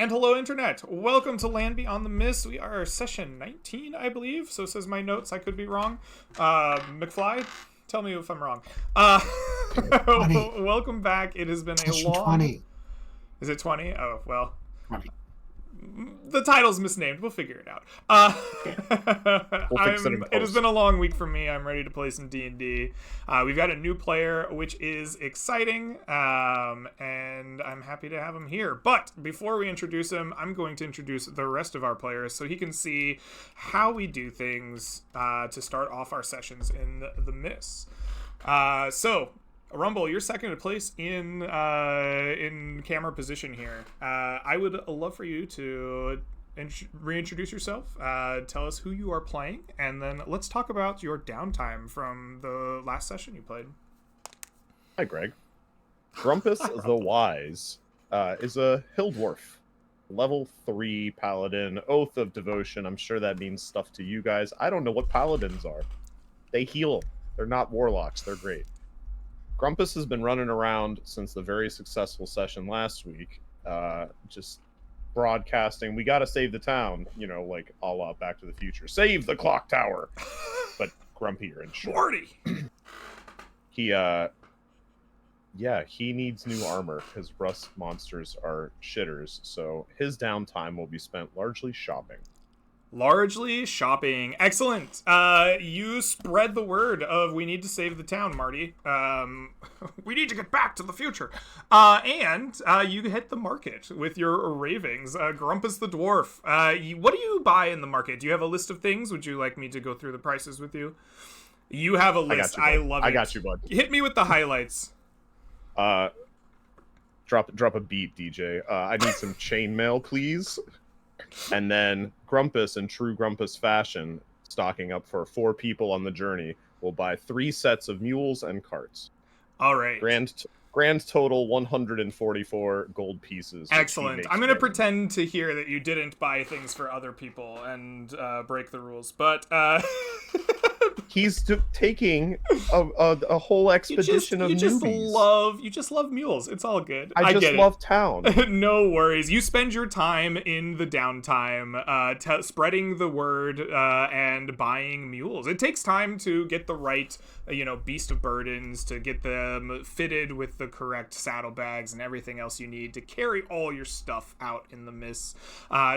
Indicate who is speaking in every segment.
Speaker 1: And hello, Internet. Welcome to Land Beyond the Mist. We are session 19, I believe. So says my notes. I could be wrong. McFly, tell me if I'm wrong.
Speaker 2: 20.
Speaker 1: Welcome back. It has been a
Speaker 2: Session
Speaker 1: long...
Speaker 2: 20.
Speaker 1: Is it 20? Oh, well.
Speaker 2: 20.
Speaker 1: The title's misnamed. We'll figure it out.
Speaker 3: We'll fix it in
Speaker 1: It has
Speaker 3: post.
Speaker 1: been a long week for me. I'm ready to play some D&D. We've got a new player, which is exciting, and I'm happy to have him here. But before we introduce him, I'm going to introduce the rest of our players so he can see how we do things to start off our sessions in the Miss. So, Rumble, you're second to place in camera position here. I would love for you to reintroduce yourself, tell us who you are playing, and then let's talk about your downtime from the last session you played.
Speaker 3: Hi, Greg. Grumpus the Wise is a hill dwarf, level 3 paladin, Oath of Devotion. I'm sure that means stuff to you guys. I don't know what paladins are. They heal. They're not warlocks. They're great. Grumpus has been running around since the very successful session last week, just broadcasting, we gotta save the town, you know, like a la Back to the Future. Save the clock tower! But grumpier and short.
Speaker 1: Morty!
Speaker 3: He needs new armor because rust monsters are shitters, so his downtime will be spent largely shopping.
Speaker 1: Largely shopping. Excellent. You spread the word of we need to save the town, Marty. We need to get back to the future. And you hit the market with your ravings. Grumpus the dwarf. What do you buy in the market? Do you have a list of things? Would you like me to go through the prices with you? You have a list. I love it.
Speaker 3: I got you, bud.
Speaker 1: Hit me with the highlights.
Speaker 3: Drop a beat, DJ. I need some chainmail, please. And then Grumpus, in true Grumpus fashion, stocking up for 4 people on the journey, will buy 3 sets of mules and carts.
Speaker 1: All right.
Speaker 3: Grand total 144 gold pieces.
Speaker 1: Excellent. I'm going to pretend to hear that you didn't buy things for other people and break the rules, but
Speaker 3: he's taking a whole expedition of newbies.
Speaker 1: You just love mules. It's all good.
Speaker 3: I
Speaker 1: just
Speaker 3: love town.
Speaker 1: No worries. You spend your time in the downtime spreading the word and buying mules. It takes time to get the right beast of burdens, to get them fitted with the correct saddlebags and everything else you need to carry all your stuff out in the Miss.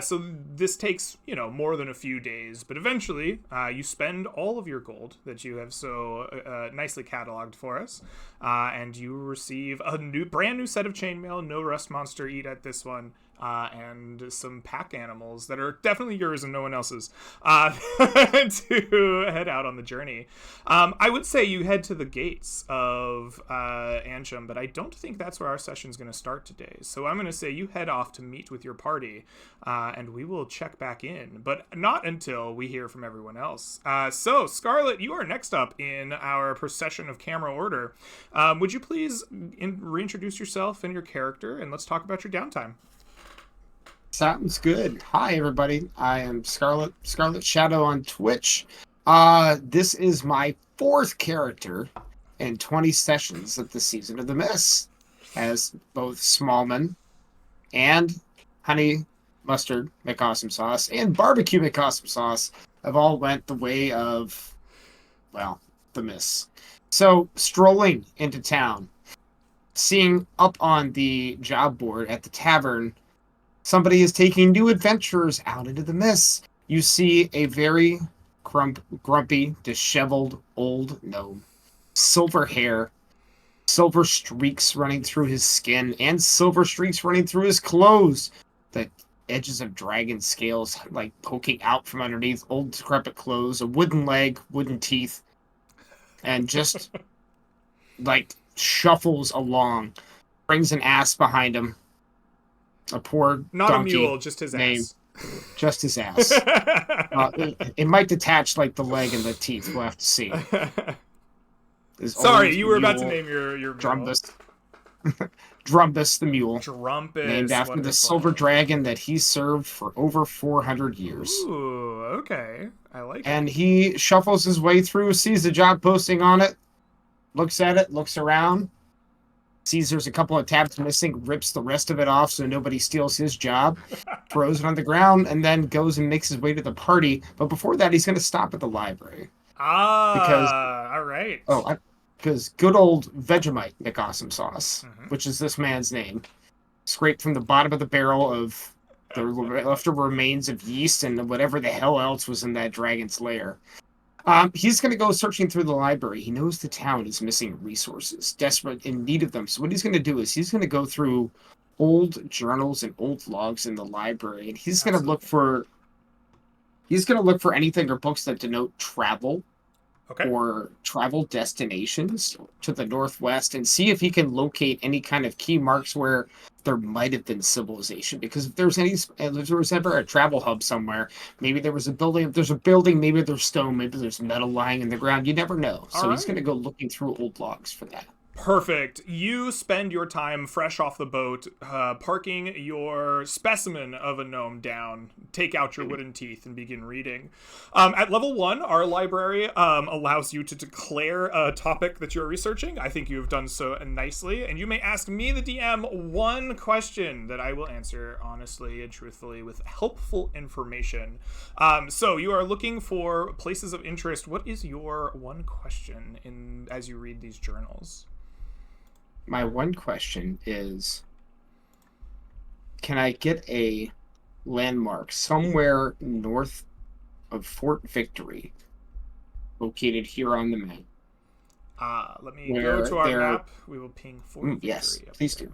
Speaker 1: So this takes more than a few days, but eventually you spend all of your gold that you have so nicely cataloged for us, and you receive a brand new set of chainmail. No rust monster eat at this one. And some pack animals that are definitely yours and no one else's to head out on the journey. I would say you head to the gates of Ansham, but I don't think that's where our session's going to start today. So I'm going to say you head off to meet with your party, and we will check back in, but not until we hear from everyone else. So, Scarlet, you are next up in our procession of camera order. Would you please reintroduce yourself and your character, and let's talk about your downtime.
Speaker 2: Sounds good. Hi, everybody. I am Scarlet Shadow on Twitch. This is my 4th character in 20 sessions of the Season of the Miss, as both Smallman and Honey Mustard McAwesome Sauce and Barbecue McAwesome Sauce have all went the way of, well, the Miss. So, strolling into town, seeing up on the job board at the tavern, somebody is taking new adventurers out into the Miss. You see a very grumpy, disheveled old gnome. Silver hair, silver streaks running through his skin, and silver streaks running through his clothes. The edges of dragon scales like poking out from underneath old decrepit clothes, a wooden leg, wooden teeth, and just like shuffles along, brings an ass behind him. A poor
Speaker 1: not
Speaker 2: donkey
Speaker 1: a mule, just his ass.
Speaker 2: Just his ass. It might detach like the leg and the teeth. We'll have to see.
Speaker 1: Sorry, you were about to name your mule.
Speaker 2: Drumbus. Drumbus the mule.
Speaker 1: Drumpus.
Speaker 2: Named after the silver dragon that he served for over 400 years.
Speaker 1: Ooh, okay. I like it.
Speaker 2: And he shuffles his way through, sees the job posting on it, looks at it, looks around, sees there's a couple of tabs missing, rips the rest of it off so nobody steals his job, throws it on the ground, and then goes and makes his way to the party. But before that, he's going to stop at the library. Because,
Speaker 1: all right.
Speaker 2: because good old Vegemite McAwesome Sauce,
Speaker 1: Mhm.
Speaker 2: which is this man's name, scraped from the bottom of the barrel of the leftover remains of yeast and whatever the hell else was in that dragon's lair. He's going to go searching through the library. He knows the town is missing resources, desperate in need of them. So what he's going to do is he's going to go through old journals and old logs in the library, and he's going to look for anything or books that denote travel
Speaker 1: Okay.
Speaker 2: or travel destinations to the northwest, and see if he can locate any kind of key marks where there might have been civilization. Because if there was ever a travel hub somewhere, maybe there was a building. If there's a building, maybe there's stone, maybe there's metal lying in the ground. You never know. So he's going to go looking through old logs for that.
Speaker 1: Perfect. You spend your time fresh off the boat, parking your specimen of a gnome down, take out your wooden teeth, and begin reading. At level 1, our library allows you to declare a topic that you're researching. I think you have done so nicely, and you may ask me, the DM, one question that I will answer honestly and truthfully with helpful information. So you are looking for places of interest. What is your one question as you read these journals?
Speaker 2: My one question is, can I get a landmark somewhere north of Fort Victory, located here on the map?
Speaker 1: Let me go to our map. We will ping Fort Victory.
Speaker 2: Yes, please do.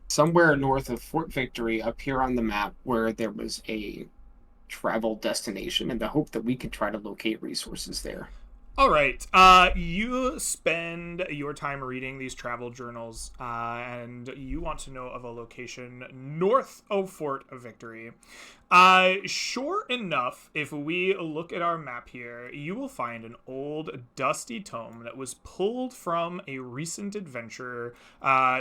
Speaker 2: Somewhere north of Fort Victory, up here on the map, where there was a travel destination, in the hope that we could try to locate resources there.
Speaker 1: All right. You spend your time reading these travel journals, and you want to know of a location north of Fort Victory. Sure enough, if we look at our map here, you will find an old dusty tome that was pulled from a recent adventure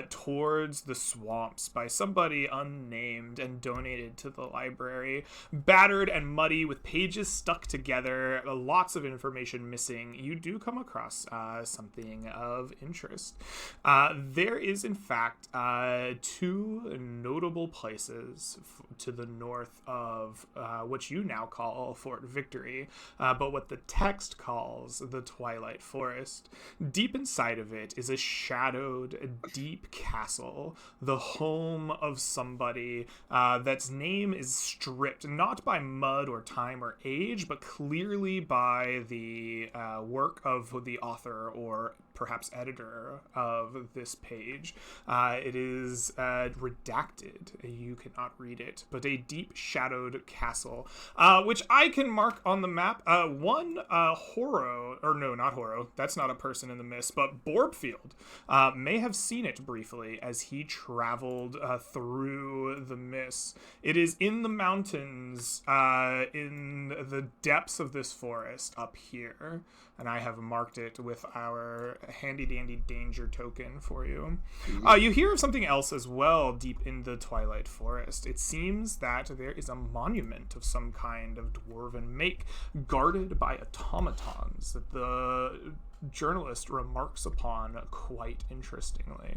Speaker 1: towards the swamps by somebody unnamed and donated to the library. Battered and muddy with pages stuck together, lots of information missing. You do come across something of interest. There is, in fact, two notable places to the north of what you now call Fort Victory, but what the text calls the Twilight Forest. Deep inside of it is a shadowed, deep castle, the home of somebody that's name is stripped, not by mud or time or age, but clearly by the work of the author or perhaps editor of this page. It is redacted. You cannot read it, but a deep shadowed castle, which I can mark on the map. One Horo, or no, not Horo, that's not a person in the mist, but Borbfield may have seen it briefly as he traveled through the mist. It is in the mountains, in the depths of this forest up here, and I have marked it with our handy-dandy danger token for you. You hear of something else as well deep in the Twilight Forest. It seems that there is a monument of some kind of dwarven make, guarded by automatons, that the journalist remarks upon quite interestingly.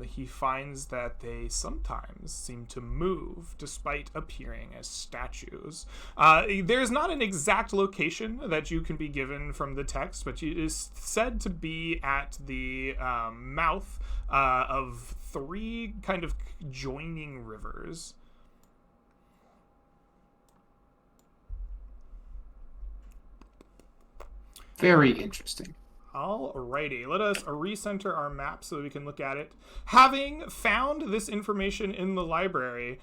Speaker 1: He finds that they sometimes seem to move despite appearing as statues. There's not an exact location that you can be given from the text, but it is said to be at the mouth of three kind of joining rivers.
Speaker 2: Very interesting.
Speaker 1: Alrighty, let us recenter our map so that we can look at it. Having found this information in the library,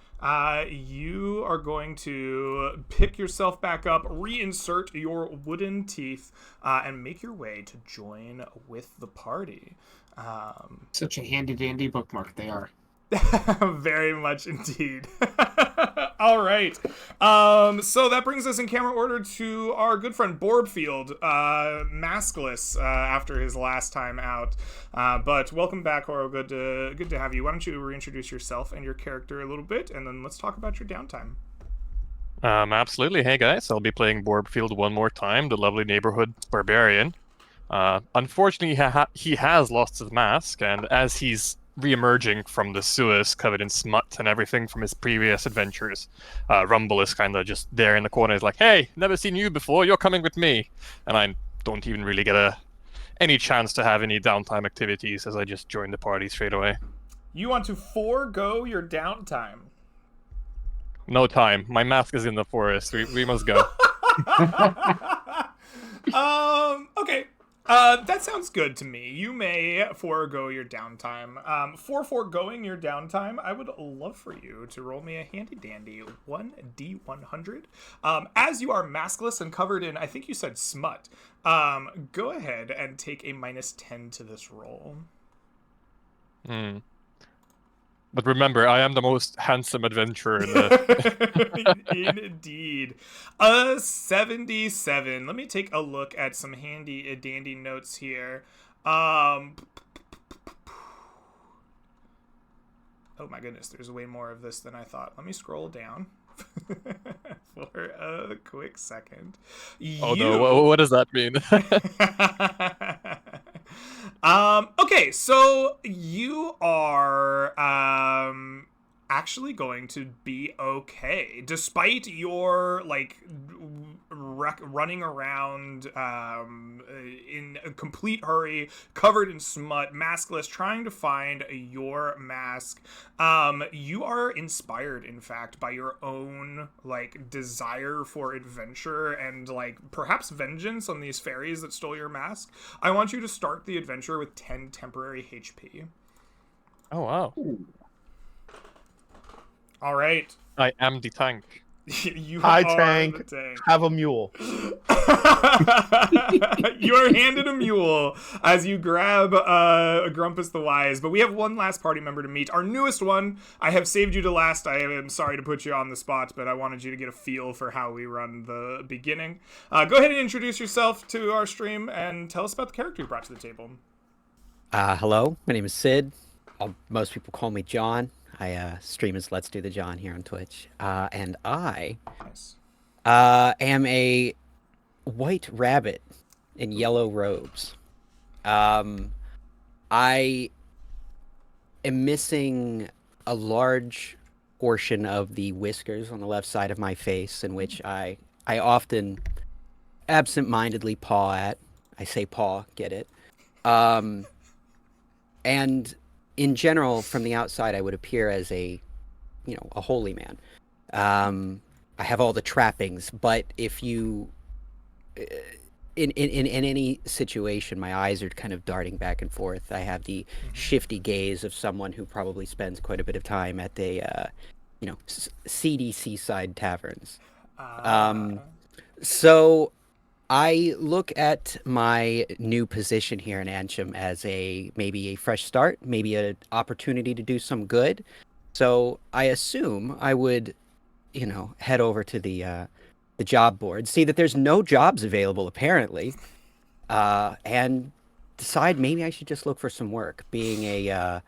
Speaker 1: you are going to pick yourself back up, reinsert your wooden teeth, and make your way to join with the party.
Speaker 2: Such a handy-dandy bookmark they are.
Speaker 1: Very much indeed. All right. So that brings us in camera order to our good friend Borbfield, maskless after his last time out. But welcome back, Horo. Good to have you. Why don't you reintroduce yourself and your character a little bit, and then let's talk about your downtime.
Speaker 4: Absolutely. Hey guys, I'll be playing Borbfield one more time, the lovely neighborhood barbarian. Unfortunately, he has lost his mask, and as he's re-emerging from the sewers covered in smut and everything from his previous adventures, Rumble is kind of just there in the corner. He's like, "Hey, never seen you before. You're coming with me," and I don't even really get any chance to have any downtime activities as I just joined the party straight away.
Speaker 1: You want to forego your downtime.
Speaker 4: No time. My mask is in the forest. We must go.
Speaker 1: Okay. That sounds good to me. You may forego your downtime. For foregoing your downtime, I would love for you to roll me a handy dandy 1d100. As you are maskless and covered in, I think you said smut, go ahead and take a -10 to this roll.
Speaker 4: But remember, I am the most handsome adventurer in the...
Speaker 1: Indeed. A 77. Let me take a look at some handy dandy notes here. Oh my goodness, there's way more of this than I thought. Let me scroll down for a quick second.
Speaker 4: Oh no, what does that mean?
Speaker 1: Okay, so you are actually going to be okay despite your like running around in a complete hurry, covered in smut, maskless, trying to find your mask. You are inspired, in fact, by your own like desire for adventure and like perhaps vengeance on these fairies that stole your mask. I want you to start the adventure with 10 temporary HP.
Speaker 4: Oh wow.
Speaker 2: Ooh.
Speaker 1: All right.
Speaker 4: I am the tank.
Speaker 1: You
Speaker 3: Hi,
Speaker 1: are
Speaker 3: tank.
Speaker 1: the tank.
Speaker 3: Have a mule.
Speaker 1: You are handed a mule as you grab Grumpus the Wise. But we have one last party member to meet. Our newest one. I have saved you to last. I am sorry to put you on the spot, but I wanted you to get a feel for how we run the beginning. Go ahead and introduce yourself to our stream and tell us about the character you brought to the table.
Speaker 5: Hello, my name is Sid. Most people call me John. I stream as Let's Do the John here on Twitch. And I
Speaker 1: Nice.
Speaker 5: am a white rabbit in yellow robes. I am missing a large portion of the whiskers on the left side of my face, in which I often absent-mindedly paw at. I say paw, get it? And in general, from the outside, I would appear as a holy man. I have all the trappings, but if you, in any situation, my eyes are kind of darting back and forth. I have the shifty gaze of someone who probably spends quite a bit of time at the, seedy seaside taverns. So I look at my new position here in Antrim as maybe a fresh start, maybe an opportunity to do some good. So I assume I would, head over to the job board, see that there's no jobs available apparently, and decide maybe I should just look for some work. Being a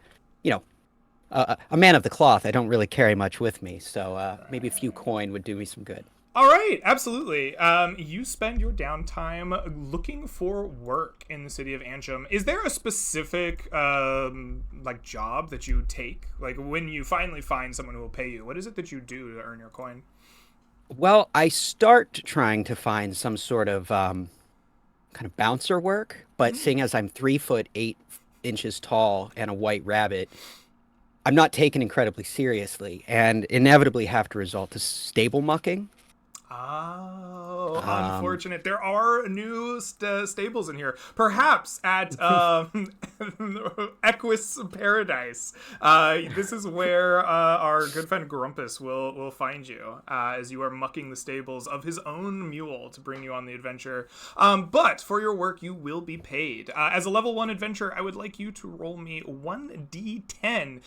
Speaker 5: man of the cloth, I don't really carry much with me, so maybe a few coin would do me some good.
Speaker 1: All right, absolutely. You spend your downtime looking for work in the city of Antrim. Is there a specific job that you take? Like when you finally find someone who will pay you, what is it that you do to earn your coin?
Speaker 5: Well, I start trying to find some sort of kind of bouncer work, but seeing as I'm 3'8" tall and a white rabbit, I'm not taken incredibly seriously, and inevitably have to resort to stable mucking.
Speaker 1: Oh, unfortunate. There are new stables in here. Perhaps at Equus Paradise. This is where our good friend Grumpus will find you as you are mucking the stables of his own mule to bring you on the adventure. But for your work, you will be paid. As a level 1 adventurer, I would like you to roll me 1d10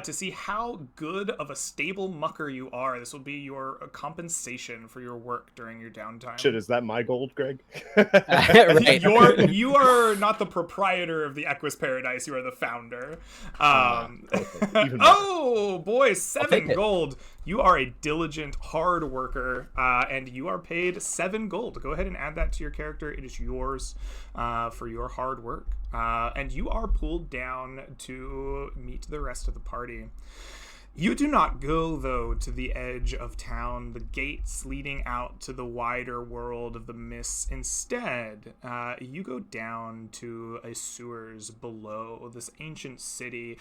Speaker 1: to see how good of a stable mucker you are. This will be your compensation for your your work during your downtime.
Speaker 3: Shit, is that my gold, Greg?
Speaker 5: Right.
Speaker 1: You are not the proprietor of the Equus Paradise. You are the founder.
Speaker 3: Okay, even better.
Speaker 1: Oh boy,
Speaker 5: take
Speaker 1: 7
Speaker 5: it.
Speaker 1: gold. You are a diligent, hard worker, and you are paid 7 gold. Go ahead and add that to your character. It is yours for your hard work. And you are pulled down to meet the rest of the party. You do not go, though, to the edge of town, the gates leading out to the wider world of the mists. Instead, you go down to a sewers below this ancient city,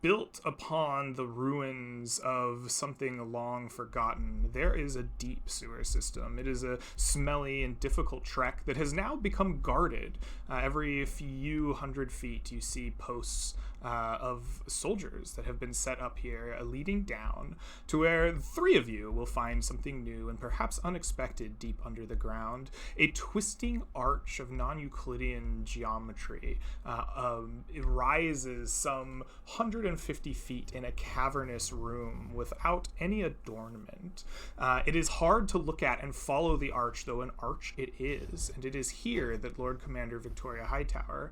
Speaker 1: built upon the ruins of something long forgotten. There is a deep sewer system. It is a smelly and difficult trek that has now become guarded. Every few hundred feet, you see posts of soldiers that have been set up here, leading down to where 3 of you will find something new and perhaps unexpected deep under the ground. A twisting arch of non-Euclidean geometry. It rises some 150 feet in a cavernous room without any adornment. It is hard to look at and follow the arch, though an arch it is, and it is here that Lord Commander Victoria Hightower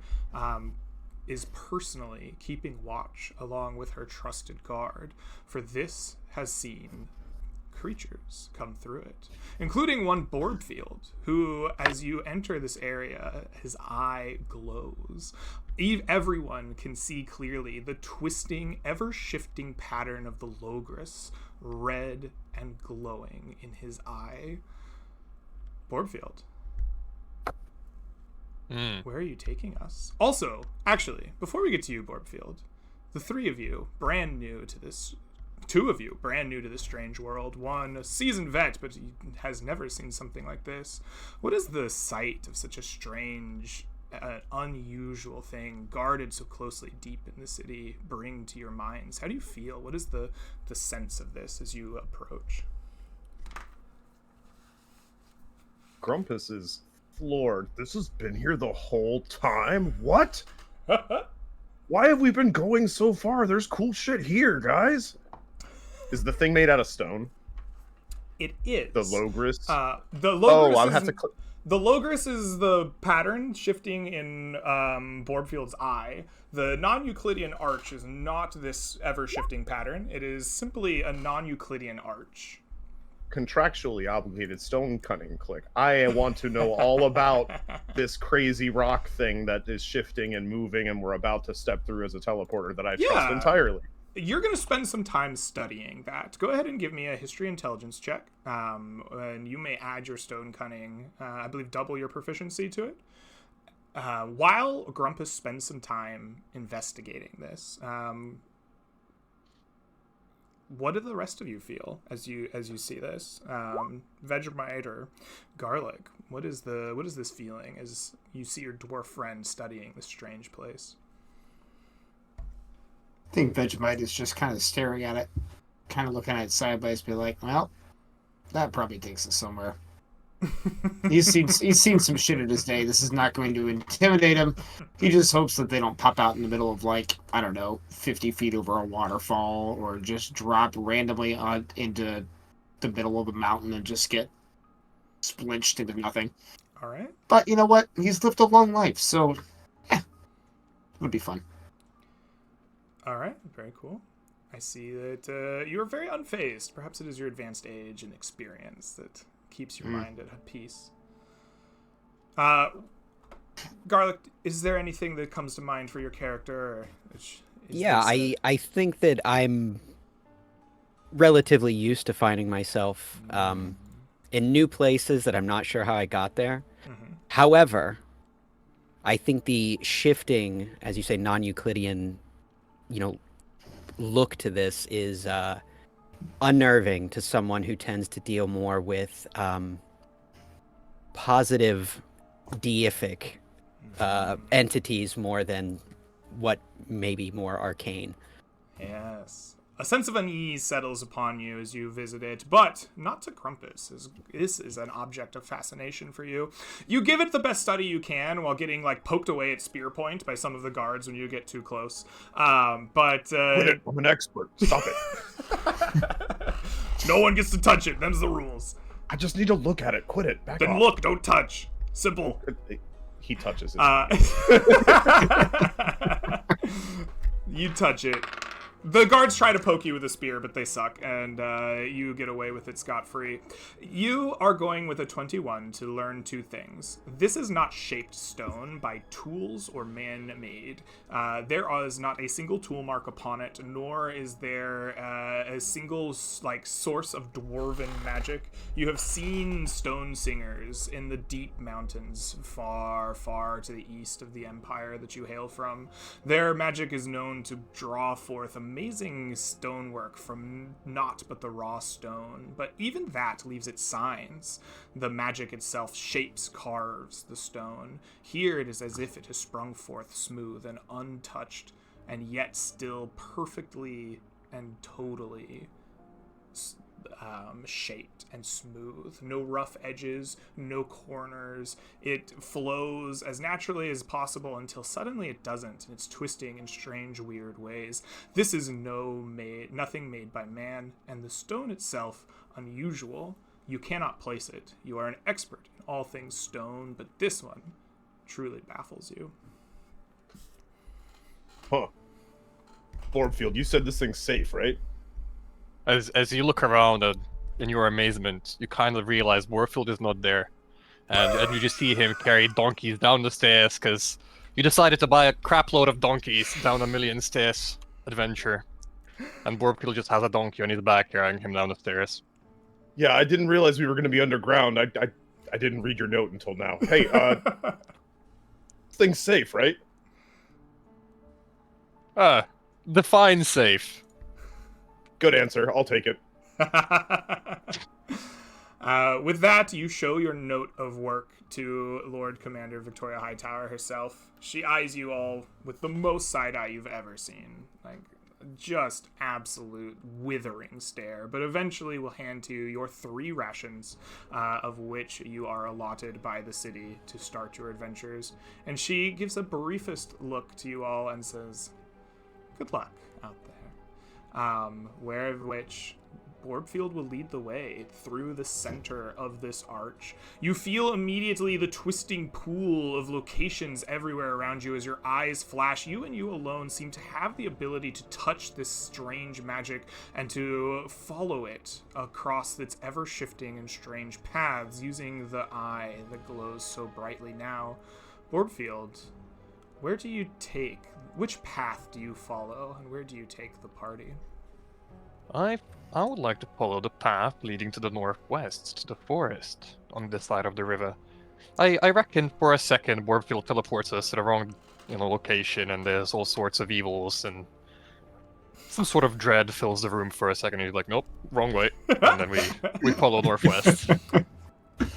Speaker 1: is personally keeping watch along with her trusted guard, for this has seen creatures come through it, including one Borbfield, who, as you enter this area, his eye glows. Everyone can see clearly the twisting, ever-shifting pattern of the Logris, red and glowing in his eye. Borbfield, where are you taking us? Also, actually, before we get to you, Borbfield, the 3 of you, brand new to this, 2 of you, brand new to this strange world. One, a seasoned vet, but he has never seen something like this. What does the sight of such a strange, unusual thing, guarded so closely deep in the city, bring to your minds? How do you feel? What is the sense of this as you approach?
Speaker 3: Grumpus is floored. This has been here the whole time? What? Why have we been going so far? There's cool shit here, guys. Is the thing made out of stone?
Speaker 1: It is.
Speaker 3: The Logris?
Speaker 1: The Logris
Speaker 3: I'll
Speaker 1: is,
Speaker 3: have to...
Speaker 1: the Logris is the pattern shifting in Borbfield's eye. The non-Euclidean arch is not this ever-shifting pattern. It is simply a non-Euclidean arch.
Speaker 3: Contractually obligated stone cutting click. I want to know all about this crazy rock thing that is shifting and moving and we're about to step through as a teleporter that I trust entirely.
Speaker 1: You're going to spend some time studying that. Go ahead and give me a history intelligence check. And you may add your stone cunning, I believe double your proficiency to it. While Grumpus spends some time investigating this, what do the rest of you feel as you see this? Vegemite or Garlic, what is this feeling as you see your dwarf friend studying this strange place?
Speaker 2: I think Vegemite is just kind of staring at it, kind of looking at it sideways, be like, well, that probably takes us somewhere. He's seen some shit in his day. This is not going to intimidate him. He just hopes that they don't pop out in the middle of, like, I don't know, 50 feet over a waterfall, or just drop randomly into the middle of a mountain and just get splinched into nothing.
Speaker 1: All right.
Speaker 2: But you know what? He's lived a long life, so it would be fun.
Speaker 1: All right, very cool. I see that you are very unfazed. Perhaps it is your advanced age and experience that keeps your mind at peace. Garlic, is there anything that comes to mind for your character?
Speaker 5: I think that I'm relatively used to finding myself in new places that I'm not sure how I got there.
Speaker 1: Mm-hmm.
Speaker 5: However, I think the shifting, as you say, non-Euclidean, look to this is unnerving to someone who tends to deal more with positive deific entities more than what may be more arcane.
Speaker 1: Yes. A sense of unease settles upon you as you visit it, but not to Grumpus, as this is an object of fascination for you. You give it the best study you can while getting, poked away at spear point by some of the guards when you get too close.
Speaker 3: I'm an expert. Stop it.
Speaker 1: No one gets to touch it. Them's the rules.
Speaker 3: I just need to look at it. Quit it. Back
Speaker 1: Then
Speaker 3: off.
Speaker 1: look, don't touch. Simple.
Speaker 3: He touches it.
Speaker 1: You touch it. The guards try to poke you with a spear, but they suck, and you get away with it scot-free. You are going with a 21 to learn 2 things. This is not shaped stone by tools or man-made. There is not a single tool mark upon it, nor is there a single source of dwarven magic. You have seen stone singers in the deep mountains far, far to the east of the empire that you hail from. Their magic is known to draw forth amazing stonework from naught but the raw stone, but even that leaves its signs. The magic itself shapes, carves the stone. Here it is as if it has sprung forth smooth and untouched, and yet still perfectly and totally shaped and smooth. No rough edges, no corners. It flows as naturally as possible until suddenly it doesn't, and it's twisting in strange, weird ways. This is nothing made by man, and the stone itself unusual. You cannot place it. You are an expert in all things stone, but this one truly baffles you.
Speaker 3: Huh. Borbfield, you said this thing's safe, right?
Speaker 4: As you look around in your amazement, you kind of realize Warfield is not there. And you just see him carry donkeys down the stairs because you decided to buy a crap load of donkeys down a million stairs adventure. And Warfield just has a donkey on his back carrying him down the stairs.
Speaker 3: Yeah, I didn't realize we were going to be underground. I didn't read your note until now. Hey, this thing's safe, right?
Speaker 4: Define safe.
Speaker 3: Good answer. I'll take it.
Speaker 1: With that, you show your note of work to Lord Commander Victoria Hightower herself. She eyes you all with the most side-eye you've ever seen. Like, just absolute withering stare. But eventually will hand to you your 3 rations, of which you are allotted by the city to start your adventures. And she gives a briefest look to you all and says, "Good luck out there." Which Borbfield will lead the way through the center of this arch. You feel immediately the twisting pool of locations everywhere around you as your eyes flash. You and you alone seem to have the ability to touch this strange magic and to follow it across its ever-shifting and strange paths using the eye that glows so brightly now. Borbfield, which path do you follow, and where do you take the party?
Speaker 4: I would like to follow the path leading to the northwest, to the forest, on this side of the river. I reckon for a second Borbfield teleports us to the wrong location, and there's all sorts of evils, and some sort of dread fills the room for a second, and he's like, nope, wrong way. And then we follow northwest.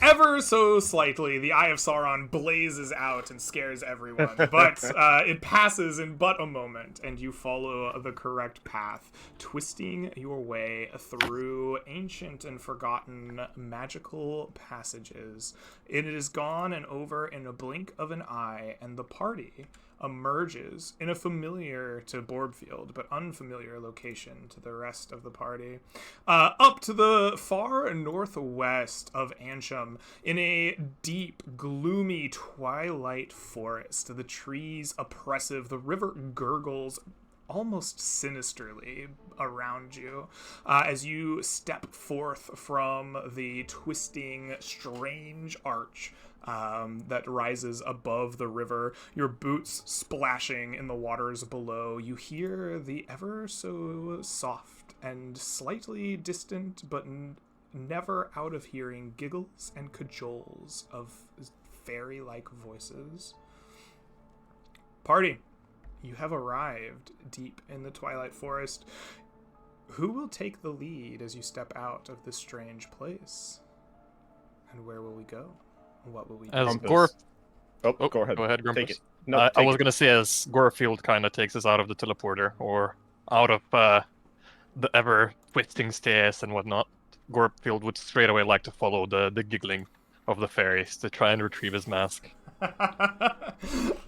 Speaker 1: Ever so slightly, the Eye of Sauron blazes out and scares everyone, but it passes in but a moment, and you follow the correct path, twisting your way through ancient and forgotten magical passages. It is gone and over in a blink of an eye, and the party emerges in a familiar to Borbfield but unfamiliar location to the rest of the party. Up to the far northwest of Ansham, in a deep, gloomy twilight forest, the trees oppressive, the river gurgles almost sinisterly around you as you step forth from the twisting, strange arch that rises above the river, your boots splashing in the waters below. You hear the ever so soft and slightly distant but never out of hearing giggles and cajoles of fairy-like voices. Party, you have arrived deep in the Twilight Forest. Who will take the lead as you step out of this strange place? And where will we go? What will we do?
Speaker 4: As
Speaker 3: Grumpus. Go ahead.
Speaker 4: Go ahead, Grumpus.
Speaker 3: Take it. No,
Speaker 4: I
Speaker 3: take
Speaker 4: was
Speaker 3: it.
Speaker 4: going to say as Gorefield kind of takes us out of the teleporter, or out of the ever-twisting stairs and whatnot, Gorefield would straight away like to follow the giggling of the fairies to try and retrieve his mask.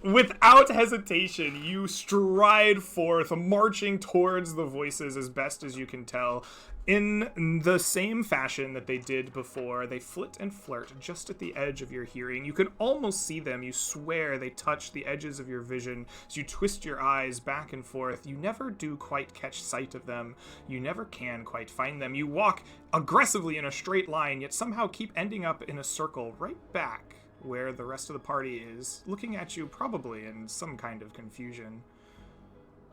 Speaker 1: Without hesitation, you stride forth, marching towards the voices as best as you can tell. In the same fashion that they did before, they flit and flirt just at the edge of your hearing. You can almost see them. You swear they touch the edges of your vision as you twist your eyes back and forth. You never do quite catch sight of them. You never can quite find them. You walk aggressively in a straight line, yet somehow keep ending up in a circle right back where the rest of the party is, looking at you probably in some kind of confusion.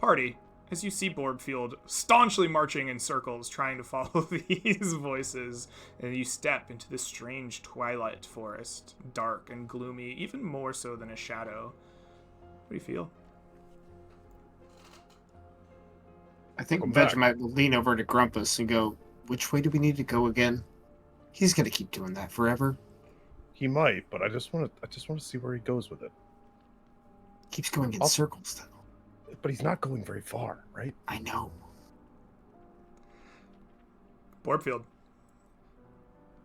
Speaker 1: Party, as you see Borbfield staunchly marching in circles, trying to follow these voices, and you step into this strange twilight forest, dark and gloomy, even more so than a shadow. What do you feel?
Speaker 2: I think
Speaker 3: Welcome back.
Speaker 2: Vegemite will lean over to Grumpus and go, "Which way do we need to go again?" He's gonna keep doing that forever.
Speaker 3: He might, but I just want to see where he goes with it.
Speaker 2: Keeps going in
Speaker 3: I'll-
Speaker 2: circles, though.
Speaker 3: But he's not going very far, right?
Speaker 2: I know.
Speaker 1: Borbfield,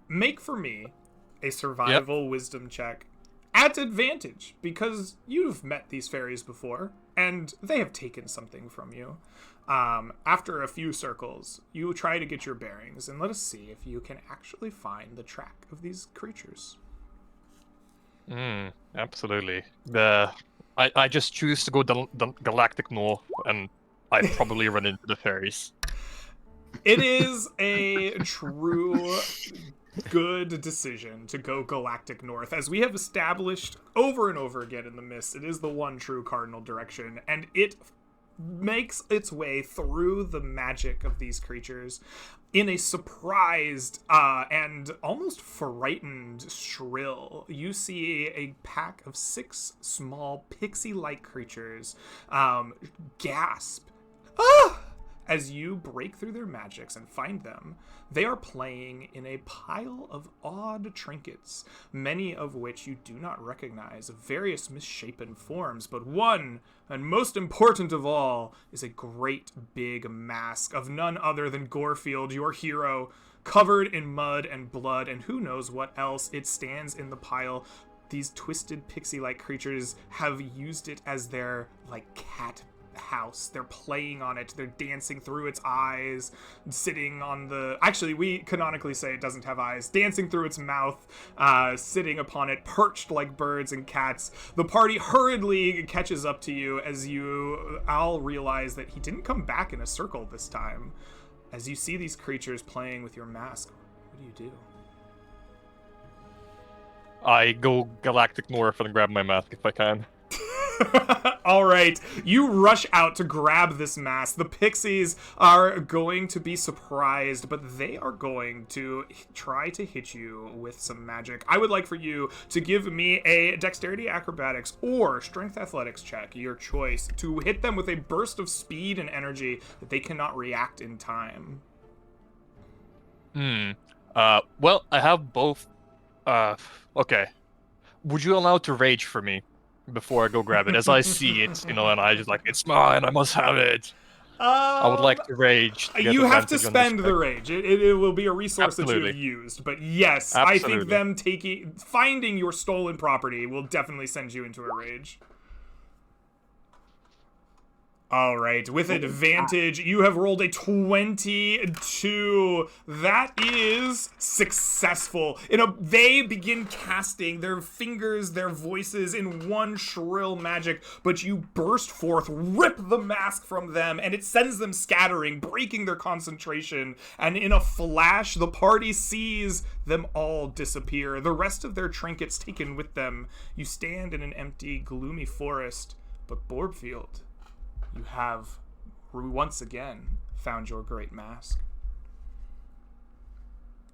Speaker 1: make for me a survival wisdom check at advantage, because you've met these fairies before, and they have taken something from you. After a few circles, you try to get your bearings, and let us see if you can actually find the track of these creatures.
Speaker 4: Absolutely. I just choose to go the galactic north, and I probably run into the fairies.
Speaker 1: It is a true good decision to go galactic north. As we have established over and over again in the Mist, it is the one true cardinal direction, and it makes its way through the magic of these creatures in a surprised and almost frightened shrill. You see a pack of 6 small pixie-like creatures gasp as you break through their magics and find them. They are playing in a pile of odd trinkets, many of which you do not recognize, of various misshapen forms, but one, and most important of all, is a great big mask of none other than Gorefield, your hero, covered in mud and blood, and who knows what else. It stands in the pile. These twisted pixie-like creatures have used it as their, cat house. They're playing on it. They're dancing through its eyes, sitting on the... Actually, we canonically say it doesn't have eyes. Dancing through its mouth, sitting upon it, perched like birds and cats. The party hurriedly catches up to you as you all realize that he didn't come back in a circle this time. As you see these creatures playing with your mask, what do you do?
Speaker 4: I go galactic north and grab my mask if I can.
Speaker 1: All right, you rush out to grab this mask. The pixies are going to be surprised, but they are going to try to hit you with some magic. I would like for you to give me a dexterity acrobatics or strength athletics check, your choice, to hit them with a burst of speed and energy that they cannot react in time.
Speaker 4: Well, I have both. Okay. Would you allow to rage for me before I go grab it? As I see it, and I just it's mine, I must have it. I would like to rage. To get
Speaker 1: You have to
Speaker 4: advantage on
Speaker 1: spend
Speaker 4: this
Speaker 1: the
Speaker 4: check.
Speaker 1: rage. It will be a resource that
Speaker 4: Absolutely.
Speaker 1: you've used. But yes, I think
Speaker 4: Absolutely.
Speaker 1: them finding your stolen property will definitely send you into a rage. All right, with advantage, you have rolled a 22. That is successful. They begin casting their fingers, their voices in one shrill magic, but you burst forth, rip the mask from them, and it sends them scattering, breaking their concentration. And in a flash, the party sees them all disappear, the rest of their trinkets taken with them. You stand in an empty, gloomy forest, but Borbfield, you have once again found your great mask.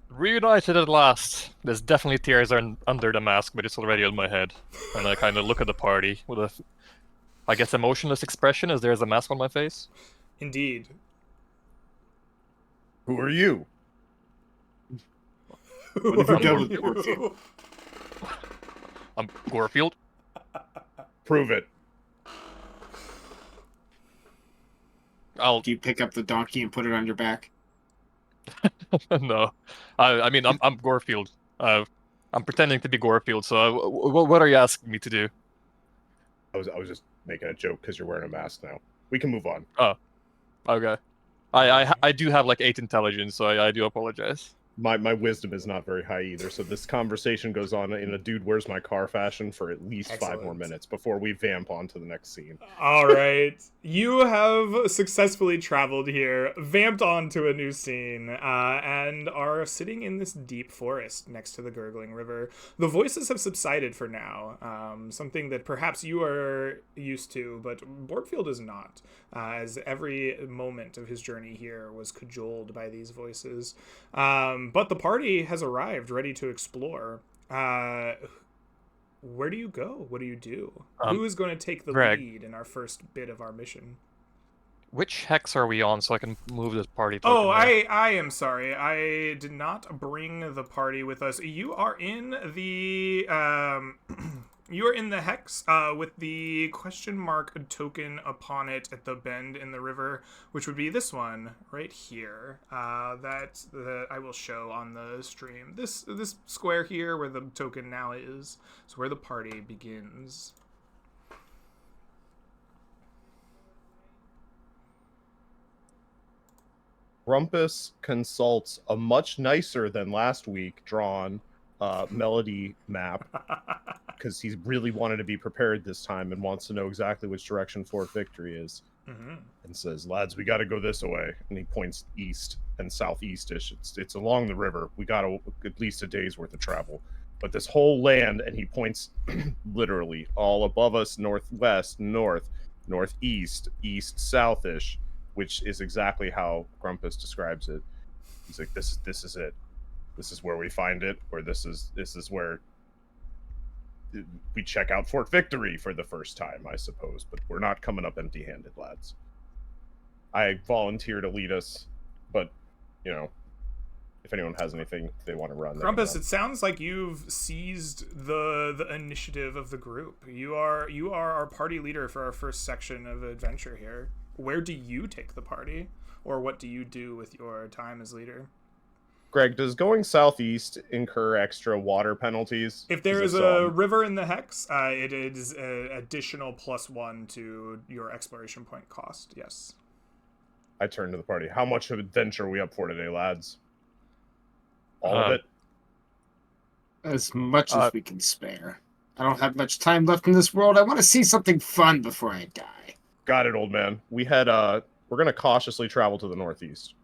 Speaker 4: Reunited at last. There's definitely tears under the mask, but it's already on my head. And I kind of look at the party with a, I guess, emotionless expression as there's a mask on my face.
Speaker 1: Indeed.
Speaker 3: Who are you?
Speaker 2: What have you done with Gorefield?
Speaker 4: I'm Gorefield.
Speaker 3: Prove it.
Speaker 2: Do you pick up the donkey and put it on your back?
Speaker 4: No. I mean, I'm Gorefield. I'm pretending to be Gorefield, so what are you asking me to do?
Speaker 3: I was just making a joke because you're wearing a mask now. We can move on.
Speaker 4: Oh, okay. I do have like 8 intelligence, so I do apologize.
Speaker 3: My wisdom is not very high either, so this conversation goes on in a dude where's my car fashion for at least 5 more
Speaker 1: Excellent.
Speaker 3: minutes before we vamp on to the next scene.
Speaker 1: All right. You have successfully traveled here, vamped onto a new scene, and are sitting in this deep forest next to the gurgling river. The voices have subsided for now, something that perhaps you are used to, but Borgfield is not, as every moment of his journey here was cajoled by these voices. But the party has arrived, ready to explore. Where do you go? What do you do? Who is going to take the
Speaker 4: Greg.
Speaker 1: lead in our first bit of our mission?
Speaker 4: Which hex are we on so I can move this party?
Speaker 1: Oh,
Speaker 4: token there?
Speaker 1: I am sorry. I did not bring the party with us. You are in the you are in the hex with the question mark token upon it at the bend in the river, which would be this one right here. That I will show on the stream. This square here where the token now is where the party begins.
Speaker 3: Grumpus consults a much nicer than last week drawn melody map because he's really wanted to be prepared this time and wants to know exactly which direction Fort Victory is.
Speaker 1: Mm-hmm.
Speaker 3: And says, "Lads, we got to go this way." And he points east and southeastish. It's along the river. We got at least a day's worth of travel. But this whole land, and he points literally all above us, northwest, north, northeast, east, southish, which is exactly how Grumpus describes it. He's like, this is it. This is where we find it, or this is where we check out Fort Victory for the first time, I suppose. But we're not coming up empty-handed, lads. I volunteer to lead us, but if anyone has anything they want to run,
Speaker 1: Grumpus, it sounds like you've seized the initiative of the group. You are our party leader for our first section of adventure here. Where do you take the party, or what do you do with your time as leader?
Speaker 3: Greg, does going southeast incur extra water penalties?
Speaker 1: If there is a river in the hex, it is an additional +1 to your exploration point cost. Yes.
Speaker 3: I turn to the party. How much of adventure are we up for today, lads? All of it?
Speaker 2: As much as we can spare. I don't have much time left in this world. I want to see something fun before I die.
Speaker 3: Got it, old man. We're gonna cautiously travel to the northeast.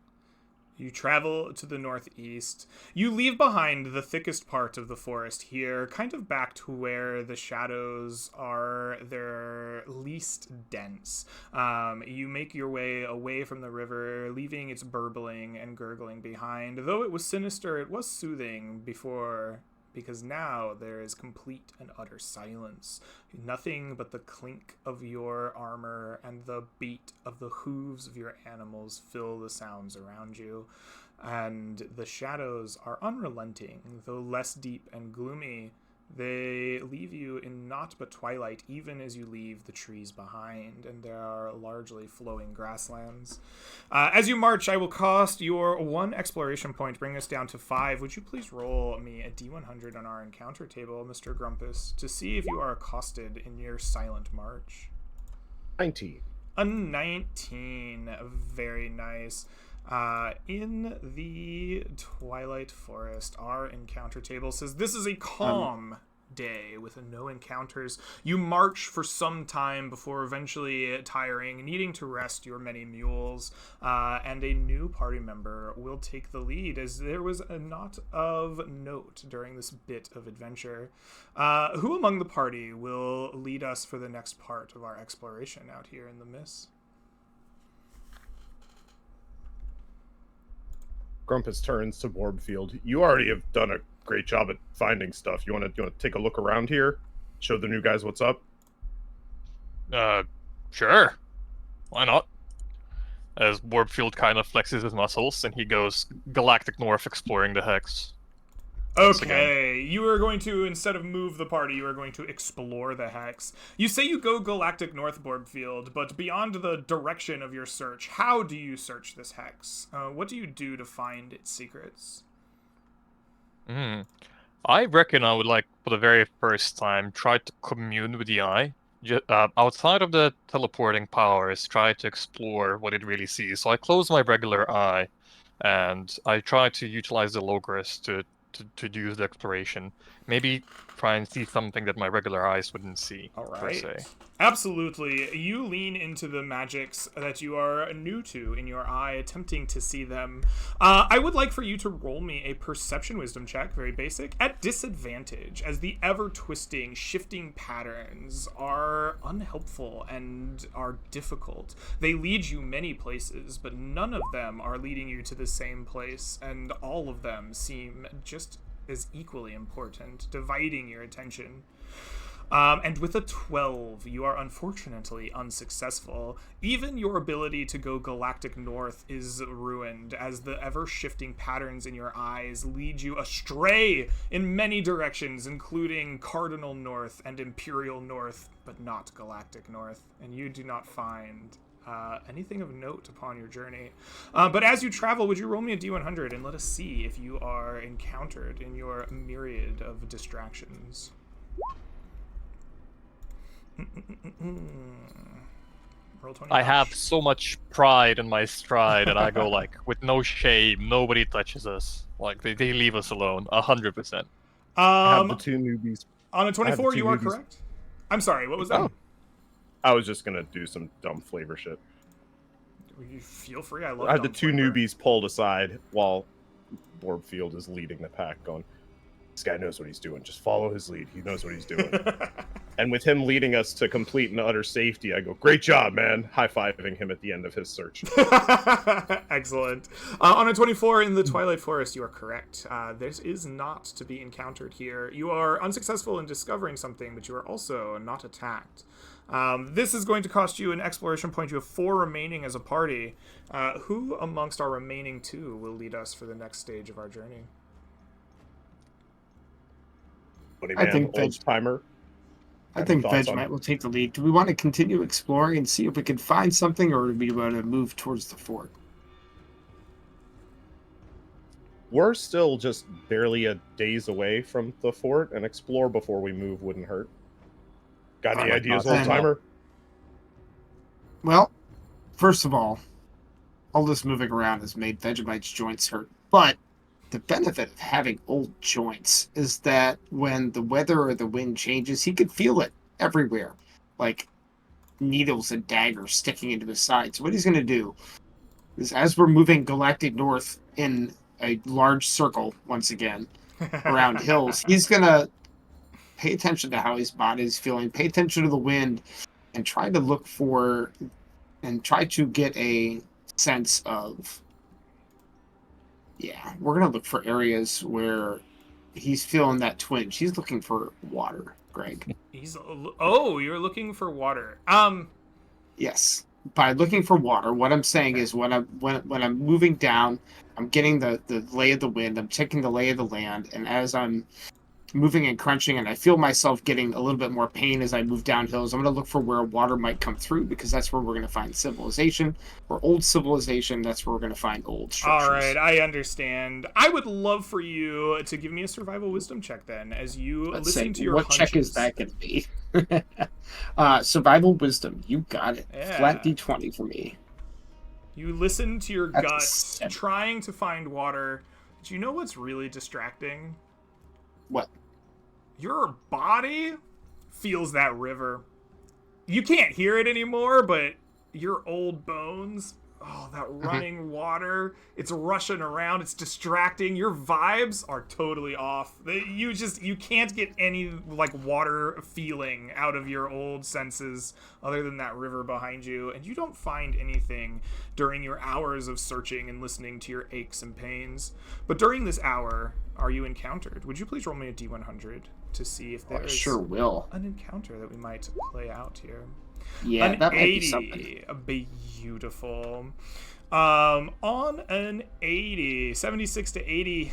Speaker 1: You travel to the northeast. You leave behind the thickest part of the forest here, kind of back to where the shadows are their least dense. You make your way away from the river, leaving its burbling and gurgling behind. Though it was sinister, it was soothing before, because now there is complete and utter silence. Nothing but the clink of your armor and the beat of the hooves of your animals fill the sounds around you. And the shadows are unrelenting, though less deep and gloomy. They leave you in naught but twilight, even as you leave the trees behind, and there are largely flowing grasslands. As you march, I will cost your 1 exploration point, bring us down to 5. Would you please roll me a D100 on our encounter table, Mr. Grumpus, to see if you are accosted in your silent march?
Speaker 3: 19.
Speaker 1: A 19. Very nice. In the Twilight Forest, our encounter table says this is a calm day with no encounters. You march for some time before eventually tiring, needing to rest your many mules, and a new party member will take the lead, as there was a not of note during this bit of adventure. Who among the party will lead us for the next part of our exploration out here in the mist?
Speaker 3: Grumpus turns to Borbfield. You already have done a great job at finding stuff. You want to take a look around here? Show the new guys what's up?
Speaker 4: Sure. Why not? As Warpfield kind of flexes his muscles and he goes galactic north exploring the hex.
Speaker 1: Okay, you are going to, instead of move the party, you are going to explore the hex. You say you go galactic north, Borbfield, but beyond the direction of your search, how do you search this hex? What do you do to find its secrets?
Speaker 4: I reckon I would like, for the very first time, try to commune with the eye. Outside of the teleporting powers, try to explore what it really sees. So I close my regular eye, and I try to utilize the Logos to do the exploration. Maybe try and see something that my regular eyes wouldn't see,
Speaker 1: All
Speaker 4: per
Speaker 1: right.
Speaker 4: se.
Speaker 1: Absolutely. You lean into the magics that you are new to in your eye, attempting to see them. I would like for you to roll me a perception wisdom check, very basic, at disadvantage, as the ever-twisting, shifting patterns are unhelpful and are difficult. They lead you many places, but none of them are leading you to the same place, and all of them seem just as equally important, dividing your attention. And with a 12, you are unfortunately unsuccessful. Even your ability to go galactic north is ruined, as the ever-shifting patterns in your eyes lead you astray in many directions, including cardinal north and imperial north, but not galactic north. And you do not find anything of note upon your journey. But as you travel, would you roll me a D100 and let us see if you are encountered in your myriad of distractions? Roll 20.
Speaker 4: I have so much pride in my stride, and I go like, with no shame, nobody touches us. Like they leave us alone, 100%.
Speaker 3: I have the two newbies.
Speaker 1: On a 24,
Speaker 3: two
Speaker 1: you are
Speaker 3: newbies.
Speaker 1: correct. I'm sorry, what was that?
Speaker 3: Oh. I was just gonna do some dumb flavor shit.
Speaker 1: You feel free, I love
Speaker 3: I had the
Speaker 1: dumb
Speaker 3: two
Speaker 1: flavor.
Speaker 3: newbies pulled aside while Borgfield is leading the pack, going, "This guy knows what he's doing. Just follow his lead. He knows what he's doing." And with him leading us to complete and utter safety, I go, "Great job, man!" High-fiving him at the end of his search.
Speaker 1: Excellent. On a 24 in the Twilight Forest, you are correct. This is not to be encountered here. You are unsuccessful in discovering something, but you are also not attacked. This is going to cost you an exploration point. You have 4 remaining as a party. Who amongst our remaining 2 will lead us for the next stage of our journey?
Speaker 3: I
Speaker 2: think
Speaker 3: old timer.
Speaker 2: I think Vegemite will take the lead. Do we want to continue exploring and see if we can find something, or do we want to move towards the fort?
Speaker 3: We're still just barely a days away from the fort, and explore before we move wouldn't hurt. Got any ideas, old timer?
Speaker 2: Well, first of all this moving around has made Vegemite's joints hurt. But the benefit of having old joints is that when the weather or the wind changes, he could feel it everywhere, like needles and daggers sticking into his side. So what he's going to do is, as we're moving galactic north in a large circle once again around hills, he's going to pay attention to how his body is feeling, pay attention to the wind, and try to look for and try to get a sense of, we're going to look for areas where he's feeling that twinge. He's looking for water, Greg.
Speaker 1: You're looking for water.
Speaker 2: Yes. By looking for water, what I'm saying is when I'm moving down, I'm getting the lay of the wind, I'm checking the lay of the land, and as I'm moving and crunching and I feel myself getting a little bit more pain as I move down hills, I'm going to look for where water might come through, because that's where we're going to find civilization, or old civilization. That's where we're going to find old structures.
Speaker 1: All right, I understand. I would love for you to give me a survival wisdom check then, as you listen to your hunches.
Speaker 2: What check is that going to be? Survival wisdom. You got it.
Speaker 1: Yeah.
Speaker 2: Flat D20 for me.
Speaker 1: You listen to your
Speaker 2: That's a
Speaker 1: gut,
Speaker 2: 7.
Speaker 1: trying to find water. Do you know what's really distracting?
Speaker 2: What?
Speaker 1: Your body feels that river. You can't hear it anymore, but your old bones, that running water, it's rushing around, it's distracting. Your vibes are totally off. You can't get any water feeling out of your old senses other than that river behind you, and you don't find anything during your hours of searching and listening to your aches and pains. But during this hour, are you encountered? Would you please roll me a D100 to see if there is
Speaker 2: sure will.
Speaker 1: an encounter that we might play out here?
Speaker 2: Yeah,
Speaker 1: An
Speaker 2: that might
Speaker 1: 80.
Speaker 2: be something.
Speaker 1: Beautiful. On an 80, 76 to 80,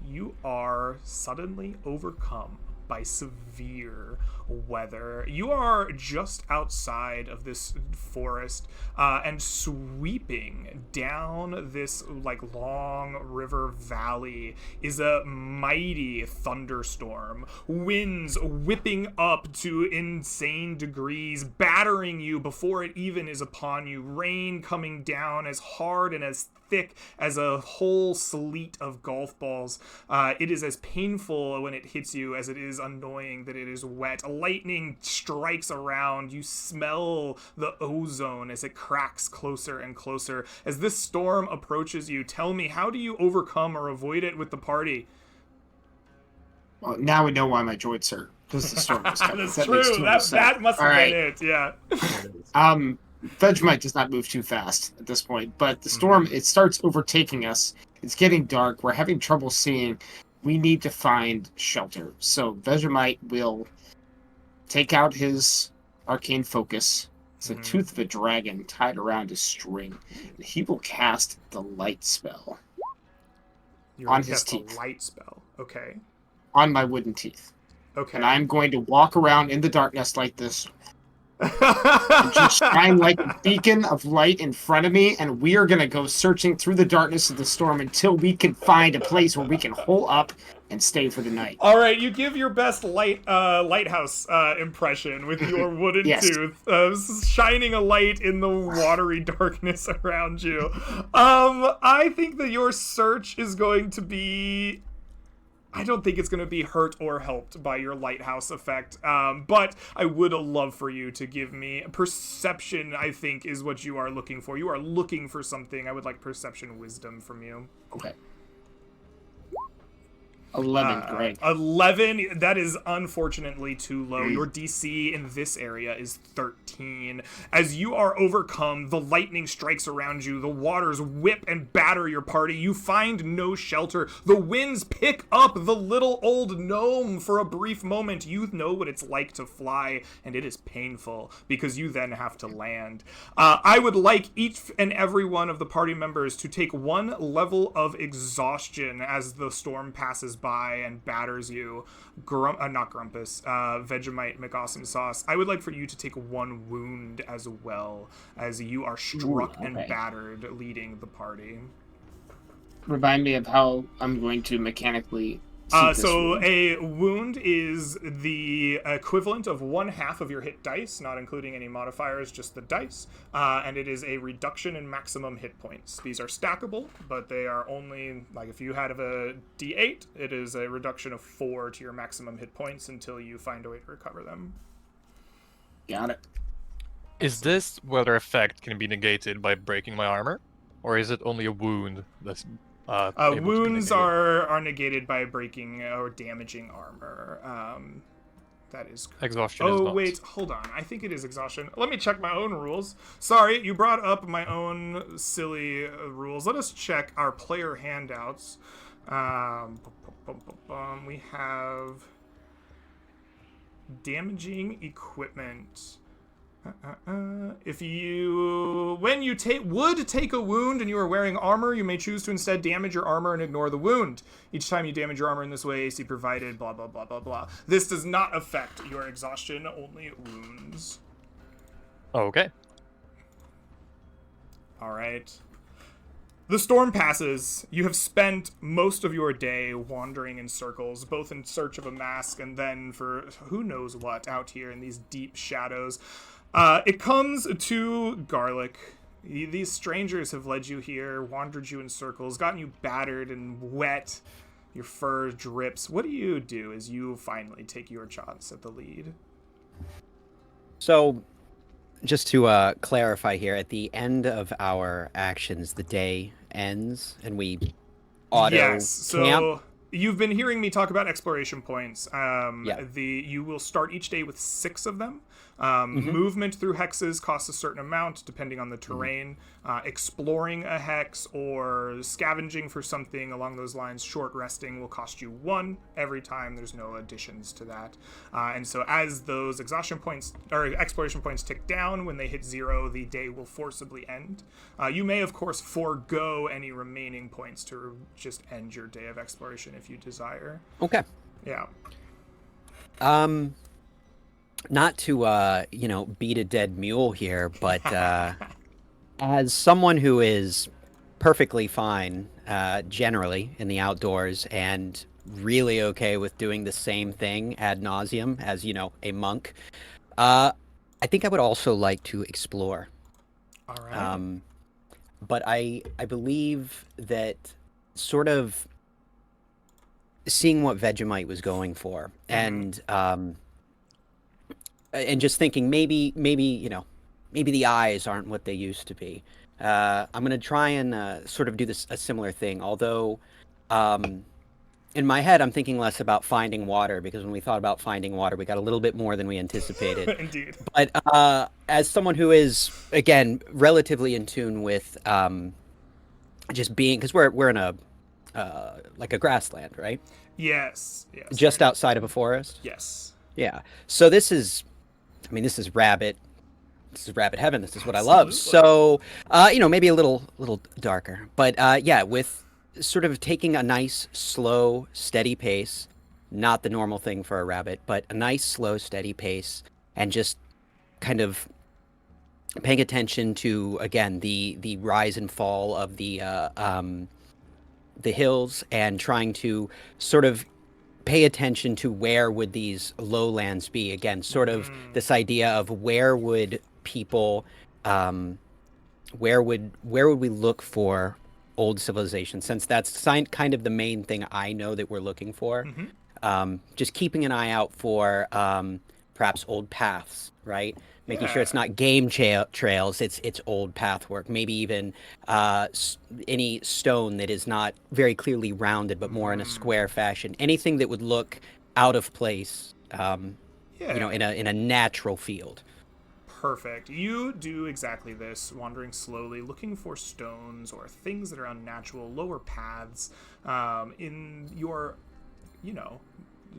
Speaker 1: you are suddenly overcome by severe weather. You are just outside of this forest, and sweeping down this like long river valley is a mighty thunderstorm. Winds whipping up to insane degrees, battering you before it even is upon you. Rain coming down as hard and as thick as a whole sleet of golf balls. It is as painful when it hits you as it is annoying that it is wet. Lightning strikes around. You smell the ozone as it cracks closer and closer. As this storm approaches you, tell me, how do you overcome or avoid it with the party?
Speaker 2: Well, now we know why my joints hurt. Because the storm was coming.
Speaker 1: That's
Speaker 2: That
Speaker 1: true.
Speaker 2: makes total
Speaker 1: That
Speaker 2: sense.
Speaker 1: must
Speaker 2: All
Speaker 1: have
Speaker 2: right.
Speaker 1: been it, yeah.
Speaker 2: Vegemite does not move too fast at this point, but the storm, it starts overtaking us. It's getting dark. We're having trouble seeing. We need to find shelter. So Vegemite will take out his arcane focus. It's a tooth of a dragon tied around a string. And he will cast the light spell
Speaker 1: You're
Speaker 2: on
Speaker 1: gonna
Speaker 2: his
Speaker 1: cast a
Speaker 2: teeth.
Speaker 1: light spell. Okay.
Speaker 2: on my wooden teeth.
Speaker 1: Okay.
Speaker 2: And I'm going to walk around in the darkness like this and just shine like a beacon of light in front of me, and we are going to go searching through the darkness of the storm until we can find a place where we can hole up and stay for the night.
Speaker 1: All right, you give your best lighthouse impression with your wooden
Speaker 2: Yes.
Speaker 1: tooth, shining a light in the watery darkness around you. I think that your search is going to be... I don't think it's going to be hurt or helped by your lighthouse effect, but I would love for you to give me perception. I think is what you are looking for. You are looking for something. I would like perception wisdom from you.
Speaker 2: Okay. 11, Greg.
Speaker 1: 11, that is unfortunately too low. Your DC in this area is 13. As you are overcome, the lightning strikes around you, the waters whip and batter your party. You find no shelter. The winds pick up the little old gnome for a brief moment. You know what it's like to fly, and it is painful because you then have to land. I would like each and every one of the party members to take one level of exhaustion as the storm passes by and batters you. Not Grumpus, Vegemite McAwesome Sauce. I would like for you to take one wound as well, as you are struck and battered leading the party.
Speaker 2: Remind me of how I'm going to mechanically see this
Speaker 1: So
Speaker 2: wound.
Speaker 1: a wound is the equivalent of 1/2 of your hit dice, not including any modifiers, just the dice, and it is a reduction in maximum hit points. These are stackable, but they are only, like if you had a D8, it is a reduction of 4 to your maximum hit points until you find a way to recover them.
Speaker 2: Got it.
Speaker 4: Is this weather effect can be negated by breaking my armor, or is it only a wound that's able to be
Speaker 1: Wounds
Speaker 4: negated?
Speaker 1: are negated by breaking or damaging armor. That is correct.
Speaker 4: Exhaustion is
Speaker 1: Oh,
Speaker 4: not.
Speaker 1: wait, hold on. I think it is exhaustion. Let me check my own rules. Sorry, you brought up my own silly rules. Let us check our player handouts. We have damaging equipment. If you would take a wound and you are wearing armor, you may choose to instead damage your armor and ignore the wound. Each time you damage your armor in this way, AC provided, blah, blah, blah, blah, blah. This does not affect your exhaustion, only wounds.
Speaker 4: Okay.
Speaker 1: All right. The storm passes. You have spent most of your day wandering in circles, both in search of a mask and then for who knows what out here in these deep shadows. It comes to Garlic. These strangers have led you here, wandered you in circles, gotten you battered and wet. Your fur drips. What do you do as you finally take your chance at the lead?
Speaker 5: So, just to clarify here, at the end of our actions, the day ends, and we auto
Speaker 1: Yes, so
Speaker 5: camp.
Speaker 1: you've been hearing me talk about exploration points.
Speaker 5: Yeah.
Speaker 1: You will start each day with 6 of them.
Speaker 5: Mm-hmm.
Speaker 1: Movement through hexes costs a certain amount depending on the terrain. Exploring a hex or scavenging for something along those lines, short resting will cost you 1 every time. There's no additions to that. And so as those exhaustion points or exploration points tick down, when they hit 0, the day will forcibly end. You may, of course, forego any remaining points to just end your day of exploration if you desire.
Speaker 5: Okay.
Speaker 1: Yeah.
Speaker 5: not to beat a dead mule here, but as someone who is perfectly fine generally in the outdoors and really okay with doing the same thing ad nauseum as a monk, I think I would also like to explore.
Speaker 1: All right.
Speaker 5: But I believe that sort of seeing what Vegemite was going for, and just thinking maybe the eyes aren't what they used to be. I'm gonna try and sort of do a similar thing, although um, in my head I'm thinking less about finding water, because when we thought about finding water, we got a little bit more than we anticipated.
Speaker 1: Indeed.
Speaker 5: But as someone who is, again, relatively in tune with just being, because we're in a like a grassland, right?
Speaker 1: Yes. Yes.
Speaker 5: Just outside of a forest.
Speaker 1: Yes.
Speaker 5: Yeah. So this is rabbit. This is rabbit heaven. This is what I love.
Speaker 1: Absolutely.
Speaker 5: So, maybe a little darker, but yeah, with sort of taking a nice, slow, steady pace, not the normal thing for a rabbit, but a nice, slow, steady pace, and just kind of paying attention to, again, the rise and fall of the hills, and trying to sort of pay attention to where would these lowlands be, again, sort of this idea of where would people where would we look for old civilization, since that's kind of the main thing I know that we're looking for. Just keeping an eye out for perhaps old paths, right? Making sure it's not game trails, it's old path work. Maybe even any stone that is not very clearly rounded, but more in a square fashion. Anything that would look out of place, in a natural field.
Speaker 1: Perfect. You do exactly this, wandering slowly, looking for stones or things that are unnatural, lower paths in your,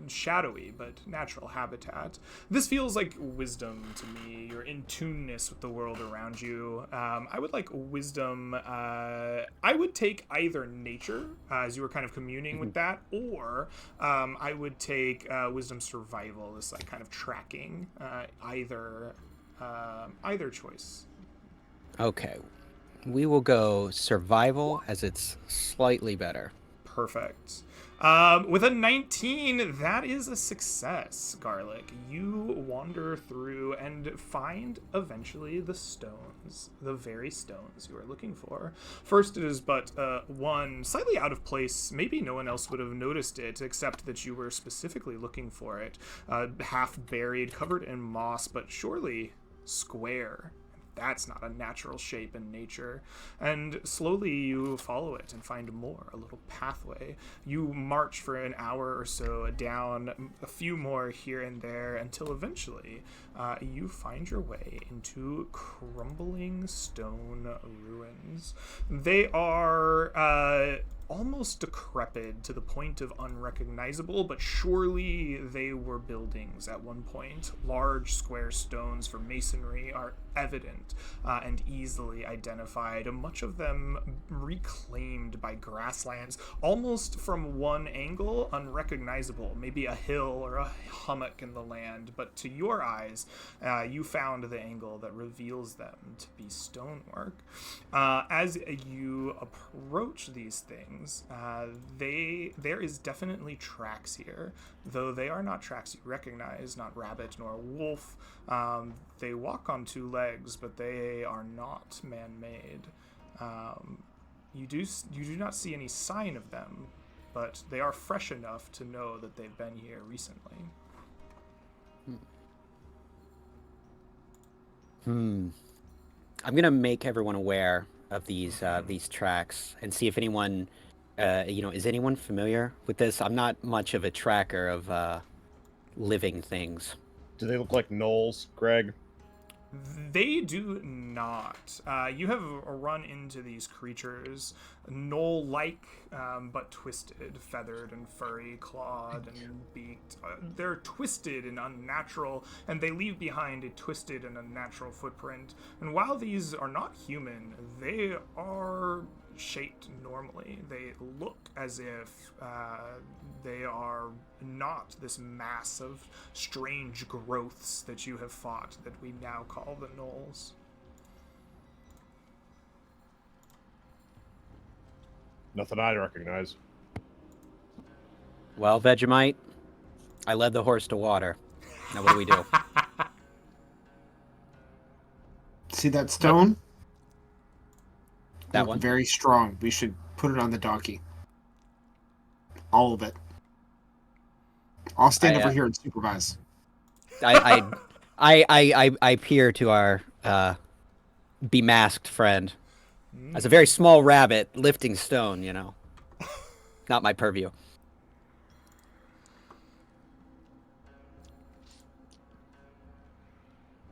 Speaker 1: shadowy but natural habitat. This feels like wisdom to me. You're in tuneness with the world around you. I would like wisdom. I would take either nature, as you were kind of communing with that, or I would take wisdom survival, this like kind of tracking. Either choice.
Speaker 5: Okay, we will go survival, as it's slightly better.
Speaker 1: Perfect. With a 19, that is a success, Garlic. You wander through and find eventually the stones, the very stones you are looking for. First, it is but one slightly out of place. Maybe no one else would have noticed it, except that you were specifically looking for it. Half buried, covered in moss, but surely square. That's not a natural shape in nature. And slowly you follow it and find more, a little pathway. You march for an hour or so down, a few more here and there, until eventually you find your way into crumbling stone ruins. They are almost decrepit to the point of unrecognizable, but surely they were buildings at one point. Large square stones for masonry are evident and easily identified, much of them reclaimed by grasslands, almost from one angle unrecognizable, maybe a hill or a hummock in the land, but to your eyes, you found the angle that reveals them to be stonework. As you approach these things, there is definitely tracks here, though they are not tracks you recognize, not rabbit nor wolf. They walk on two legs, but they are not man-made. You do not see any sign of them, but they are fresh enough to know that they've been here recently.
Speaker 5: I'm gonna make everyone aware of these tracks and see if anyone, is anyone familiar with this? I'm not much of a tracker of living things.
Speaker 3: Do they look like gnolls, Greg?
Speaker 1: They do not. You have run into these creatures, gnoll-like, but twisted, feathered and furry, clawed and beaked. They're twisted and unnatural, and they leave behind a twisted and unnatural footprint. And while these are not human, they are shaped normally. They look as if they are not this mass of strange growths that you have fought that we now call the gnolls.
Speaker 3: Nothing I recognize.
Speaker 5: Well, Vegemite, I led the horse to water. Now what do we do?
Speaker 2: See that stone?
Speaker 5: That one?
Speaker 2: Very strong. We should put it on the donkey. All of it. I'll stand over here and supervise.
Speaker 5: I peer to our bemasked friend. As a very small rabbit lifting stone, you know. Not my purview.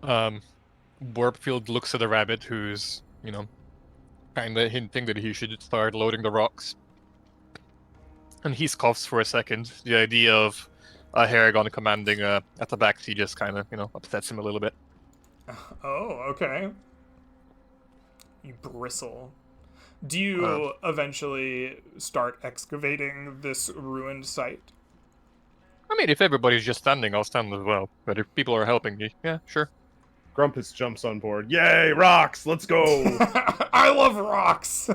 Speaker 4: Warpfield looks at the rabbit who's, you know, kind of hinting that he should start loading the rocks. And he scoffs for a second. The idea of a Haragon commanding a tabaxi just kind of, you know, upsets him a little bit.
Speaker 1: Oh, okay. You bristle. Do you eventually start excavating this ruined site?
Speaker 4: I mean, if everybody's just standing, I'll stand as well. But if people are helping me, yeah, sure.
Speaker 3: Grumpus jumps on board. Yay, rocks! Let's go!
Speaker 1: I love rocks!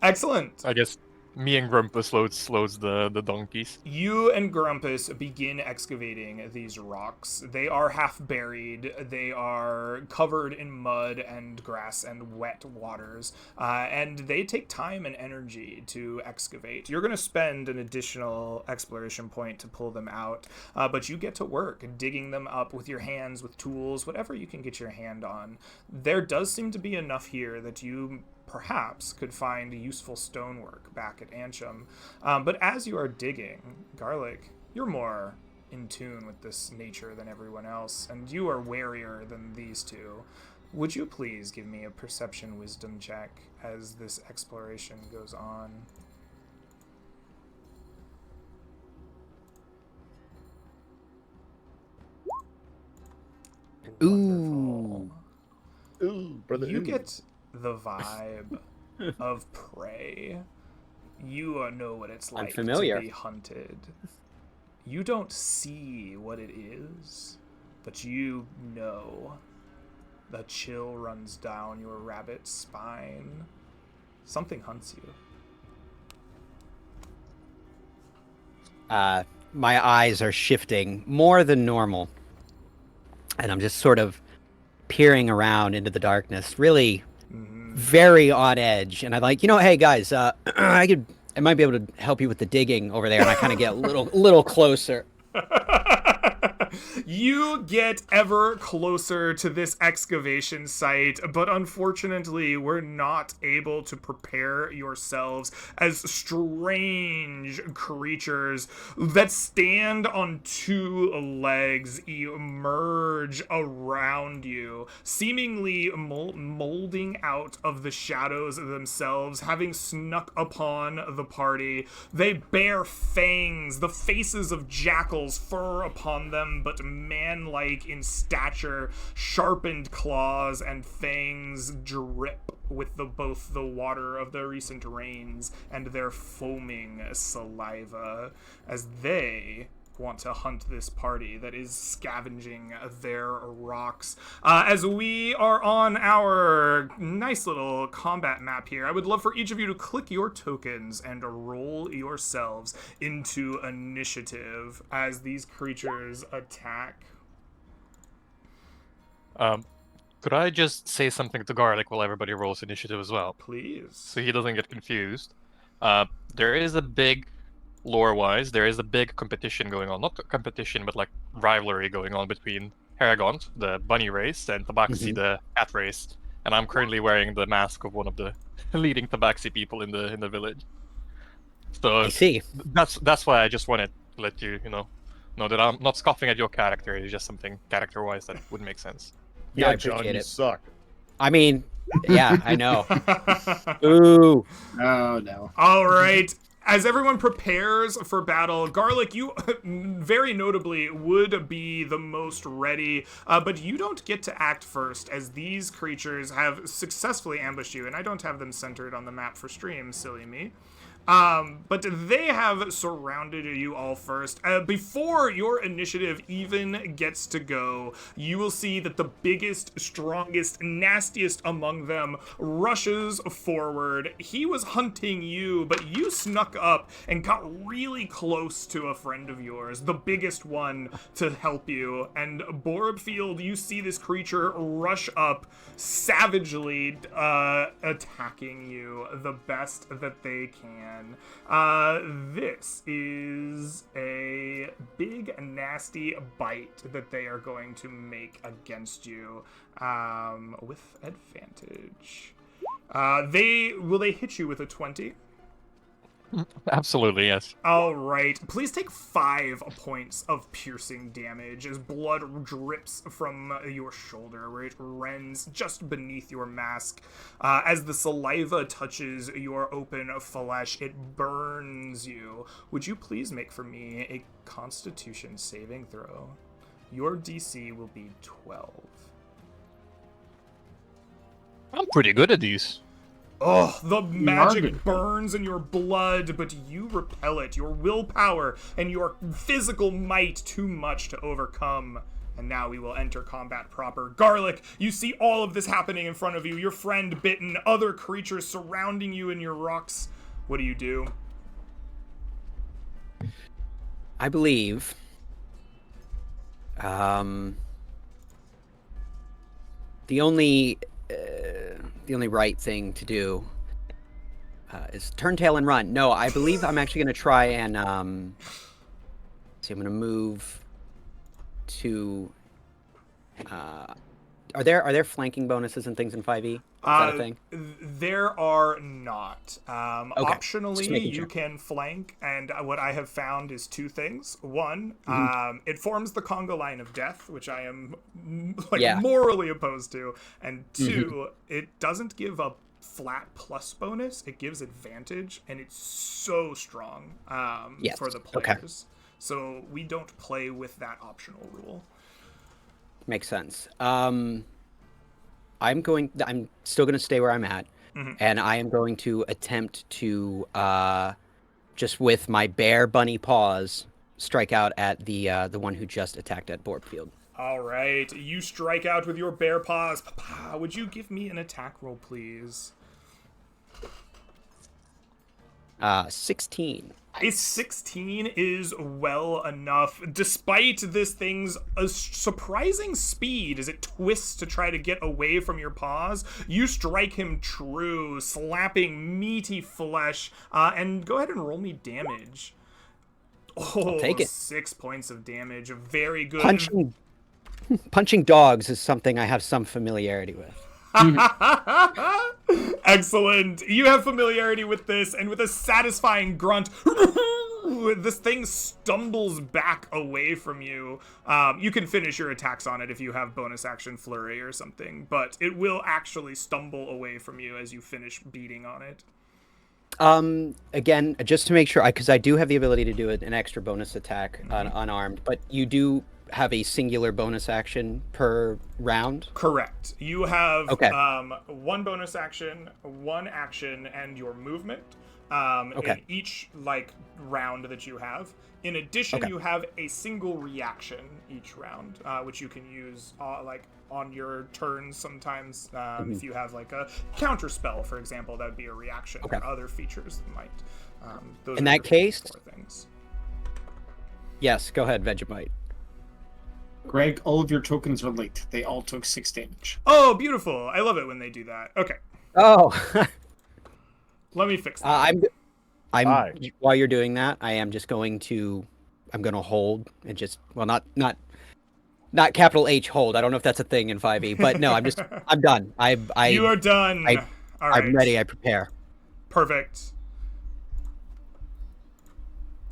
Speaker 1: Excellent.
Speaker 4: I guess me and Grumpus loads the donkeys.
Speaker 1: You and Grumpus begin excavating these rocks. They are half buried. They are covered in mud and grass and wet waters. And they take time and energy to excavate. You're going to spend an additional exploration point to pull them out. But you get to work digging them up with your hands, with tools, whatever you can get your hand on. There does seem to be enough here that you perhaps could find useful stonework back at Ansham. But as you are digging, Garlic, you're more in tune with this nature than everyone else, and you are warier than these two. Would you please give me a perception wisdom check as this exploration goes on?
Speaker 5: Ooh.
Speaker 3: Ooh, brother.
Speaker 1: You get the vibe of prey. You know what it's like
Speaker 5: familiar.
Speaker 1: to be hunted. You don't see what it is, but you know. The chill runs down your rabbit's spine. Something hunts you.
Speaker 5: My eyes are shifting more than normal. And I'm just sort of peering around into the darkness, really very on edge. And I'm like, you know, hey guys, I might be able to help you with the digging over there. And I kind of get a little closer.
Speaker 1: You get ever closer to this excavation site, but unfortunately, we're not able to prepare yourselves as strange creatures that stand on two legs emerge around you, seemingly molding out of the shadows themselves, having snuck upon the party. They bear fangs, the faces of jackals, fur upon them, but man-like in stature, sharpened claws and fangs drip with both the water of the recent rains and their foaming saliva as they want to hunt this party that is scavenging their rocks. As we are on our nice little combat map here, I would love for each of you to click your tokens and roll yourselves into initiative as these creatures attack.
Speaker 4: Could I just say something to Garlic while everybody rolls initiative as well?
Speaker 1: Please.
Speaker 4: So he doesn't get confused. There is a big, lore-wise, there is a big competition going on. Not competition, but like rivalry going on between Haragont, the bunny race, and Tabaxi, the cat race. And I'm currently wearing the mask of one of the leading Tabaxi people in the village. So
Speaker 5: I see.
Speaker 4: That's why I just wanted to let you, know that I'm not scoffing at your character. It's just something character-wise that would make sense.
Speaker 5: Yeah, I
Speaker 3: John,
Speaker 5: appreciate
Speaker 3: you
Speaker 5: it.
Speaker 3: suck.
Speaker 5: I mean, yeah, I know. Ooh.
Speaker 2: Oh, no.
Speaker 1: All right. As everyone prepares for battle, Garlic, you very notably would be the most ready, but you don't get to act first, as these creatures have successfully ambushed you, and I don't have them centered on the map for stream, silly me. But they have surrounded you all first. Before your initiative even gets to go, you will see that the biggest, strongest, nastiest among them rushes forward. He was hunting you, but you snuck up and got really close to a friend of yours, the biggest one, to help you. And Borbfield, you see this creature rush up, savagely attacking you the best that they can. This is a big, nasty bite that they are going to make against you with advantage. Will they hit you with a 20?
Speaker 4: Absolutely, yes.
Speaker 1: All right. Please take 5 points of piercing damage as blood drips from your shoulder, where it rends just beneath your mask. As the saliva touches your open flesh, it burns you. Would you please make for me a Constitution saving throw? Your DC will be 12.
Speaker 4: I'm pretty good at these.
Speaker 1: Oh, the
Speaker 2: good.
Speaker 1: magic burns in your blood, but you repel it. Your willpower and your physical might too much to overcome. And now we will enter combat proper. Garlic, you see all of this happening in front of you. Your friend bitten, other creatures surrounding you in your rocks. What do you do?
Speaker 5: I believe the only right thing to do is turn tail and run. No, I believe I'm actually going to try and see. I'm going to move to. Are there flanking bonuses and things in 5e? Is that a thing?
Speaker 1: There are not.
Speaker 5: Okay. Just
Speaker 1: Optionally,
Speaker 5: making
Speaker 1: you
Speaker 5: sure.
Speaker 1: can flank, and what I have found is 2 things. One,
Speaker 5: Mm-hmm.
Speaker 1: it forms the conga line of death, which I am
Speaker 5: Yeah.
Speaker 1: morally opposed to. And 2,
Speaker 5: Mm-hmm.
Speaker 1: it doesn't give a flat plus bonus; it gives advantage, and it's so strong
Speaker 5: Yes.
Speaker 1: for the
Speaker 5: Okay.
Speaker 1: players. So we don't play with that optional rule.
Speaker 5: Makes sense. I'm still going to stay where I'm at, and I am going to attempt to just with my bare bunny paws strike out at the one who just attacked at Borbfield.
Speaker 1: All right, you strike out with your bare paws. Papa, would you give me an attack roll, please?
Speaker 5: 16.
Speaker 1: A 16 is well enough, despite this thing's surprising speed as it twists to try to get away from your paws. You strike him true, slapping meaty flesh, and go ahead and roll me damage. Oh,
Speaker 5: I'll take it.
Speaker 1: 6 points of damage, very good.
Speaker 5: Punching dogs is something I have some familiarity with.
Speaker 1: Excellent. You have familiarity with this, and with a satisfying grunt, this thing stumbles back away from you. You can finish your attacks on it if you have bonus action flurry or something, but it will actually stumble away from you as you finish beating on it.
Speaker 5: Again, just to make sure, because I do have the ability to do an extra bonus attack unarmed, but you do have a singular bonus action per round?
Speaker 1: Correct. You have
Speaker 5: Okay.
Speaker 1: 1 bonus action, 1 action, and your movement
Speaker 5: Okay.
Speaker 1: in each round that you have. In addition,
Speaker 5: Okay.
Speaker 1: you have a single reaction each round, which you can use on your turns sometimes. If you have a counter spell, for example, that would be a reaction.
Speaker 5: Okay.
Speaker 1: Or other features that might. Those
Speaker 5: In
Speaker 1: are
Speaker 5: that
Speaker 1: your
Speaker 5: case-
Speaker 1: 4 things.
Speaker 5: Yes, go ahead, Vegemite.
Speaker 2: Greg, all of your tokens are linked. They all took 6 damage.
Speaker 1: Oh, beautiful! I love it when they do that. Okay,
Speaker 5: Oh,
Speaker 1: let me fix that.
Speaker 5: I'm
Speaker 3: Hi.
Speaker 5: while you're doing that, I'm going to hold and just, well, not capital H hold. I don't know if that's a thing in 5e, but no, I'm done.
Speaker 1: You are done.
Speaker 5: I-
Speaker 1: All right.
Speaker 5: I'm ready. I prepare.
Speaker 1: Perfect.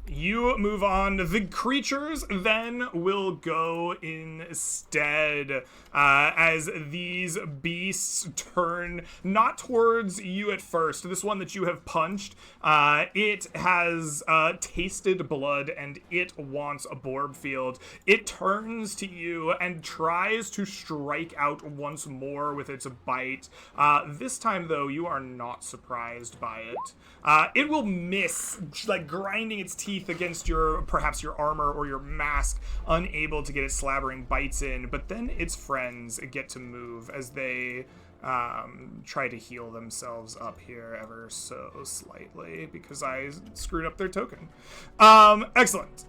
Speaker 1: You move on. The creatures then will go instead as these beasts turn not towards you at first. This one that you have punched, it has tasted blood and it wants a Borb field. It turns to you and tries to strike out once more with its bite. This time, though, you are not surprised by it. It will miss, like grinding its teeth against perhaps your armor or your mask, unable to get its slabbering bites in, but then its friends get to move as they try to heal themselves up here ever so slightly because I screwed up their token. Excellent.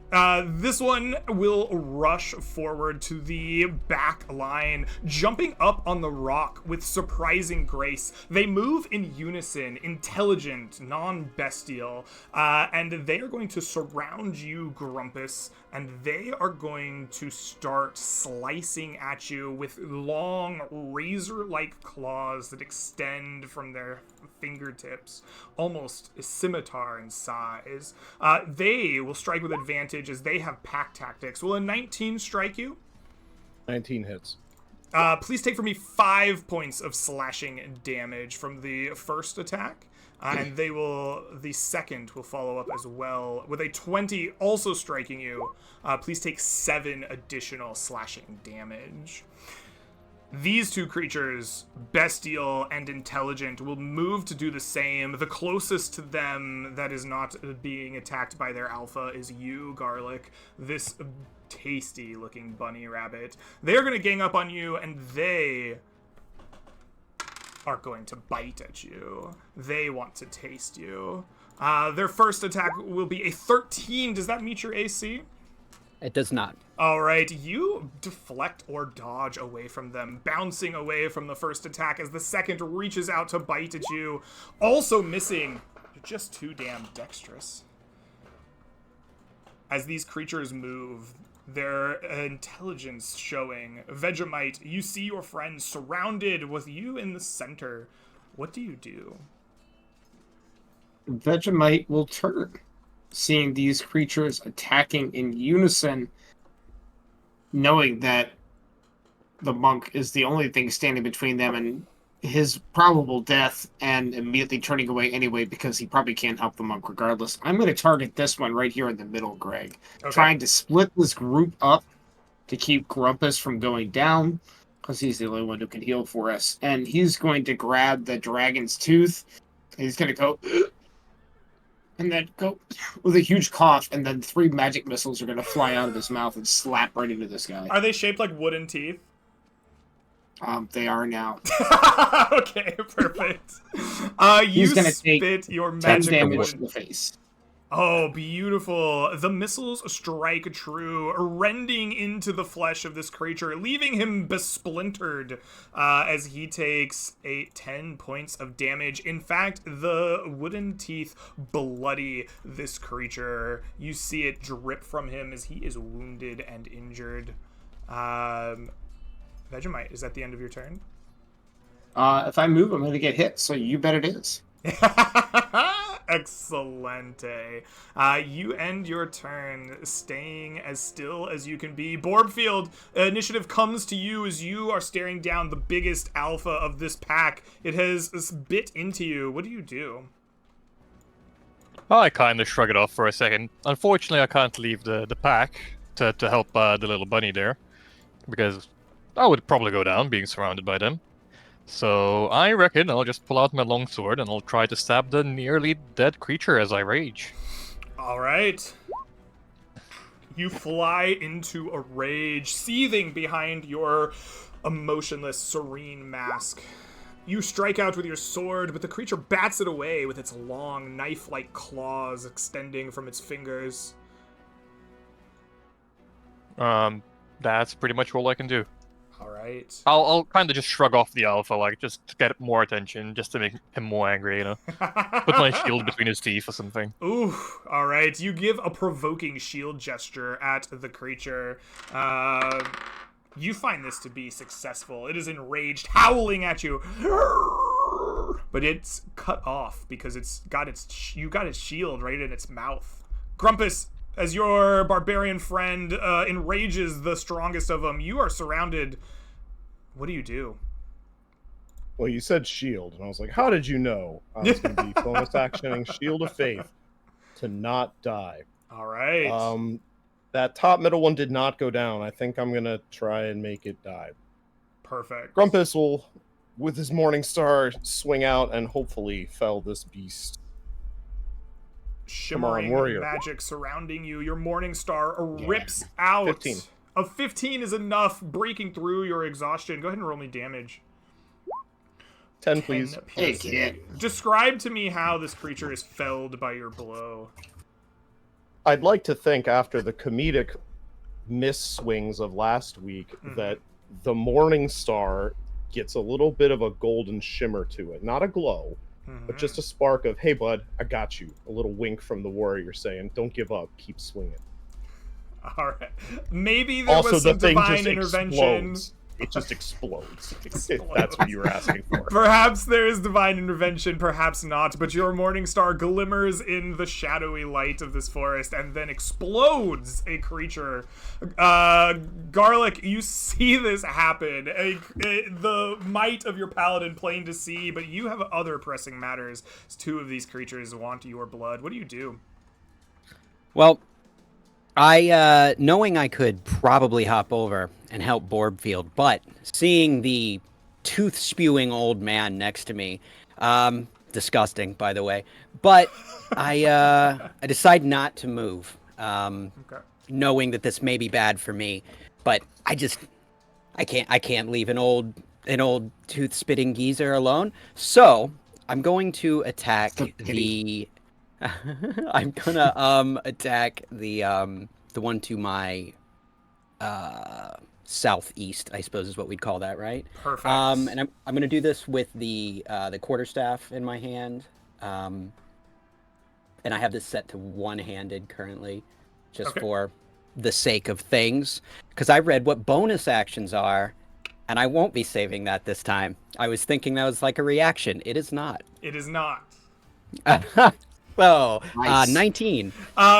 Speaker 1: This one will rush forward to the back line, jumping up on the rock with surprising grace. They move in unison, intelligent, non-bestial, and they are going to surround you, Grumpus, and they are going to start slicing at you with long, razor-like claws that extend from their fingertips, almost a scimitar in size. They will strike with advantage as they have pack tactics. Will a 19 strike you?
Speaker 3: 19 hits.
Speaker 1: Please take from me 5 points of slashing damage from the first attack. And the second will follow up as well with a 20 also striking you. Please take 7 additional slashing damage. These two creatures, bestial and intelligent, will move to do the same. The closest to them that is not being attacked by their alpha is you, Garlic, this tasty looking bunny rabbit. They're going to gang up on you, and they are going to bite at you. They want to taste you. Their first attack will be a 13. Does that meet your AC?
Speaker 5: It does not.
Speaker 1: All right, you deflect or dodge away from them, bouncing away from the first attack as the second reaches out to bite at you, also missing. You're just too damn dexterous. As these creatures move, their intelligence showing. Vegemite, you see your friends surrounded with you in the center. What do you do?
Speaker 2: Vegemite will turn, seeing these creatures attacking in unison, knowing that the monk is the only thing standing between them and his probable death, and immediately turning away anyway because he probably can't help the monk regardless. I'm going to target this one right here in the middle, Greg. Okay. Trying to split this group up to keep Grumpus from going down because he's the only one who can heal for us. And he's going to grab the dragon's tooth. He's going to go and then go with a huge cough, and then 3 magic missiles are going to fly out of his mouth and slap right into this guy.
Speaker 1: Are they shaped like wooden teeth?
Speaker 2: They are now.
Speaker 1: Okay, perfect. You spit your magic
Speaker 2: 10 damage in the face.
Speaker 1: Oh, beautiful. The missiles strike true, rending into the flesh of this creature, leaving him besplintered as he takes 10 points of damage. In fact, the wooden teeth bloody this creature. You see it drip from him as he is wounded and injured. Vegemite, is that the end of your turn?
Speaker 2: If I move, I'm going to get hit, so you bet it is.
Speaker 1: Excellente. You end your turn staying as still as you can be. Borbfield, initiative comes to you as you are staring down the biggest alpha of this pack. It has bit into you. What do you do?
Speaker 4: I kind of shrug it off for a second. Unfortunately, I can't leave the pack to help the little bunny there, because I would probably go down being surrounded by them. So I reckon I'll just pull out my longsword and I'll try to stab the nearly dead creature as I rage.
Speaker 1: All right. You fly into a rage, seething behind your emotionless, serene mask. You strike out with your sword, but the creature bats it away with its long, knife-like claws extending from its fingers.
Speaker 4: That's pretty much all I can do.
Speaker 1: All right.
Speaker 4: I'll kind of just shrug off the alpha, like, just to get more attention, just to make him more angry, you know? Put my shield between his teeth or something.
Speaker 1: Ooh, all right. You give a provoking shield gesture at the creature. You find this to be successful. It is enraged, howling at you. But it's cut off because you got its shield right in its mouth. Grumpus, as your barbarian friend enrages the strongest of them, you are surrounded. What do you do?
Speaker 3: Well, you said shield, and I was like, how did you know I was going to be bonus actioning Shield of Faith to not die?
Speaker 1: All right.
Speaker 3: That top middle one did not go down. I think I'm going to try and make it die.
Speaker 1: Perfect.
Speaker 3: Grumpus will, with his Morning Star, swing out and hopefully fell this beast.
Speaker 1: Shimmering
Speaker 3: warrior.
Speaker 1: magic surrounding you. Your Morning Star rips out.
Speaker 3: 15.
Speaker 1: A 15 is enough, breaking through your exhaustion. Go ahead and roll me damage.
Speaker 3: 10, please.
Speaker 1: 10
Speaker 2: Hey,
Speaker 1: piercing.
Speaker 2: kid.
Speaker 1: Describe to me how this creature is felled by your blow.
Speaker 3: I'd like to think after the comedic miss swings of last week that the Morning Star gets a little bit of a golden shimmer to it. Not a glow, but just a spark of, hey, bud, I got you. A little wink from the warrior saying, don't give up, keep swinging.
Speaker 1: All right. Maybe there
Speaker 3: Also,
Speaker 1: was
Speaker 3: the
Speaker 1: some
Speaker 3: thing
Speaker 1: divine
Speaker 3: just
Speaker 1: intervention.
Speaker 3: explodes. It just explodes.
Speaker 1: Explodes.
Speaker 3: That's what you were asking for.
Speaker 1: Perhaps there is divine intervention, perhaps not, but your Morning Star glimmers in the shadowy light of this forest and then explodes a creature. Garlic, you see this happen. The might of your paladin plain to see, but you have other pressing matters. Two of these creatures want your blood. What do you do?
Speaker 5: Well, knowing I could probably hop over and help Borbfield, but seeing the tooth-spewing old man next to me, disgusting, by the way, but I decide not to move, knowing that this may be bad for me, but I can't leave an old tooth-spitting geezer alone, so I'm going to attack the... I'm gonna attack the one to my southeast, I suppose is what we'd call that, right?
Speaker 1: Perfect.
Speaker 5: And I'm gonna do this with the quarterstaff in my hand, and I have this set to one-handed currently, just for the sake of things, because I read what bonus actions are, and I won't be saving that this time. I was thinking that was like a reaction. It is not.
Speaker 1: It is not.
Speaker 5: Well,
Speaker 2: Nice.
Speaker 5: 19.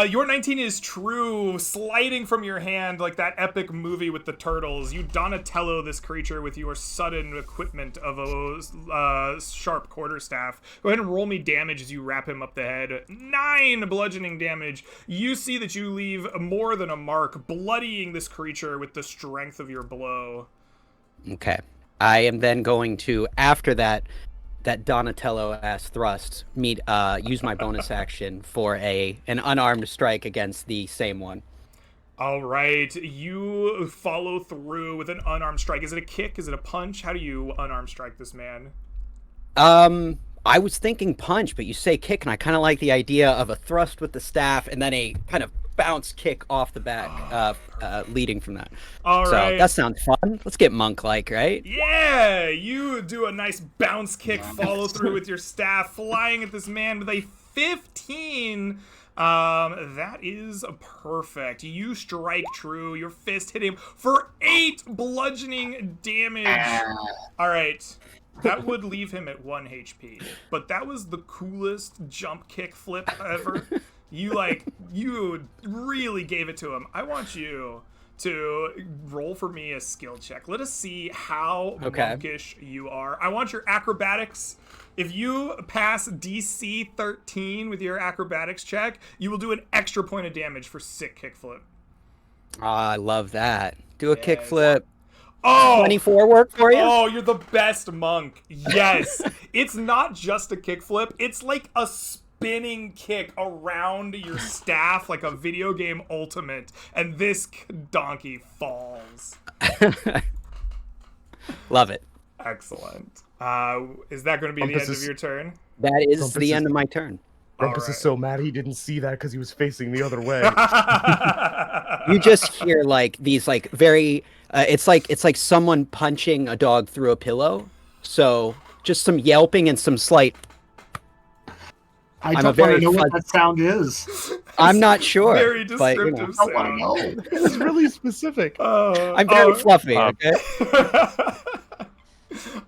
Speaker 1: Your 19 is true, sliding from your hand like that epic movie with the turtles. You Donatello this creature with your sudden equipment of a sharp quarterstaff. Go ahead and roll me damage as you wrap him up the head. 9 bludgeoning damage. You see that you leave more than a mark, bloodying this creature with the strength of your blow.
Speaker 5: Okay. I am then going to, after that Donatello-ass thrust, use my bonus action for an unarmed strike against the same one.
Speaker 1: All right, you follow through with an unarmed strike. Is it a kick? Is it a punch? How do you unarmed strike this man?
Speaker 5: I was thinking punch, but you say kick, and I kind of like the idea of a thrust with the staff and then a kind of bounce kick off the back, leading from that.
Speaker 1: All right.
Speaker 5: So that sounds fun. Let's get monk-like, right?
Speaker 1: Yeah, you do a nice bounce kick, follow through with your staff, flying at this man with a 15. That is perfect. You strike true. Your fist hit him for 8 bludgeoning damage. All right. That would leave him at 1 HP. But that was the coolest jump kick flip ever. You really gave it to him. I want you to roll for me a skill check. Let us see how monkish you are. I want your acrobatics. If you pass DC 13 with your acrobatics check, you will do an extra point of damage for sick kickflip.
Speaker 5: I love that. Do a
Speaker 1: Yes.
Speaker 5: kickflip.
Speaker 1: Oh,
Speaker 5: 24 work for you?
Speaker 1: Oh, you're the best monk. Yes. It's not just a kickflip. It's like a spinning kick around your staff like a video game ultimate. And this donkey falls.
Speaker 5: Love it.
Speaker 1: Excellent. Is that going to be the end of your turn?
Speaker 5: That is
Speaker 3: Grumpus
Speaker 5: the
Speaker 3: is-
Speaker 5: end of my turn.
Speaker 3: Grumpus
Speaker 1: Alright.
Speaker 3: is so mad he didn't see that because he was facing the other way.
Speaker 5: You just hear like these like very it's like someone punching a dog through a pillow. So just some yelping and some slight.
Speaker 2: I
Speaker 5: I'm a
Speaker 2: don't want
Speaker 5: very
Speaker 2: to know what
Speaker 5: fuzzy-
Speaker 2: that sound is.
Speaker 5: I'm not sure.
Speaker 1: Very
Speaker 5: but, you know,
Speaker 1: descriptive
Speaker 2: I don't want to
Speaker 1: sound.
Speaker 2: know.
Speaker 3: It was really specific.
Speaker 5: I'm very fluffy, okay?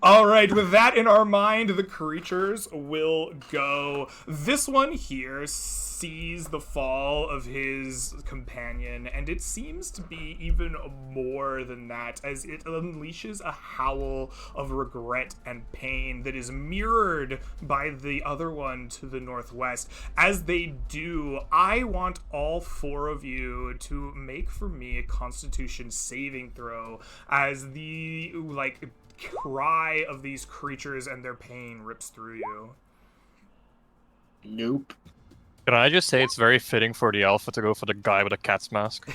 Speaker 1: All right, with that in our mind, the creatures will go. This one here sees the fall of his companion, and it seems to be even more than that, as it unleashes a howl of regret and pain that is mirrored by the other one to the northwest. As they do, I want all four of you to make for me a Constitution saving throw, as the, like, cry of these creatures and their pain rips through you.
Speaker 2: Nope.
Speaker 4: Can I just say it's very fitting for the alpha to go for the guy with a cat's mask?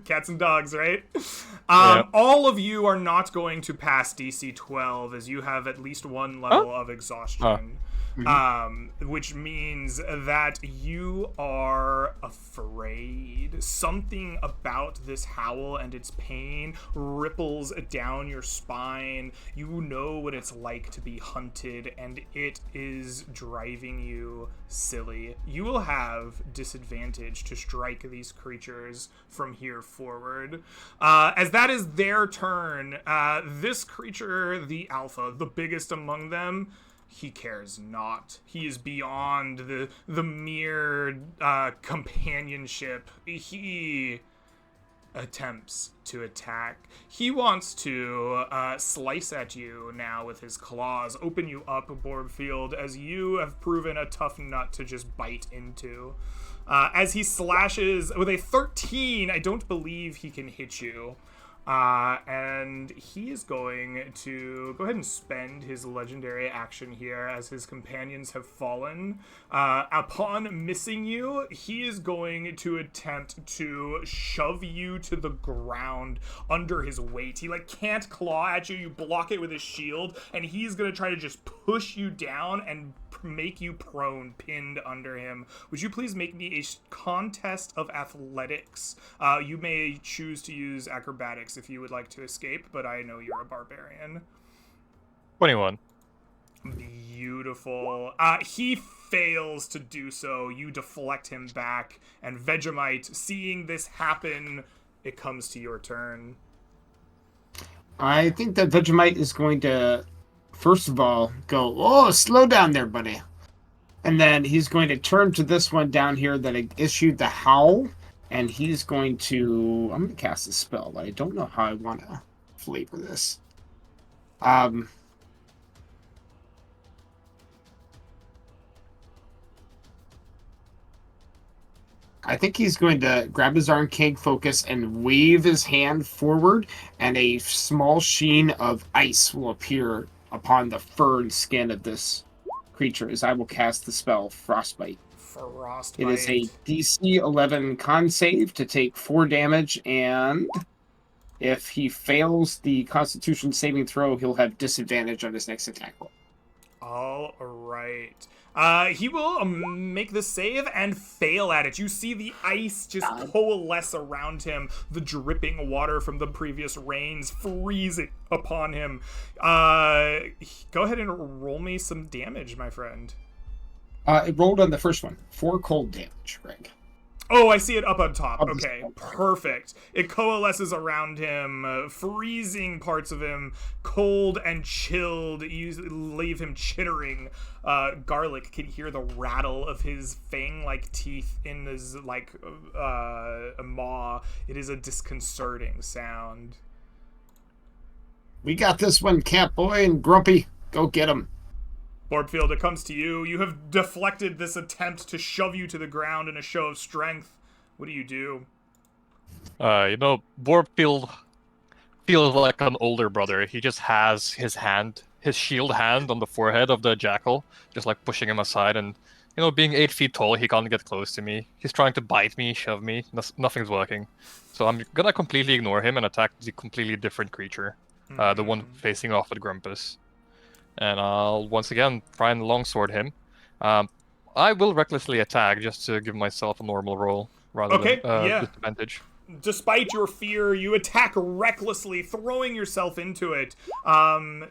Speaker 1: Cats and dogs, right?
Speaker 4: Yeah.
Speaker 1: All of you are not going to pass DC 12, as you have at least one level of exhaustion. Which means that you are afraid. Something about this howl and its pain ripples down your spine. You know what it's like to be hunted, and it is driving you silly. You will have disadvantage to strike these creatures from here forward. As that is their turn, this creature, the alpha, the biggest among them, he cares not. He is beyond the mere companionship. He attempts to attack. He wants to slice at you now with his claws, open you up, Borbfield, as you have proven a tough nut to just bite into. As he slashes with a 13, I don't believe he can hit you. And he is going to go ahead and spend his legendary action here as his companions have fallen. Upon missing you, he is going to attempt to shove you to the ground under his weight. He can't claw at you. You block it with his shield, and he's going to try to just push you down and make you prone, pinned under him. Would you please make me a contest of athletics? You may choose to use acrobatics if you would like to escape, but I know you're a barbarian.
Speaker 4: 21.
Speaker 1: Beautiful. He fails to do so. You deflect him back, and Vegemite, seeing this happen, it comes to your turn.
Speaker 2: I think that Vegemite is going to, first of all, go, oh, slow down there, buddy. And then he's going to turn to this one down here that issued the howl, and he's going to, I'm going to cast a spell, but I don't know how I want to flavor this. I think he's going to grab his Arcane Focus and wave his hand forward, and a small sheen of ice will appear upon the fur and skin of this creature as I will cast the spell Frostbite.
Speaker 1: Frostbite.
Speaker 2: It is a DC 11 con save to take 4 damage, and if he fails the Constitution saving throw, he'll have disadvantage on his next attack roll.
Speaker 1: All right. He will make the save and fail at it. You see the ice just coalesce around him, the dripping water from the previous rains freezing upon him. Go ahead and roll me some damage, my friend.
Speaker 2: It rolled on the first one. 4 cold damage, Greg.
Speaker 1: Oh, I see it up on top. Okay, perfect. It coalesces around him, freezing parts of him, cold and chilled. You leave him chittering. Garlic can hear the rattle of his fang-like teeth in his, maw. It is a disconcerting sound.
Speaker 2: We got this one, Cat Boy and Grumpy. Go get him.
Speaker 1: Borbfield, it comes to you. You have deflected this attempt to shove you to the ground in a show of strength. What do you do?
Speaker 4: Borbfield feels like an older brother. He just has his shield hand on the forehead of the jackal, just pushing him aside. And, being 8 feet tall, he can't get close to me. He's trying to bite me, shove me. Nothing's working. So I'm gonna completely ignore him and attack the completely different creature, the one facing off with Grumpus. And I'll once again try and longsword him. I will recklessly attack just to give myself a normal roll rather than disadvantage.
Speaker 1: despite your fear, you attack recklessly, throwing yourself into it,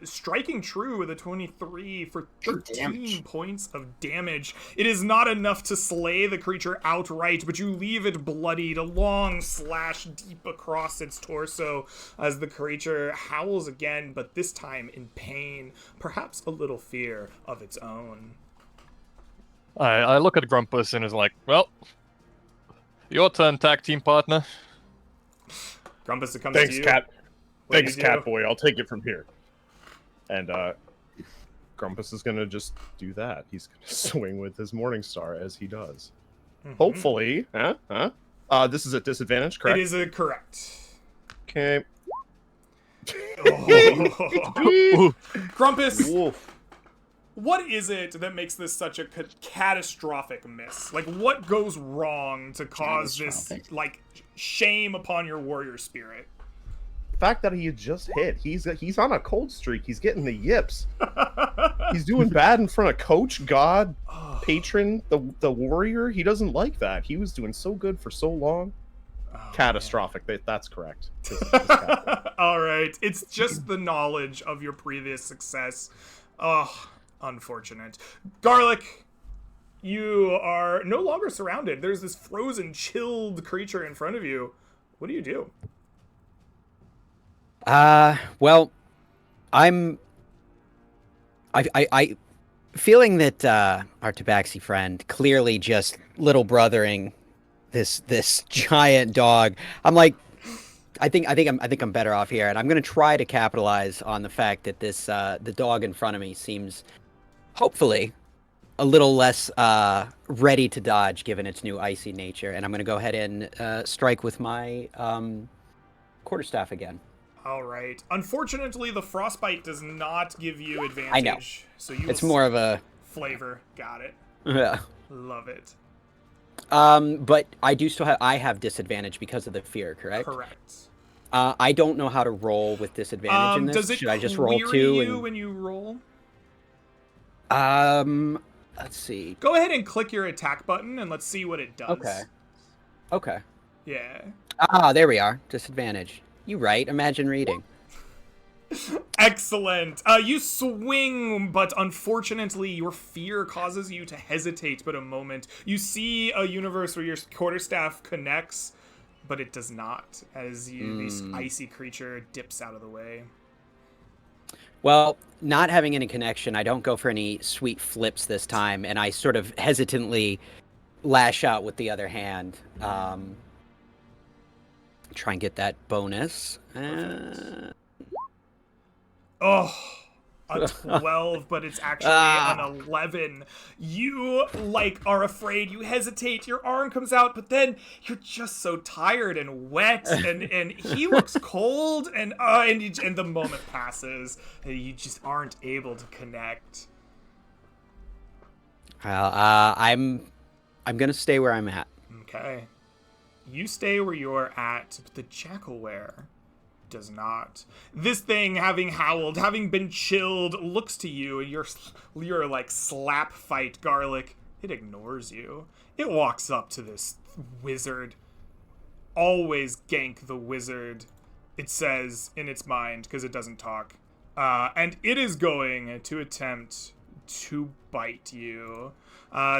Speaker 1: striking true with a 23 for 13 points of damage. It is not enough to slay the creature outright, but you leave it bloodied, a long slash deep across its torso as the creature howls again, but this time in pain, perhaps a little fear of its own.
Speaker 4: I look at Grumpus and is like, well, your turn, tag team partner.
Speaker 1: Grumpus, it comes
Speaker 3: Thanks,
Speaker 1: to you.
Speaker 3: Cat.
Speaker 1: What do
Speaker 3: Thanks,
Speaker 1: you do?
Speaker 3: Catboy. I'll take it from here. And Grumpus is gonna just do that. He's gonna swing with his Morningstar as he does.
Speaker 1: Mhm.
Speaker 3: Hopefully, this is at disadvantage, correct?
Speaker 1: It is a correct.
Speaker 3: Okay.
Speaker 1: Oh. Grumpus,
Speaker 3: Wolf.
Speaker 1: what is it that makes this such a catastrophic miss? Like, what goes wrong to cause this,
Speaker 2: Catastrophic.
Speaker 1: like, shame upon your warrior spirit?
Speaker 3: The fact that he had just hit. He's on a cold streak. He's getting the yips. He's doing bad in front of coach, god,
Speaker 1: Oh,
Speaker 3: patron, the warrior. He doesn't like that. He was doing so good for so long.
Speaker 1: oh,
Speaker 3: Catastrophic. That's correct.
Speaker 1: All right. It's just the knowledge of your previous success. Oh, unfortunate. Garlic, you are no longer surrounded. There's this frozen, chilled creature in front of you. What do you do?
Speaker 5: Well, I feeling that our Tabaxi friend clearly just little brothering this giant dog. I'm like, I think I'm better off here, and I'm gonna try to capitalize on the fact that this the dog in front of me seems hopefully a little less ready to dodge given its new icy nature, and I'm gonna go ahead and strike with my quarterstaff again.
Speaker 1: All right. Unfortunately, the frostbite does not give you advantage.
Speaker 5: I know.
Speaker 1: So you
Speaker 5: It's
Speaker 1: will
Speaker 5: more of a
Speaker 1: flavor. Got it.
Speaker 5: yeah.
Speaker 1: Love it.
Speaker 5: But I do still have disadvantage because of the fear, correct?
Speaker 1: Correct.
Speaker 5: I don't know how to roll with disadvantage in this.
Speaker 1: Does it
Speaker 5: Should I just roll
Speaker 1: query
Speaker 5: 2?
Speaker 1: you when you roll?
Speaker 5: Let's see.
Speaker 1: Go ahead and click your attack button and let's see what it does.
Speaker 5: Okay.
Speaker 1: Yeah.
Speaker 5: Ah, there we are. Disadvantage. You right. Imagine reading.
Speaker 1: Excellent. You swing, but unfortunately, your fear causes you to hesitate but a moment. You see a universe where your quarterstaff connects, but it does not, as this icy creature dips out of the way.
Speaker 5: Well, not having any connection, I don't go for any sweet flips this time, and I sort of hesitantly lash out with the other hand. Try and get that bonus.
Speaker 1: Oh, a 12, but it's actually an 11. You, are afraid. You hesitate. Your arm comes out, but then you're just so tired and wet, and he looks cold, and the moment passes, and you just aren't able to connect.
Speaker 5: Well, I'm gonna stay where I'm at.
Speaker 1: Okay. You stay where you're at, but the Jackalware does not. This thing, having howled, having been chilled, looks to you, and you're like slap fight Garlic. It ignores you. It walks up to this wizard. Always gank the wizard, it says in its mind, because it doesn't talk. And it is going to attempt to bite you.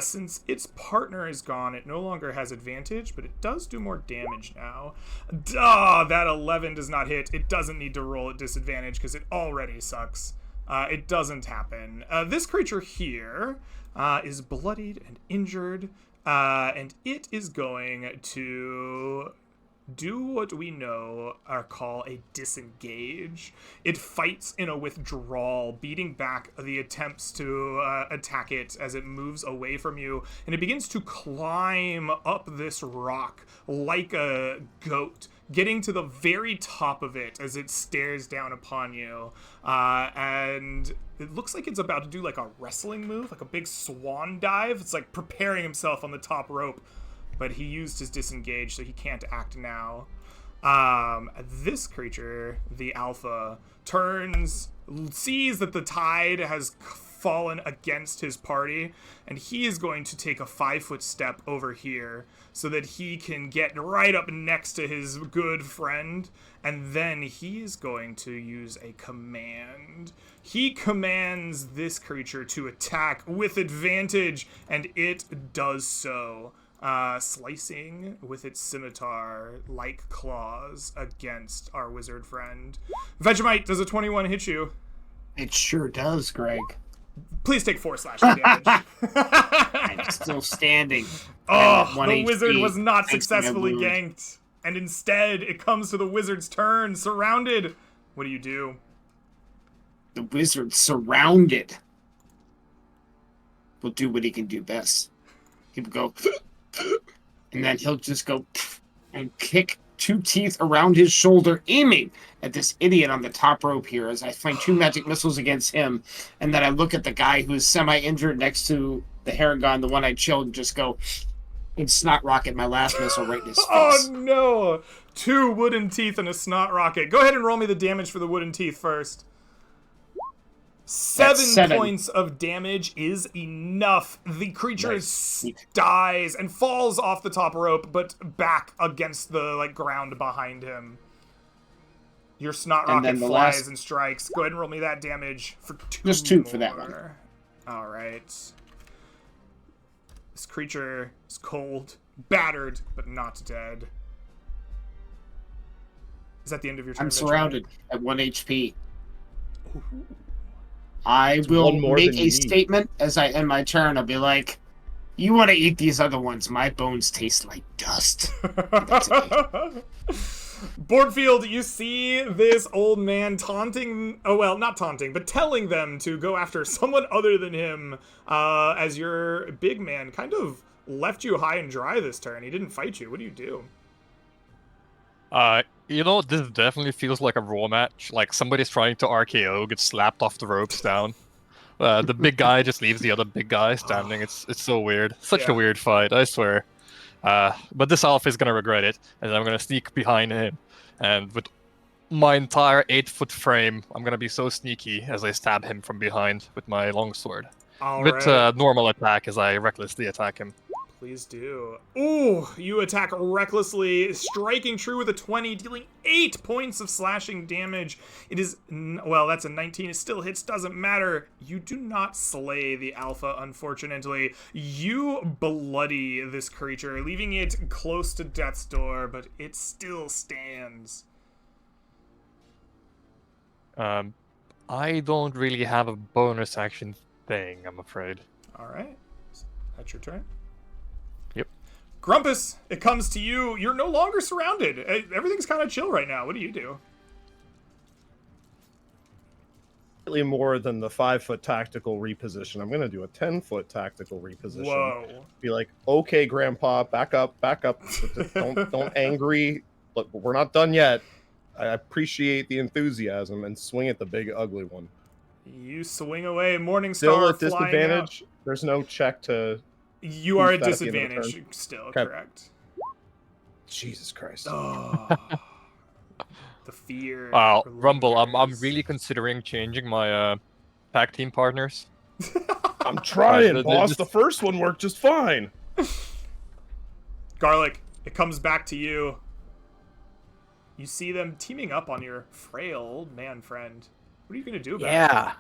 Speaker 1: Since its partner is gone, it no longer has advantage, but it does do more damage now. Duh, that 11 does not hit. It doesn't need to roll at disadvantage because it already sucks. It doesn't happen. This creature here is bloodied and injured, and it is going to do what we know or call a disengage. It fights in a withdrawal, beating back the attempts to attack it as it moves away from you, and it begins to climb up this rock like a goat, getting to the very top of it as it stares down upon you. And it looks like it's about to do like a wrestling move, like a big swan dive. It's like preparing himself on the top rope, but he used his disengage, so he can't act now. This creature, the alpha, turns, sees that the tide has fallen against his party, and he is going to take a 5-foot step over here so that he can get right up next to his good friend, and then he is going to use a command. He commands this creature to attack with advantage, and it does so. Slicing with its scimitar-like claws against our wizard friend. Vegemite, does a 21 hit you?
Speaker 2: It sure does, Greg.
Speaker 1: Please take 4 slashing damage.
Speaker 2: I'm still standing.
Speaker 1: Oh,
Speaker 2: One
Speaker 1: the
Speaker 2: HP,
Speaker 1: wizard was not
Speaker 2: thanks to my
Speaker 1: successfully
Speaker 2: wound.
Speaker 1: ganked. And instead, it comes to the wizard's turn, surrounded. What do you do?
Speaker 2: The wizard surrounded. Will do what he can do best. He will go, and then he'll just go and kick 2 teeth around his shoulder, aiming at this idiot on the top rope here as I fling 2 magic missiles against him. And then I look at the guy who's semi-injured next to the Haragon, the one I chilled, and just go and snot rocket my last missile right in his face.
Speaker 1: Oh no! 2 wooden teeth and a snot rocket. Go ahead and roll me the damage for the wooden teeth first. 7 points of damage is enough. The creature dies and falls off the top rope, but back against the ground behind him. Your snot rocket flies and strikes. Go ahead and roll me that damage for 2
Speaker 2: Just 2
Speaker 1: more.
Speaker 2: for that one.
Speaker 1: All right. This creature is cold, battered, but not dead. Is that the end of your turn?
Speaker 2: I'm surrounded at 1 HP.
Speaker 1: Ooh.
Speaker 2: I will
Speaker 3: one more
Speaker 2: make
Speaker 3: than
Speaker 2: a
Speaker 3: you need.
Speaker 2: statement as I end my turn. I'll be like, you want to eat these other ones. My bones taste like dust. That's it.
Speaker 1: Boardfield, you see this old man taunting, oh well, not taunting, but telling them to go after someone other than him, as your big man kind of left you high and dry this turn. He didn't fight you. What do you do?
Speaker 4: This definitely feels like a raw match. Like somebody's trying to RKO, gets slapped off the ropes down. The big guy just leaves the other big guy standing. It's so weird. Such a weird fight, I swear. But this alpha is gonna regret it, and I'm gonna sneak behind him. And with my entire 8-foot frame, I'm gonna be so sneaky as I stab him from behind with my longsword. With normal attack as I recklessly attack him.
Speaker 1: Please do. Ooh, you attack recklessly, striking true with a 20, dealing 8 points of slashing damage. It is, well, that's a 19. It still hits, doesn't matter. You do not slay the alpha, unfortunately. You bloody this creature, leaving it close to death's door, but it still stands.
Speaker 4: I don't really have a bonus action thing, I'm afraid.
Speaker 1: All right. That's your turn.
Speaker 4: Yep.
Speaker 1: Grumpus, it comes to you. You're no longer surrounded. Everything's kind of chill right now. What do you do?
Speaker 3: Slightly more than the 5-foot tactical reposition. I'm going to do a 10-foot tactical reposition.
Speaker 1: Whoa.
Speaker 3: Be like, okay, Grandpa, back up. don't angry. Look, we're not done yet. I appreciate the enthusiasm and swing at the big ugly one.
Speaker 1: You swing away, Morningstar
Speaker 3: Still at
Speaker 1: flying
Speaker 3: disadvantage.
Speaker 1: out.
Speaker 3: There's no check to.
Speaker 1: You are at
Speaker 3: Boost that at the end of the
Speaker 1: disadvantage still,
Speaker 3: Okay.
Speaker 1: correct.
Speaker 3: Jesus Christ.
Speaker 1: Oh. The fear.
Speaker 4: Wow, Rumble, I'm
Speaker 1: lingers.
Speaker 4: really considering changing my tag team partners.
Speaker 3: I'm trying,
Speaker 4: They're
Speaker 3: boss.
Speaker 4: just-
Speaker 3: The first one worked just fine.
Speaker 1: Garlic, it comes back to you. You see them teaming up on your frail old man friend. What are you gonna do about it?
Speaker 5: Yeah,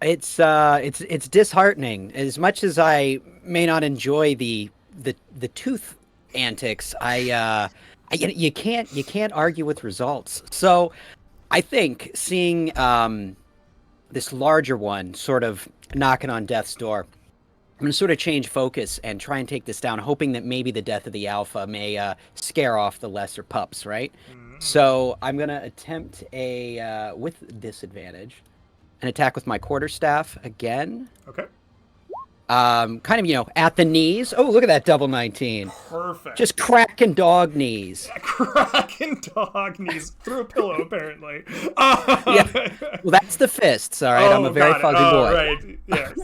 Speaker 5: it's disheartening. As much as I may not enjoy the tooth antics, you can't argue with results. So I think seeing this larger one sort of knocking on death's door, I'm going to sort of change focus and try and take this down, hoping that maybe the death of the alpha may scare off the lesser pups, right? So I'm going to attempt with disadvantage, an attack with my quarterstaff again.
Speaker 1: Okay.
Speaker 5: Kind of, at the knees. Oh, look at that double 19.
Speaker 1: Perfect.
Speaker 5: Just cracking dog knees.
Speaker 1: cracking dog knees through a pillow, apparently.
Speaker 5: Yeah. Well, that's the fists, all right? I'm a very fuzzy boy.
Speaker 1: Right. Yes.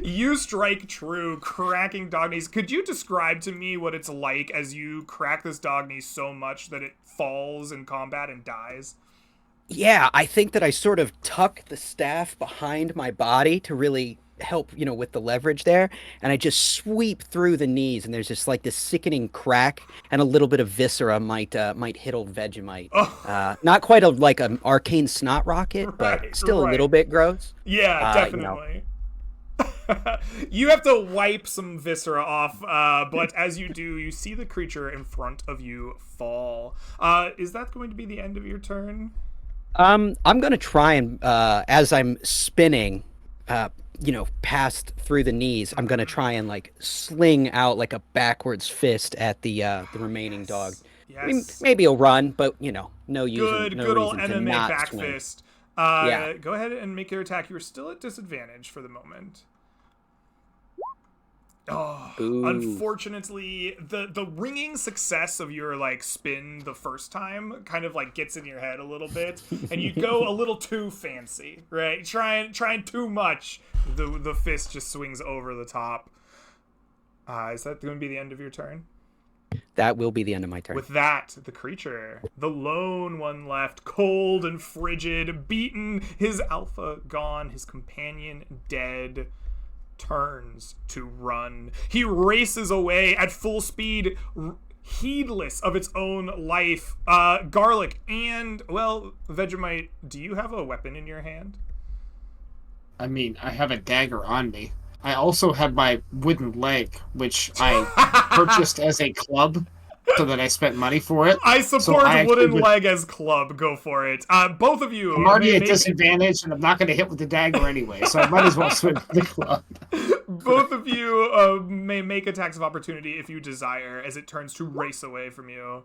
Speaker 1: You strike true, cracking dog knees. Could you describe to me what it's like as you crack this dog knee so much that it falls in combat and dies?
Speaker 5: Yeah, I think that I sort of tuck the staff behind my body to really help, with the leverage there, and I just sweep through the knees, and there's just like this sickening crack, and a little bit of viscera might hit old Vegemite.
Speaker 1: Oh,
Speaker 5: Not quite like an arcane snot rocket, but
Speaker 1: right,
Speaker 5: still a
Speaker 1: right.
Speaker 5: little bit gross.
Speaker 1: Yeah, definitely. You have to wipe some viscera off, but as you do, you see the creature in front of you fall. Is that going to be the end of your turn?
Speaker 5: I'm gonna try and as I'm spinning, past through the knees, I'm gonna try and like sling out like a backwards fist at the remaining dog. I mean,
Speaker 1: Yes.
Speaker 5: maybe he'll run, but no
Speaker 1: Good old
Speaker 5: reason to
Speaker 1: MMA
Speaker 5: not
Speaker 1: back
Speaker 5: swing.
Speaker 1: fist.
Speaker 5: Yeah.
Speaker 1: Go ahead and make your attack. You're still at disadvantage for the moment. Oh,
Speaker 5: Ooh.
Speaker 1: unfortunately, the ringing success of your like spin the first time kind of like gets in your head a little bit, and you go a little too fancy, right? Trying too much. The fist just swings over the top. Is that going to be the end of your turn?
Speaker 5: That will be the end of my turn.
Speaker 1: With that, the creature, the lone one left, cold and frigid, beaten, his alpha gone, his companion dead, turns to run. He races away at full speed, heedless of its own life. Garlic and, well, Vegemite, do you have a weapon in your hand?
Speaker 2: I mean, I have a dagger on me. I also have my wooden leg, which I purchased as a club, so that I spent money for it.
Speaker 1: I support
Speaker 2: I actually
Speaker 1: wooden
Speaker 2: would-
Speaker 1: leg as club. Go for it. Both of you.
Speaker 2: I'm already at
Speaker 1: may-
Speaker 2: disadvantage, and I'm not going to hit with the dagger anyway, so I might as well swing with the club.
Speaker 1: Both of you may make attacks of opportunity if you desire, as it turns to race away from you.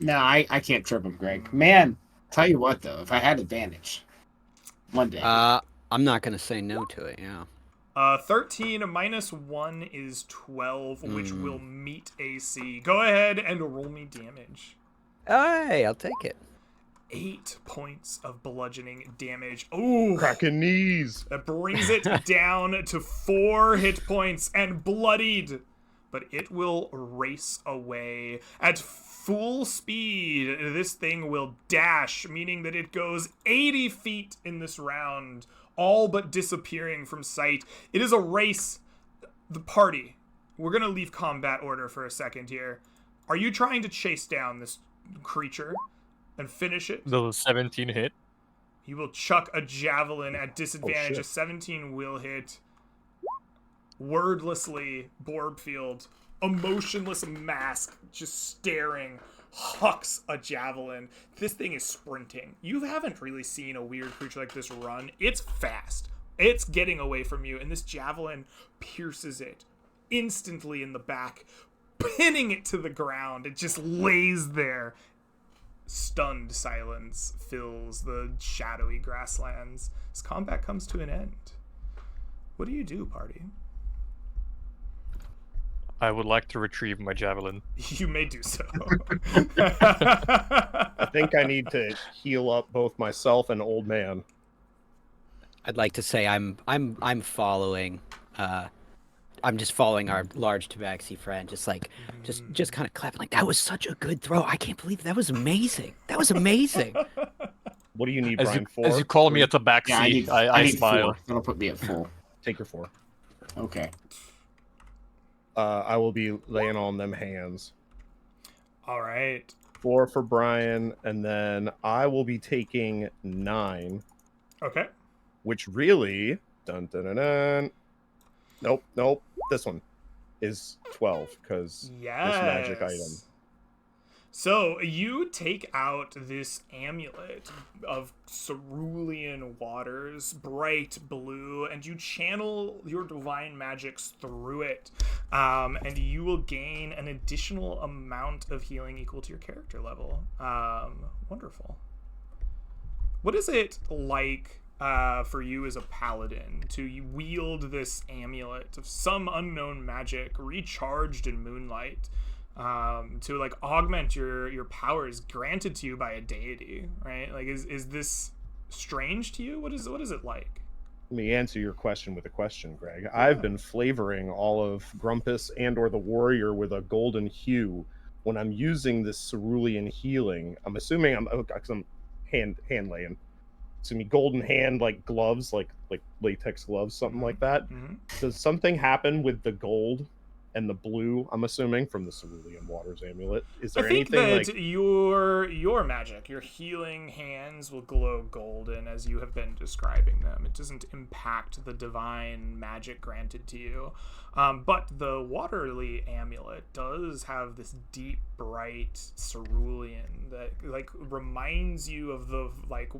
Speaker 2: No, I can't trip him, Greg. Man, tell you what, though, if I had advantage, one day.
Speaker 5: I'm not gonna say no to it. Yeah.
Speaker 1: 13 minus 1 is 12, which will meet AC. Go ahead and roll me damage.
Speaker 5: Hey, I'll take it.
Speaker 1: 8 points of bludgeoning damage. Ooh.
Speaker 3: Cracking knees.
Speaker 1: That brings it down to 4 hit points and bloodied. But it will race away at full speed. This thing will dash, meaning that it goes 80 feet in this round, all but disappearing from sight. It is a race. The party. We're going to leave combat order for a second here. Are you trying to chase down this creature and finish it?
Speaker 4: The 17 hit.
Speaker 1: You will chuck a javelin at disadvantage.
Speaker 3: shit.
Speaker 1: A 17 will hit. Wordlessly, Borbfield, a motionless mask, just staring, hucks a javelin. This thing is sprinting. You haven't really seen a weird creature like this run. It's fast. It's getting away from you, and this javelin pierces it instantly in the back, pinning it to the ground. It just lays there. Stunned silence fills the shadowy grasslands as combat comes to an end. What do you do, party?
Speaker 4: I would like to retrieve my javelin.
Speaker 1: You may do so.
Speaker 3: I think I need to heal up both myself and old man.
Speaker 5: I'd like to say I'm following. I'm just following our large tabaxi friend, just kind of clapping like that was such a good throw. I can't believe that was amazing. That was amazing.
Speaker 3: What do you need,
Speaker 4: As
Speaker 3: Brian?
Speaker 4: you,
Speaker 3: 4?
Speaker 4: as you call me at the back
Speaker 2: Yeah,
Speaker 4: seat,
Speaker 2: I
Speaker 4: I
Speaker 2: need
Speaker 4: smile.
Speaker 2: 4. That'll put me at full.
Speaker 3: Take your 4.
Speaker 2: Okay.
Speaker 3: I will be laying on them hands.
Speaker 1: All right.
Speaker 3: 4 for Brian, and then I will be taking 9,
Speaker 1: Okay.
Speaker 3: which really, dun dun dun dun. Nope. This one is 12 because
Speaker 1: Yes.
Speaker 3: this magic item.
Speaker 1: So you take out this amulet of cerulean waters, bright blue, and you channel your divine magics through it. And you will gain an additional amount of healing equal to your character level. Wonderful. What is it like for you as a paladin to wield this amulet of some unknown magic recharged in moonlight? To like augment your powers granted to you by a deity, right? Like, is this strange to you? What is it like?
Speaker 3: Let me answer your question with a question, Greg. I've been flavoring all of Grumpus and or the Warrior with a golden hue when I'm using this cerulean healing. I'm assuming I'm hand laying. It's gonna be golden hand, like gloves, like latex gloves, something like that.
Speaker 1: Mhm.
Speaker 3: Does something happen with the gold and the blue? I'm assuming from the Cerulean Waters amulet. Is
Speaker 1: I
Speaker 3: there
Speaker 1: think
Speaker 3: anything
Speaker 1: that
Speaker 3: like
Speaker 1: your magic, your healing hands will glow golden as you have been describing them. It doesn't impact the divine magic granted to you. But the Waterly amulet does have this deep, bright cerulean that like reminds you of the like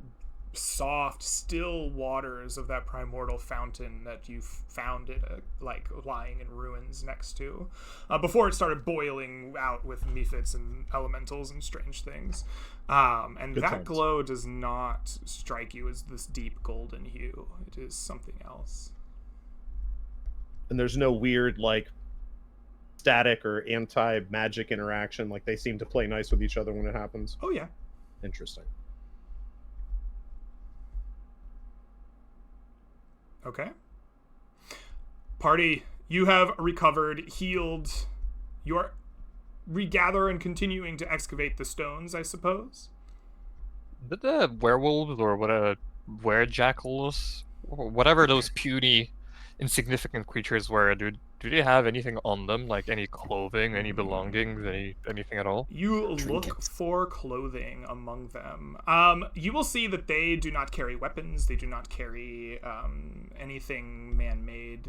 Speaker 1: soft, still waters of that primordial fountain that you found it like lying in ruins next to, before it started boiling out with mephits and elementals and strange things. And
Speaker 3: Good
Speaker 1: that
Speaker 3: times.
Speaker 1: glow does not strike you as this deep golden hue. It is something else.
Speaker 3: and there's no weird like static or anti-magic interaction? Like they seem to play nice with each other when it happens.
Speaker 1: Oh yeah.
Speaker 3: Interesting.
Speaker 1: Okay. Party, you have recovered, healed. You're regather and continuing to excavate the stones, I suppose.
Speaker 4: Did the werewolves or were-jackals, or whatever those puny, insignificant creatures were, do they have anything on them, like any clothing, any belongings, anything at all?
Speaker 1: You look
Speaker 2: Trinkets.
Speaker 1: for clothing among them. You will see that they do not carry weapons. They do not carry anything man-made.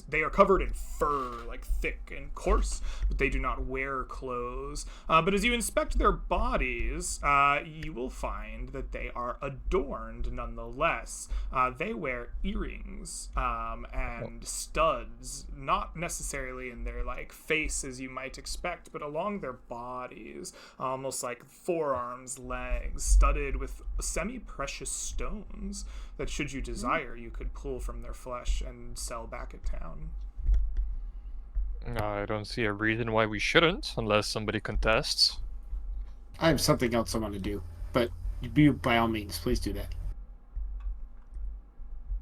Speaker 1: They are covered in fur, like thick and coarse, but they do not wear clothes. But as you inspect their bodies, you will find that they are adorned nonetheless. They wear earrings and studs, not necessarily in their like face as you might expect, but along their bodies, almost like forearms, legs, studded with semi-precious stones that, should you desire, you could pull from their flesh and sell back at town.
Speaker 4: I don't see a reason why we shouldn't, unless somebody contests.
Speaker 2: I have something else I want to do, but you, by all means, please do that.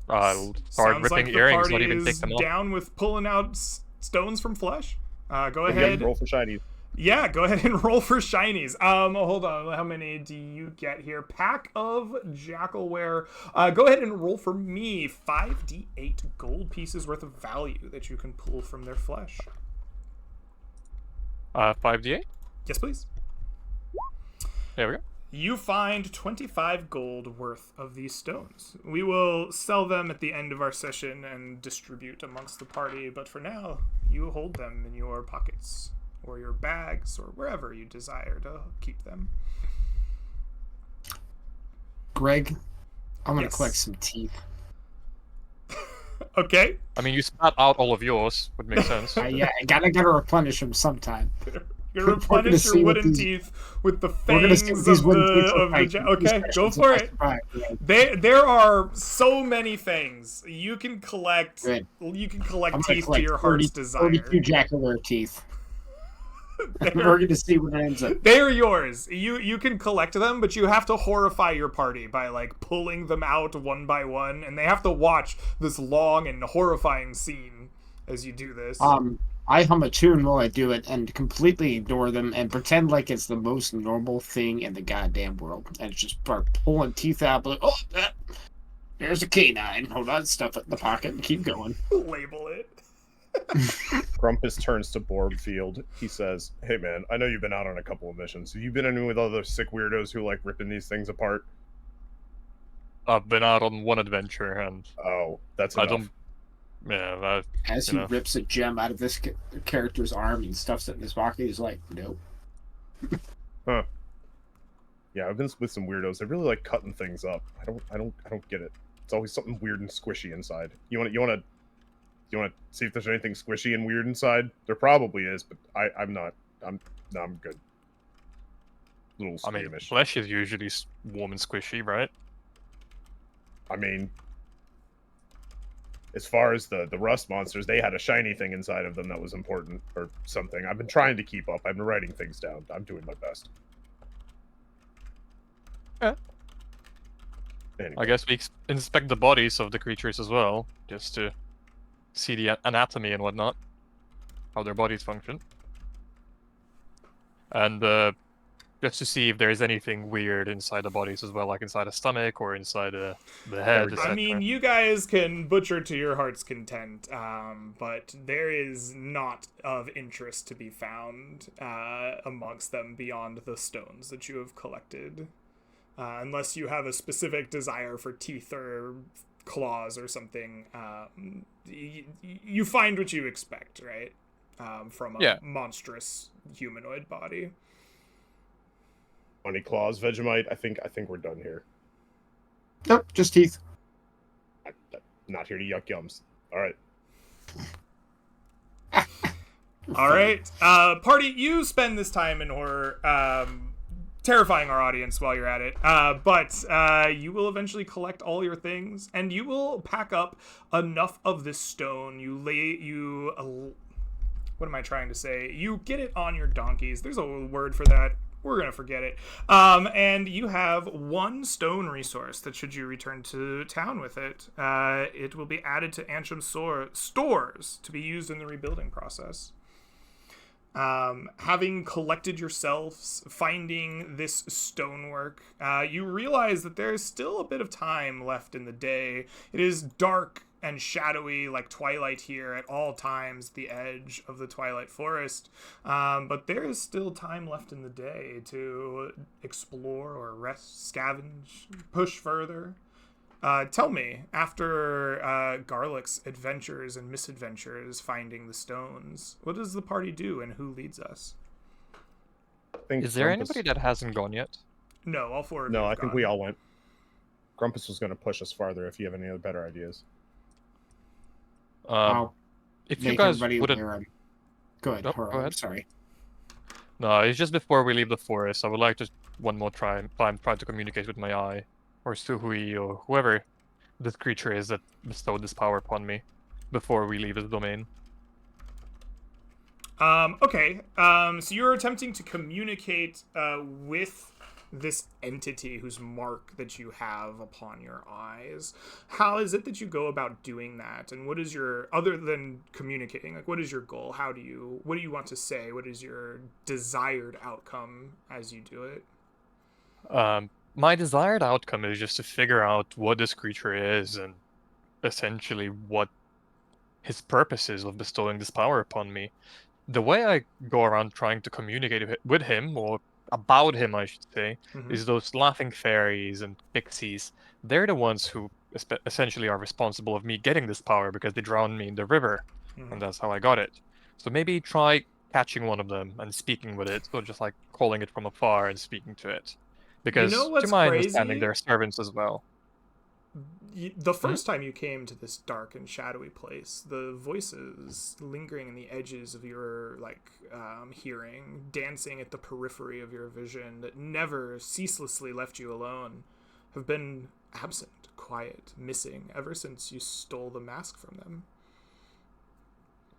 Speaker 4: I'll start
Speaker 1: Sounds
Speaker 4: ripping
Speaker 1: like the
Speaker 4: earrings,
Speaker 1: party
Speaker 4: not even take
Speaker 1: is
Speaker 4: them off.
Speaker 1: down with pulling out stones from flesh. Go
Speaker 3: Yep,
Speaker 1: ahead.
Speaker 3: roll for shinies.
Speaker 1: Yeah, go ahead and roll for shinies. Hold on. How many do you get here? Pack of Jackalware. Go ahead and roll for me 5d8 gold pieces worth of value that you can pull from their flesh.
Speaker 4: 5d8?
Speaker 1: Yes, please.
Speaker 4: There we go.
Speaker 1: You find 25 gold worth of these stones. We will sell them at the end of our session and distribute amongst the party, but for now, you hold them in your pockets or your bags or wherever you desire to keep them.
Speaker 2: Greg, I'm gonna
Speaker 1: Yes.
Speaker 2: collect some teeth.
Speaker 1: Okay.
Speaker 4: I mean, you spat out all of yours, would make sense.
Speaker 2: Yeah, I gotta replenish them sometime.
Speaker 1: You
Speaker 2: We're gonna
Speaker 1: replenish
Speaker 2: see
Speaker 1: your
Speaker 2: what
Speaker 1: wooden
Speaker 2: these-
Speaker 1: teeth with the
Speaker 2: We're gonna
Speaker 1: fangs
Speaker 2: see what
Speaker 1: of
Speaker 2: these wooden teeth
Speaker 1: the,
Speaker 2: look
Speaker 1: of the
Speaker 2: like.
Speaker 1: ja-
Speaker 2: These
Speaker 1: Okay, go
Speaker 2: specials
Speaker 1: for
Speaker 2: I
Speaker 1: it.
Speaker 2: survived, Greg.
Speaker 1: There are so many things. You can collect
Speaker 2: Good.
Speaker 1: you can
Speaker 2: I'm
Speaker 1: collect
Speaker 2: gonna
Speaker 1: teeth to
Speaker 2: collect
Speaker 1: your heart's desire.
Speaker 2: 32 Jackalware teeth. We're
Speaker 1: They're,
Speaker 2: gonna see what ends up.
Speaker 1: they're yours. You can collect them, but you have to horrify your party by like pulling them out one by one, and they have to watch this long and horrifying scene as you do this.
Speaker 2: I hum a tune while I do it and completely ignore them and pretend like it's the most normal thing in the goddamn world. And just start pulling teeth out, like, oh, there's a canine. Hold on, stuff it in the pocket and keep going.
Speaker 1: Label it.
Speaker 3: Grumpus turns to Borbfield. He says, "Hey man, I know you've been out on a couple of missions. Have you been in with other sick weirdos who like ripping these things apart?"
Speaker 4: I've been out on one adventure, and
Speaker 3: Oh, that's
Speaker 4: I
Speaker 3: enough.
Speaker 4: don't. Yeah,
Speaker 2: As
Speaker 4: You
Speaker 2: he
Speaker 4: know.
Speaker 2: rips a gem out of this character's arm and stuffs it in his pocket, he's like, nope.
Speaker 3: Yeah, I've been with some weirdos. They really like cutting things up. I don't get it. It's always something weird and squishy inside. You want to see if there's anything squishy and weird inside? There probably is, but I'm good. Little
Speaker 4: I mean,
Speaker 3: squeamish.
Speaker 4: flesh is usually warm and squishy, right?
Speaker 3: I mean, as far as the rust monsters, they had a shiny thing inside of them that was important or something. I've been trying to keep up. I've been writing things down. I'm doing my best.
Speaker 4: Yeah.
Speaker 3: Anyway,
Speaker 4: I guess we inspect the bodies of the creatures as well, just to see the anatomy and whatnot, how their bodies function. And just to see if there is anything weird inside the bodies as well, like inside the stomach or inside the head,
Speaker 3: go.
Speaker 4: etc.
Speaker 1: I mean, you guys can butcher to your heart's content, but there is not of interest to be found amongst them beyond the stones that you have collected. Unless you have a specific desire for teeth or claws or something, you find what you expect, right? From a monstrous humanoid body.
Speaker 3: 20 claws, Vegemite. I think we're done here.
Speaker 2: Nope, just teeth.
Speaker 3: I'm not here to yuck yums. All right.
Speaker 1: All right, party. You spend this time in horror, terrifying our audience while you're at it. But you will eventually collect all your things, and you will pack up enough of this stone. What am I trying to say? You get it on your donkeys. There's a word for that. We're going to forget it. And you have one stone resource that should you return to town with it, it will be added to Antrim's stores to be used in the rebuilding process. Having collected yourselves, finding this stonework, you realize that there's still a bit of time left in the day. It is dark and shadowy like twilight here at all times, the edge of the Twilight Forest. But there is still time left in the day to explore or rest, scavenge, push further. Tell me, after Garlic's adventures and misadventures finding the stones, what does the party do and who leads us?
Speaker 4: Is there anybody that hasn't gone yet?
Speaker 1: No, all four of you
Speaker 3: No,
Speaker 1: have
Speaker 3: I think
Speaker 1: gone.
Speaker 3: we all went. Grumpus was going to push us farther if you have any other better ideas.
Speaker 2: I'll
Speaker 4: If you
Speaker 2: make
Speaker 4: guys
Speaker 2: everybody
Speaker 4: wouldn't...
Speaker 2: aware I'm... Go ahead,
Speaker 4: Oh,
Speaker 2: Horo,
Speaker 4: go
Speaker 2: I'm
Speaker 4: ahead.
Speaker 2: sorry.
Speaker 4: No, it's just before we leave the forest. I would like to one more time try to communicate with my eye, or Suhui, or whoever this creature is that bestowed this power upon me, before we leave his domain.
Speaker 1: Okay. So you're attempting to communicate with this entity whose mark that you have upon your eyes. How is it that you go about doing that? And what is your, other than communicating, like what is your goal? What do you want to say? What is your desired outcome as you do it?
Speaker 4: My desired outcome is just to figure out what this creature is and essentially what his purpose is of bestowing this power upon me. The way I go around trying to communicate with him, or about him, I should say, is those laughing fairies and pixies. They're the ones who essentially are responsible of me getting this power because they drowned me in the river, and that's how I got it. So maybe try catching one of them and speaking with it, or just like calling it from afar and speaking to it. Because
Speaker 1: You know what's
Speaker 4: to my
Speaker 1: crazy?
Speaker 4: understanding, they're servants as well.
Speaker 1: The first time you came to this dark and shadowy place, the voices lingering in the edges of your hearing, dancing at the periphery of your vision that never ceaselessly left you alone, have been absent, quiet, missing ever since you stole the mask from them.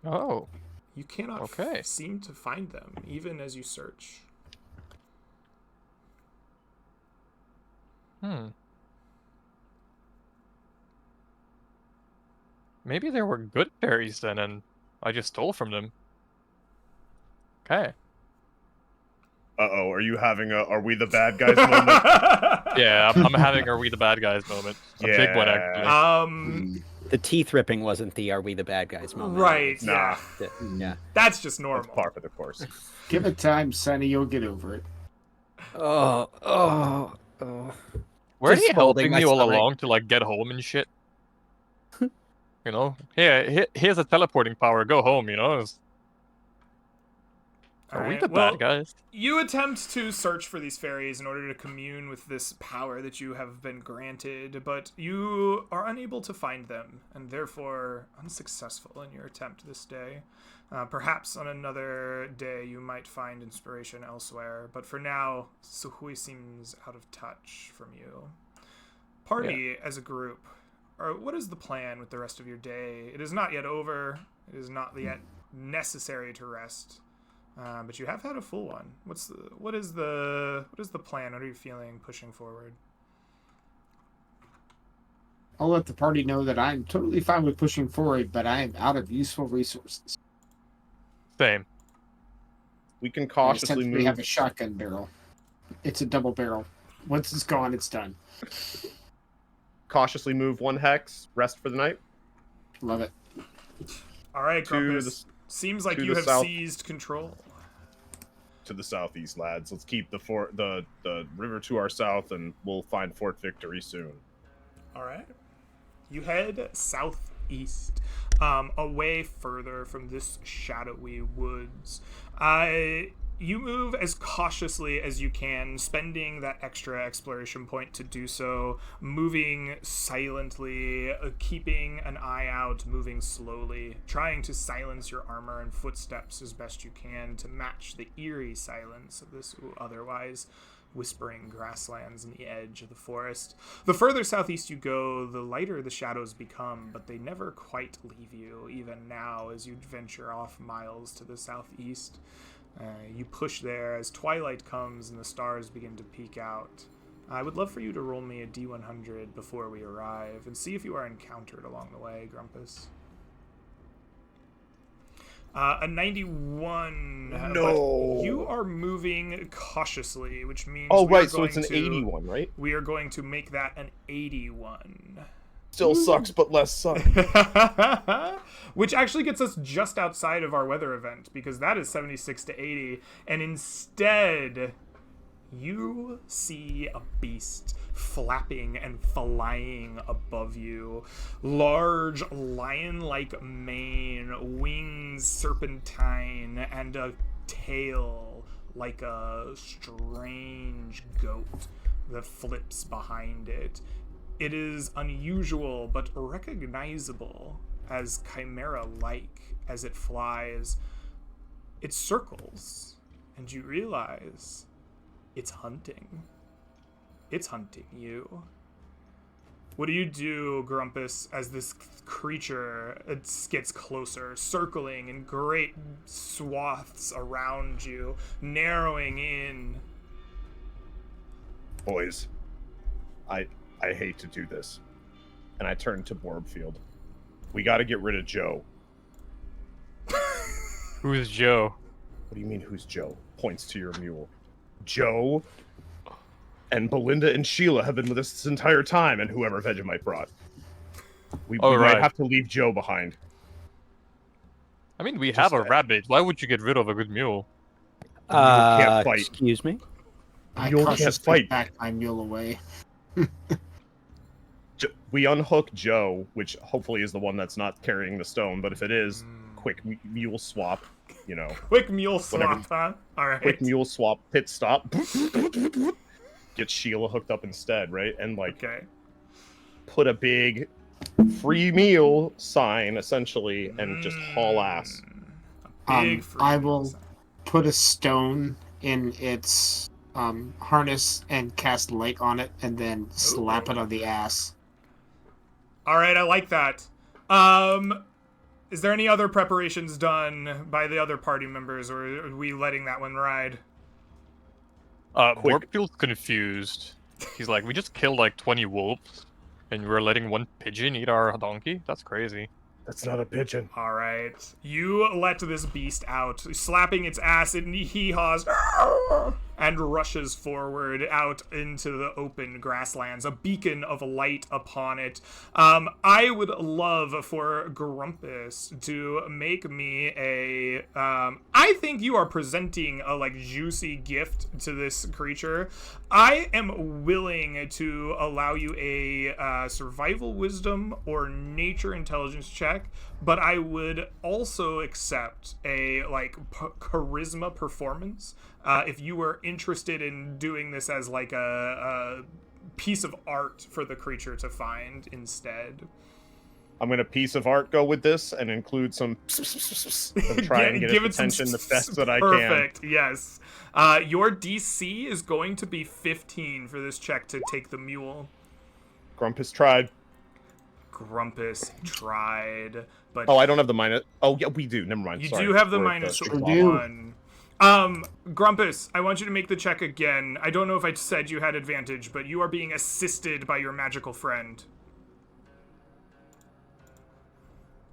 Speaker 4: Oh,
Speaker 1: You cannot
Speaker 4: okay.
Speaker 1: seem to find them, even as you search.
Speaker 4: Maybe there were good fairies then, and I just stole from them. Okay.
Speaker 3: Uh-oh, are you having a are we the bad guys moment?
Speaker 4: Yeah, I'm having a we the bad guys moment. A big one, actually.
Speaker 5: The teeth ripping wasn't the "Are we the bad guys" moment.
Speaker 1: Right,
Speaker 3: Nah.
Speaker 1: yeah.
Speaker 5: Yeah.
Speaker 1: That's just
Speaker 3: That's
Speaker 1: normal.
Speaker 3: par for the course.
Speaker 2: Give it time, Sonny, you'll get over it.
Speaker 5: Oh.
Speaker 4: Were
Speaker 5: just
Speaker 4: you
Speaker 5: holding
Speaker 4: helping
Speaker 5: my
Speaker 4: me all
Speaker 5: stomach.
Speaker 4: along to like get home and shit? You know, here's a teleporting power. Go home. You know. Are we
Speaker 1: Alright,
Speaker 4: the
Speaker 1: well,
Speaker 4: bad guys?
Speaker 1: You attempt to search for these fairies in order to commune with this power that you have been granted, but you are unable to find them, and therefore unsuccessful in your attempt this day. Perhaps on another day you might find inspiration elsewhere, but for now, Suhui seems out of touch from you. Party, as a group, what is the plan with the rest of your day? It is not yet over. It is not yet necessary to rest. But you have had a full one. What is the plan? What are you feeling pushing forward?
Speaker 2: I'll let the party know that I'm totally fine with pushing forward, but I am out of useful resources.
Speaker 4: Same.
Speaker 3: We can
Speaker 2: I
Speaker 3: cautiously
Speaker 2: essentially
Speaker 3: move.
Speaker 2: have a shotgun barrel. It's a double barrel. Once it's gone, it's done.
Speaker 3: Cautiously move 1 hex. Rest for the night.
Speaker 2: Love it.
Speaker 1: All right,
Speaker 3: To
Speaker 1: Grumpus. Seems like
Speaker 3: to
Speaker 1: you
Speaker 3: the
Speaker 1: have
Speaker 3: south.
Speaker 1: seized control.
Speaker 3: To the southeast, lads. Let's keep the river to our south, and we'll find Fort Victory soon.
Speaker 1: All right. You head southeast, away further from this shadowy woods. You move as cautiously as you can, spending that extra exploration point to do so, moving silently, keeping an eye out, moving slowly, trying to silence your armor and footsteps as best you can to match the eerie silence of this otherwise whispering grasslands on the edge of the forest. The further southeast you go, the lighter the shadows become, but they never quite leave you, even now as you venture off miles to the southeast. You push there as twilight comes and the stars begin to peek out. I would love for you to roll me a D100 before we arrive and see if you are encountered along the way, Grumpus. A 91.
Speaker 3: No.
Speaker 1: But you are moving cautiously, which means
Speaker 3: Oh,
Speaker 1: we are
Speaker 3: right. So it's an
Speaker 1: going to-
Speaker 3: 81, right?
Speaker 1: We are going to make that an 81.
Speaker 3: Still sucks, but less sucks.
Speaker 1: Which actually gets us just outside of our weather event, because that is 76 to 80. And instead, you see a beast flapping and flying above you. Large lion-like mane, wings serpentine, and a tail like a strange goat that flips behind it. It is unusual but recognizable as chimera-like as it flies. It circles, and you realize it's hunting. It's hunting you. What do you do, Grumpus, as this creature gets closer, circling in great swaths around you, narrowing in?
Speaker 3: Boys, I hate to do this. And I turn to Borbfield. We got to get rid of Joe.
Speaker 4: Who's Joe?
Speaker 3: What do you mean, who's Joe? Points to your mule. Joe and Belinda and Sheila have been with us this entire time, and whoever Vegemite brought. We
Speaker 4: Oh,
Speaker 3: might
Speaker 4: right.
Speaker 3: have to leave Joe behind.
Speaker 4: I mean, we
Speaker 3: Just
Speaker 4: have a
Speaker 3: that.
Speaker 4: rabbit. Why would you get rid of a good mule?
Speaker 3: can't fight.
Speaker 5: Excuse me?
Speaker 2: I
Speaker 3: Mule can't
Speaker 2: cautiously
Speaker 3: fight.
Speaker 2: back my mule away.
Speaker 3: We unhook Joe, which hopefully is the one that's not carrying the stone, but if it is, quick mule swap, you know.
Speaker 1: Quick mule
Speaker 3: Whatever.
Speaker 1: swap, huh? All right.
Speaker 3: Quick mule swap, pit stop. Get Sheila hooked up instead, right? And like
Speaker 1: Okay.
Speaker 3: put a big free meal sign essentially and just haul ass.
Speaker 1: A big
Speaker 2: I
Speaker 1: freeze.
Speaker 2: will put a stone in its harness and cast light on it, and then slap it on the ass.
Speaker 1: All right, I like that. Is there any other preparations done by the other party members, or are we letting that one ride?
Speaker 3: Quick.
Speaker 4: Borpfield's confused. He's like, we just killed like 20 wolves, and we're letting one pigeon eat our donkey? That's crazy.
Speaker 3: That's not a pigeon.
Speaker 1: All right. You let this beast out, slapping its ass, and he haws and rushes forward out into the open grasslands, a beacon of light upon it. I would love for Grumpus to make me a... I think you are presenting a, like, juicy gift to this creature. I am willing to allow you a survival wisdom or nature intelligence check, but I would also accept a like charisma performance if you were interested in doing this as like a piece of art for the creature to find instead.
Speaker 3: I'm gonna piece of art go with this and include some and try and get its attention the best that I can.
Speaker 1: Perfect. Yes. Your DC is going to be 15 for this check to take the mule.
Speaker 3: Grumpus tried.
Speaker 1: Grumpus tried, but
Speaker 3: Oh, I don't have the minus. Oh, yeah, we do. Never mind.
Speaker 1: you
Speaker 3: Sorry.
Speaker 1: do have the
Speaker 3: We're
Speaker 1: minus
Speaker 3: at
Speaker 2: We do.
Speaker 1: 1. Grumpus, I want you to make the check again. I don't know if I said you had advantage, but you are being assisted by your magical friend.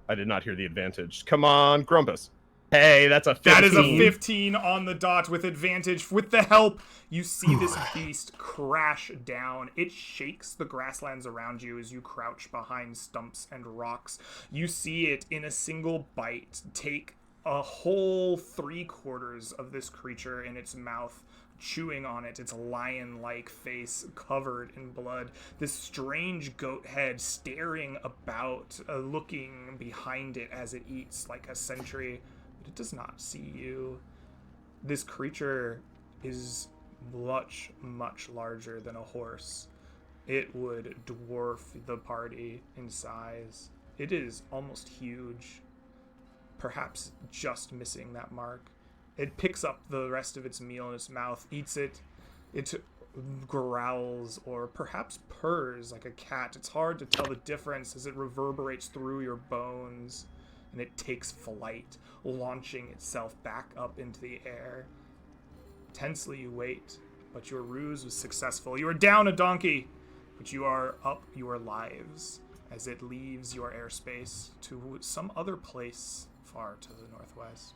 Speaker 3: I did not hear the advantage. Come on, Grumpus. Hey, that's a 15.
Speaker 1: That is a 15 on the dot with advantage. With the help, you see this beast crash down. It shakes the grasslands around you as you crouch behind stumps and rocks. You see it in a single bite take a whole 3/4 of this creature in its mouth, chewing on it, its lion-like face covered in blood, this strange goat head staring about, looking behind it as it eats like a sentry. It does not see you. This creature is much, much larger than a horse. It would dwarf the party in size. It is almost huge, perhaps just missing that mark. It picks up the rest of its meal in its mouth, eats it. It growls or perhaps purrs like a cat. It's hard to tell the difference as it reverberates through your bones. And it takes flight, launching itself back up into the air. Tensely you wait, but your ruse was successful. You are down a donkey, but you are up your lives as it leaves your airspace to some other place far to the northwest.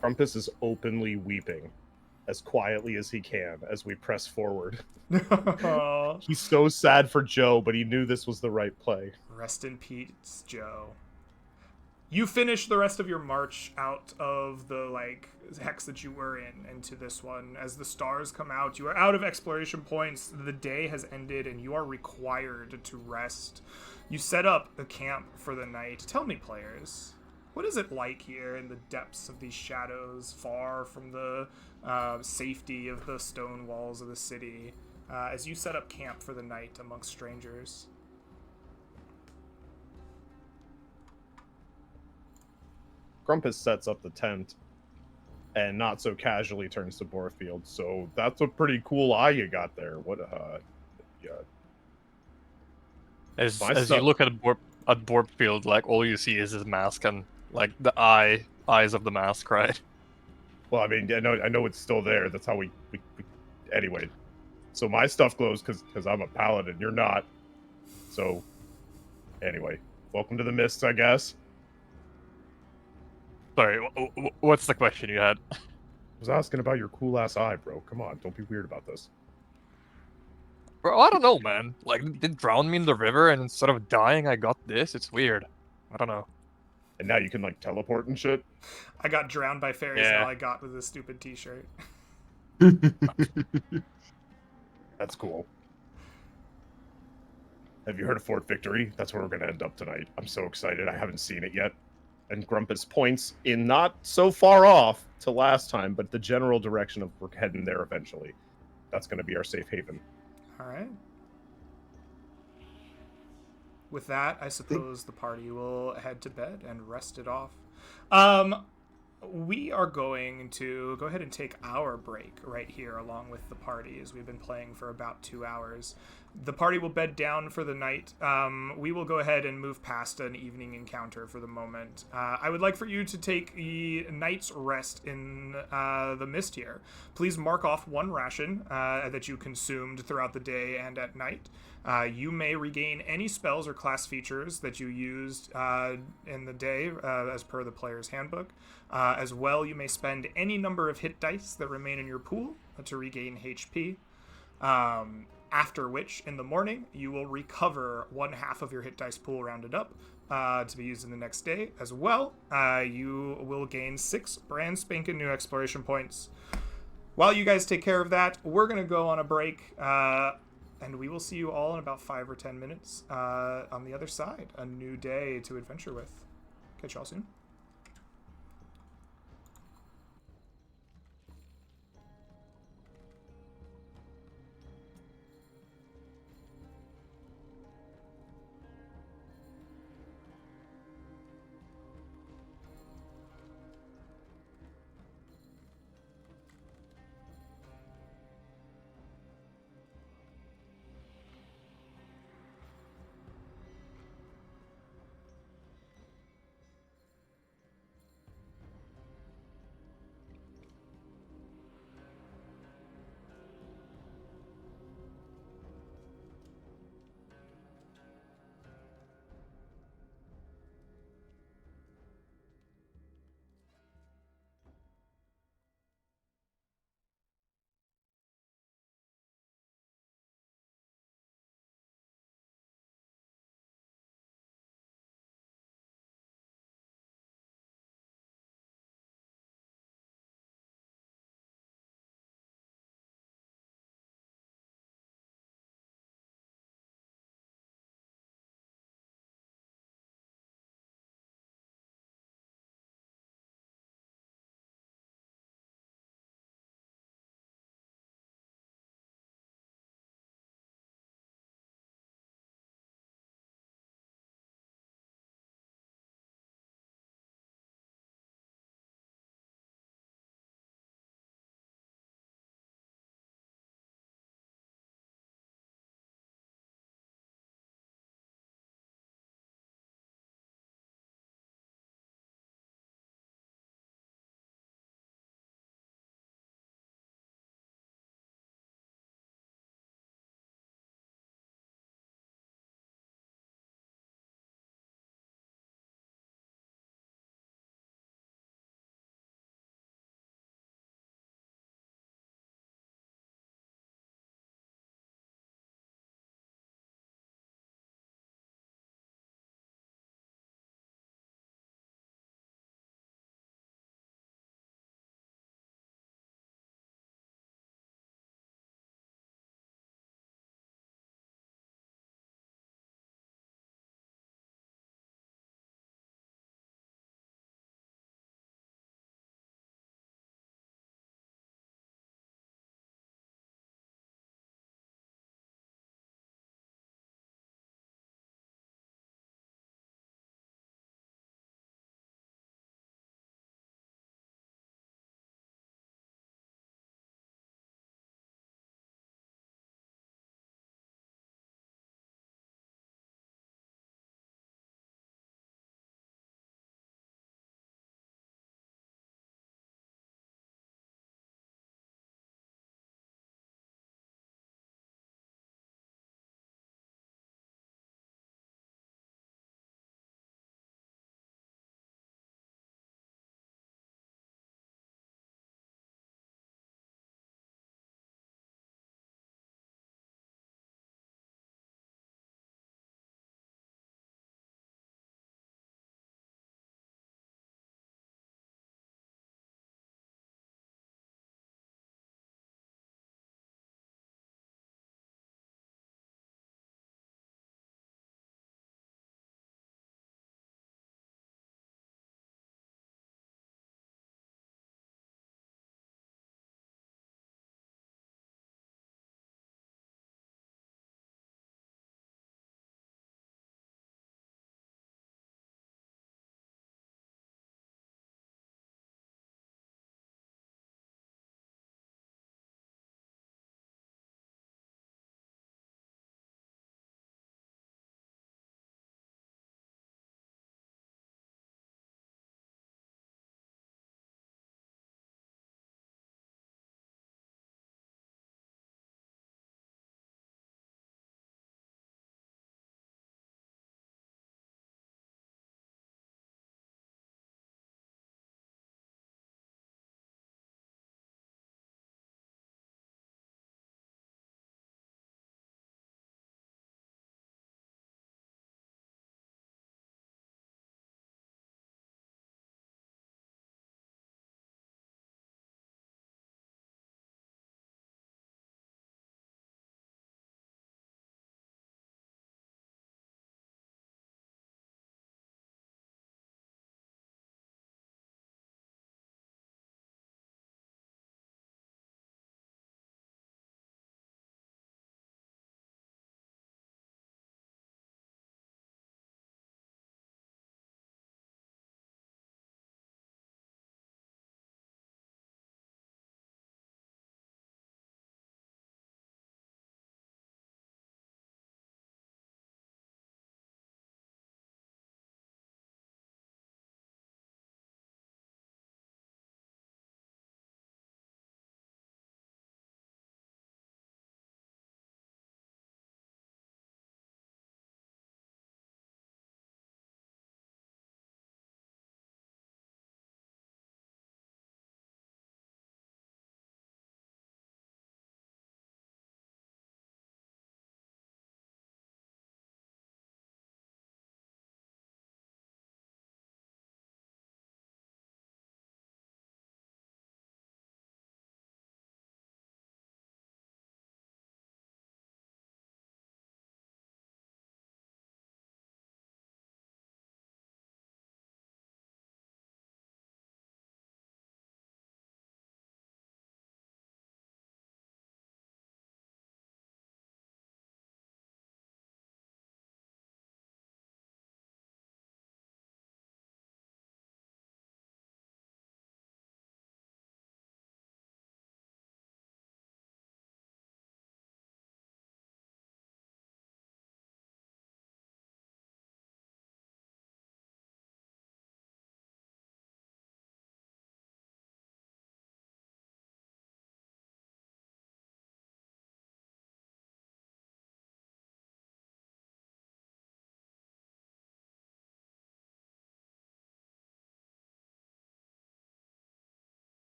Speaker 3: Grumpus is openly weeping as quietly as he can as we press forward. He's so sad for Joe, but he knew this was the right play.
Speaker 1: Rest in peace, Joe. You finish the rest of your march out of the hex that you were in into this one. As the stars come out, you are out of exploration points. The day has ended and you are required to rest. You set up a camp for the night. Tell me, players, what is it like here in the depths of these shadows, far from the safety of the stone walls of the city, as you set up camp for the night amongst strangers?
Speaker 3: Grumpus sets up the tent and not so casually turns to Borfield. So that's a pretty cool eye you got there. What, yeah.
Speaker 4: As you look at Borfield, like, all you see is his mask and, like, the eyes of the mask, right?
Speaker 3: Well, I mean, I know it's still there. That's how we anyway. So my stuff glows because I'm a paladin. You're not. So, anyway, welcome to the mists, I guess.
Speaker 4: Sorry, what's the question you had?
Speaker 3: I was asking about your cool ass eye, bro. Come on, don't be weird about this.
Speaker 4: Bro, I don't know, man. Like, it drowned me in the river, and instead of dying, I got this. It's weird. I don't know.
Speaker 3: And now you can, like, teleport and shit?
Speaker 1: I got drowned by fairies,
Speaker 4: Yeah.
Speaker 1: and all I got was this stupid t-shirt.
Speaker 3: That's cool. Have you heard of Fort Victory? That's where we're going to end up tonight. I'm so excited. I haven't seen it yet. And Grumpus points in not so far off to last time, but the general direction of we're heading there eventually. That's going to be our safe haven.
Speaker 1: All right. With that, I suppose the party will head to bed and rest it off. We are going to go ahead and take our break right here along with the party, as we've been playing for about 2 hours. The party will bed down for the night. We will go ahead and move past an evening encounter for the moment. I would like for you to take the night's rest in the mist here. Please mark off 1 ration that you consumed throughout the day and at night. You may regain any spells or class features that you used in the day as per the player's handbook. As well, you may spend any number of hit dice that remain in your pool to regain HP. After which, in the morning, you will recover 1/2 of your hit dice pool rounded up to be used in the next day. As well, you will gain 6 brand spanking new exploration points. While you guys take care of that, we're going to go on a break, and we will see you all in about 5 or 10 minutes on the other side. A new day to adventure with. Catch y'all soon.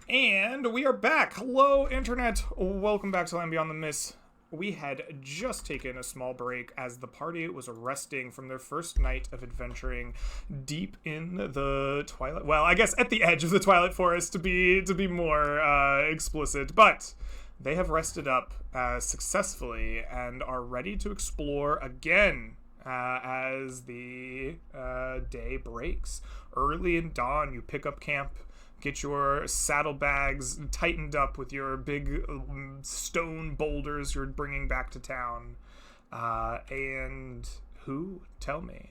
Speaker 1: And we are back. Hello, Internet. Welcome back to Land Beyond the Mist. We had just taken a small break as the party was resting from their first night of adventuring deep in the Twilight. Well, I guess at the edge of the Twilight Forest to be more explicit, but they have rested up successfully and are ready to explore again as the day breaks. Early in dawn, you pick up camp. Get your saddlebags tightened up with your big stone boulders you're bringing back to town. And who, tell me,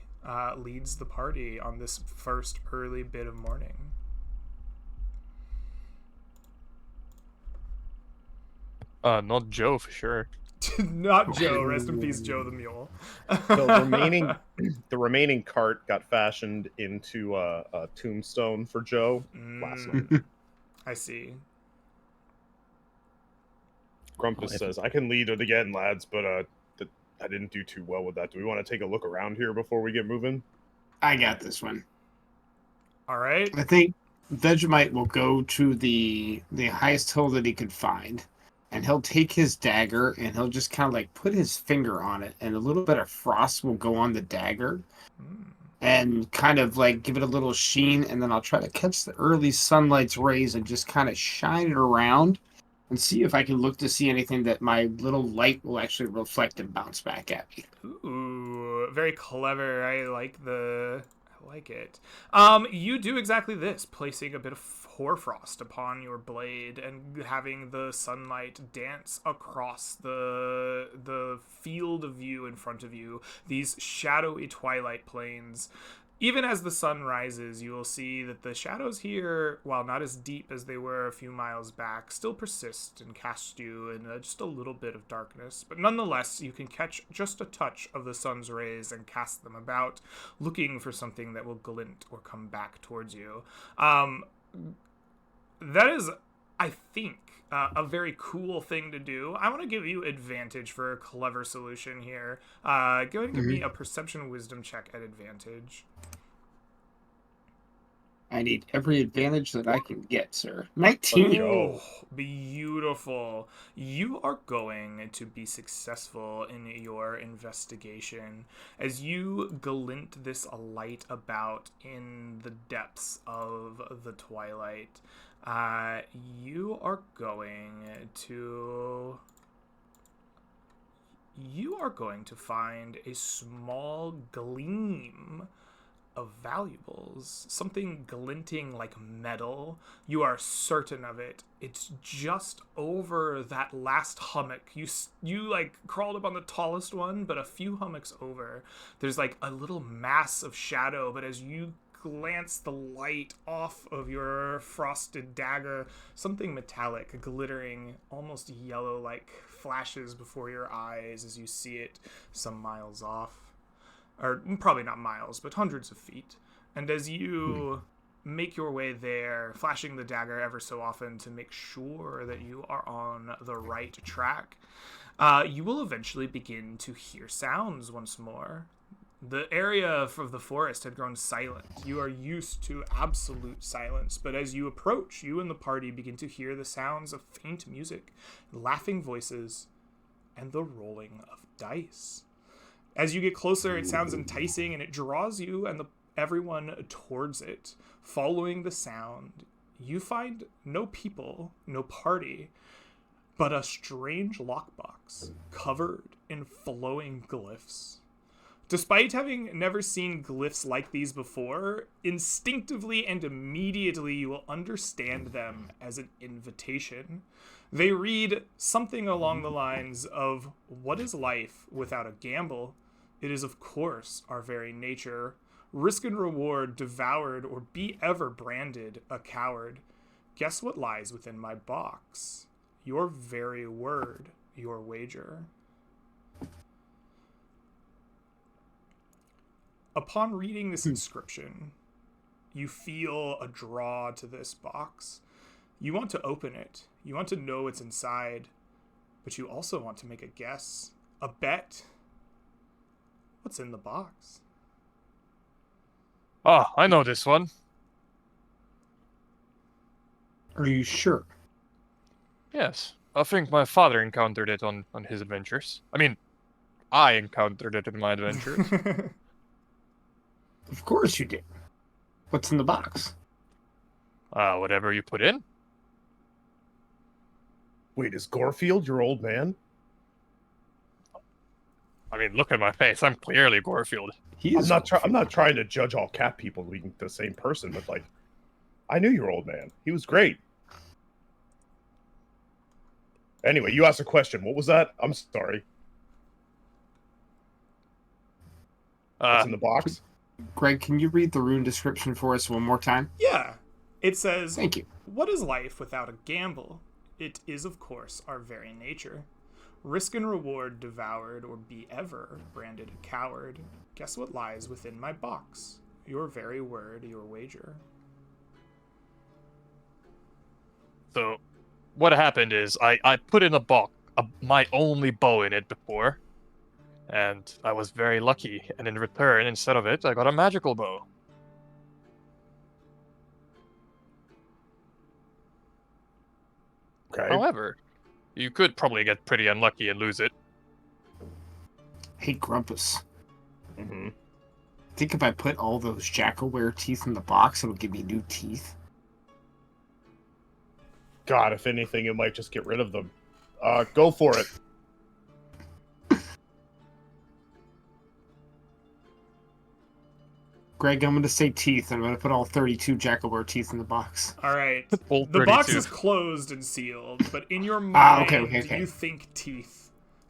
Speaker 1: leads the party on this first early bit of morning?
Speaker 4: Not Joe for sure.
Speaker 1: Not Joe. Rest in peace, Joe the Mule.
Speaker 3: The remaining cart got fashioned into a tombstone for Joe last night.
Speaker 1: I see.
Speaker 3: Grumpus says, "I can lead it again, lads, but I didn't do too well with that. Do we want to take a look around here before we get moving?"
Speaker 2: I got this one.
Speaker 1: All right.
Speaker 2: I think Vegemite will go to the highest hill that he could find, and he'll take his dagger and he'll just kind of like put his finger on it, and a little bit of frost will go on the dagger and kind of like give it a little sheen, and then I'll try to catch the early sunlight's rays and just kind of shine it around and see if I can look to see anything that my little light will actually reflect and bounce back at me.
Speaker 1: Ooh, very clever. I like it. You do exactly this, placing a bit of hoarfrost upon your blade and having the sunlight dance across the field of view in front of you, these shadowy twilight plains. Even as the sun rises, you will see that the shadows here, while not as deep as they were a few miles back, still persist and cast you in just a little bit of darkness. But nonetheless, you can catch just a touch of the sun's rays and cast them about, looking for something that will glint or come back towards you. That is, I think, a very cool thing to do. I want to give you advantage for a clever solution here. Go ahead and give me a perception wisdom check at advantage.
Speaker 2: I need every advantage that I can get, sir. 19.
Speaker 1: Oh, beautiful. You are going to be successful in your investigation as you glint this light about in the depths of the twilight. You are going to find a small gleam of valuables, something glinting like metal. You are certain of it. It's just over that last hummock. You like crawled up on the tallest one, but a few hummocks over, there's like a little mass of shadow. But as you glance the light off of your frosted dagger, something metallic, glittering, almost yellow-like, flashes before your eyes as you see it some miles off. Or probably not miles, but hundreds of feet. And as you make your way there, flashing the dagger ever so often to make sure that you are on the right track, you will eventually begin to hear sounds once more. The area of the forest had grown silent. You are used to absolute silence, but as you approach, you and the party begin to hear the sounds of faint music, laughing voices, and the rolling of dice. As you get closer, it sounds enticing, and it draws you and everyone towards it. Following the sound, you find no people, no party, but a strange lockbox covered in flowing glyphs. Despite having never seen glyphs like these before, instinctively and immediately you will understand them as an invitation. They read something along the lines of, "What is life without a gamble? It is, of course, our very nature. Risk and reward devoured, or be ever branded a coward. Guess what lies within my box? Your very word, your wager." Upon reading this inscription, you feel a draw to this box. You want to open it. You want to know what's inside, but you also want to make a guess, a bet. What's in the box?
Speaker 4: Ah, I know this one.
Speaker 2: Are you sure?
Speaker 4: Yes. I think my father encountered it on his adventures. I mean, I encountered it in my adventures.
Speaker 2: Of course you did. What's in the box?
Speaker 4: Whatever you put in.
Speaker 3: Wait, is Gorefield your old man?
Speaker 4: I mean, look at my face. I'm clearly Gorefield.
Speaker 2: He is.
Speaker 3: I'm not trying to judge all cat people being the same person, but like, I knew your old man. He was great. Anyway, you asked a question. What was that? I'm sorry. What's in the box?
Speaker 2: Greg, can you read the rune description for us one more time?
Speaker 1: Yeah. It says,
Speaker 2: Thank you.
Speaker 1: "What is life without a gamble? It is, of course, our very nature. Risk and reward devoured, or be ever branded a coward. Guess what lies within my box? Your very word, your wager."
Speaker 4: So, what happened is I put in a box my only bow in it before, and I was very lucky. And in return, instead of it, I got a magical bow.
Speaker 3: Okay.
Speaker 4: However, you could probably get pretty unlucky and lose it.
Speaker 2: Hey, Grumpus.
Speaker 3: Mm-hmm.
Speaker 2: Think if I put all those Jackalware teeth in the box, it'll give me new teeth?
Speaker 3: God, if anything, it might just get rid of them. Go for it.
Speaker 2: Greg, I'm going to say teeth. I'm going to put all 32 Jackalware teeth in the box.
Speaker 1: All right.
Speaker 4: Full
Speaker 1: The box
Speaker 4: 32.
Speaker 1: is closed and sealed, but in your mind,
Speaker 2: okay.
Speaker 1: you think teeth.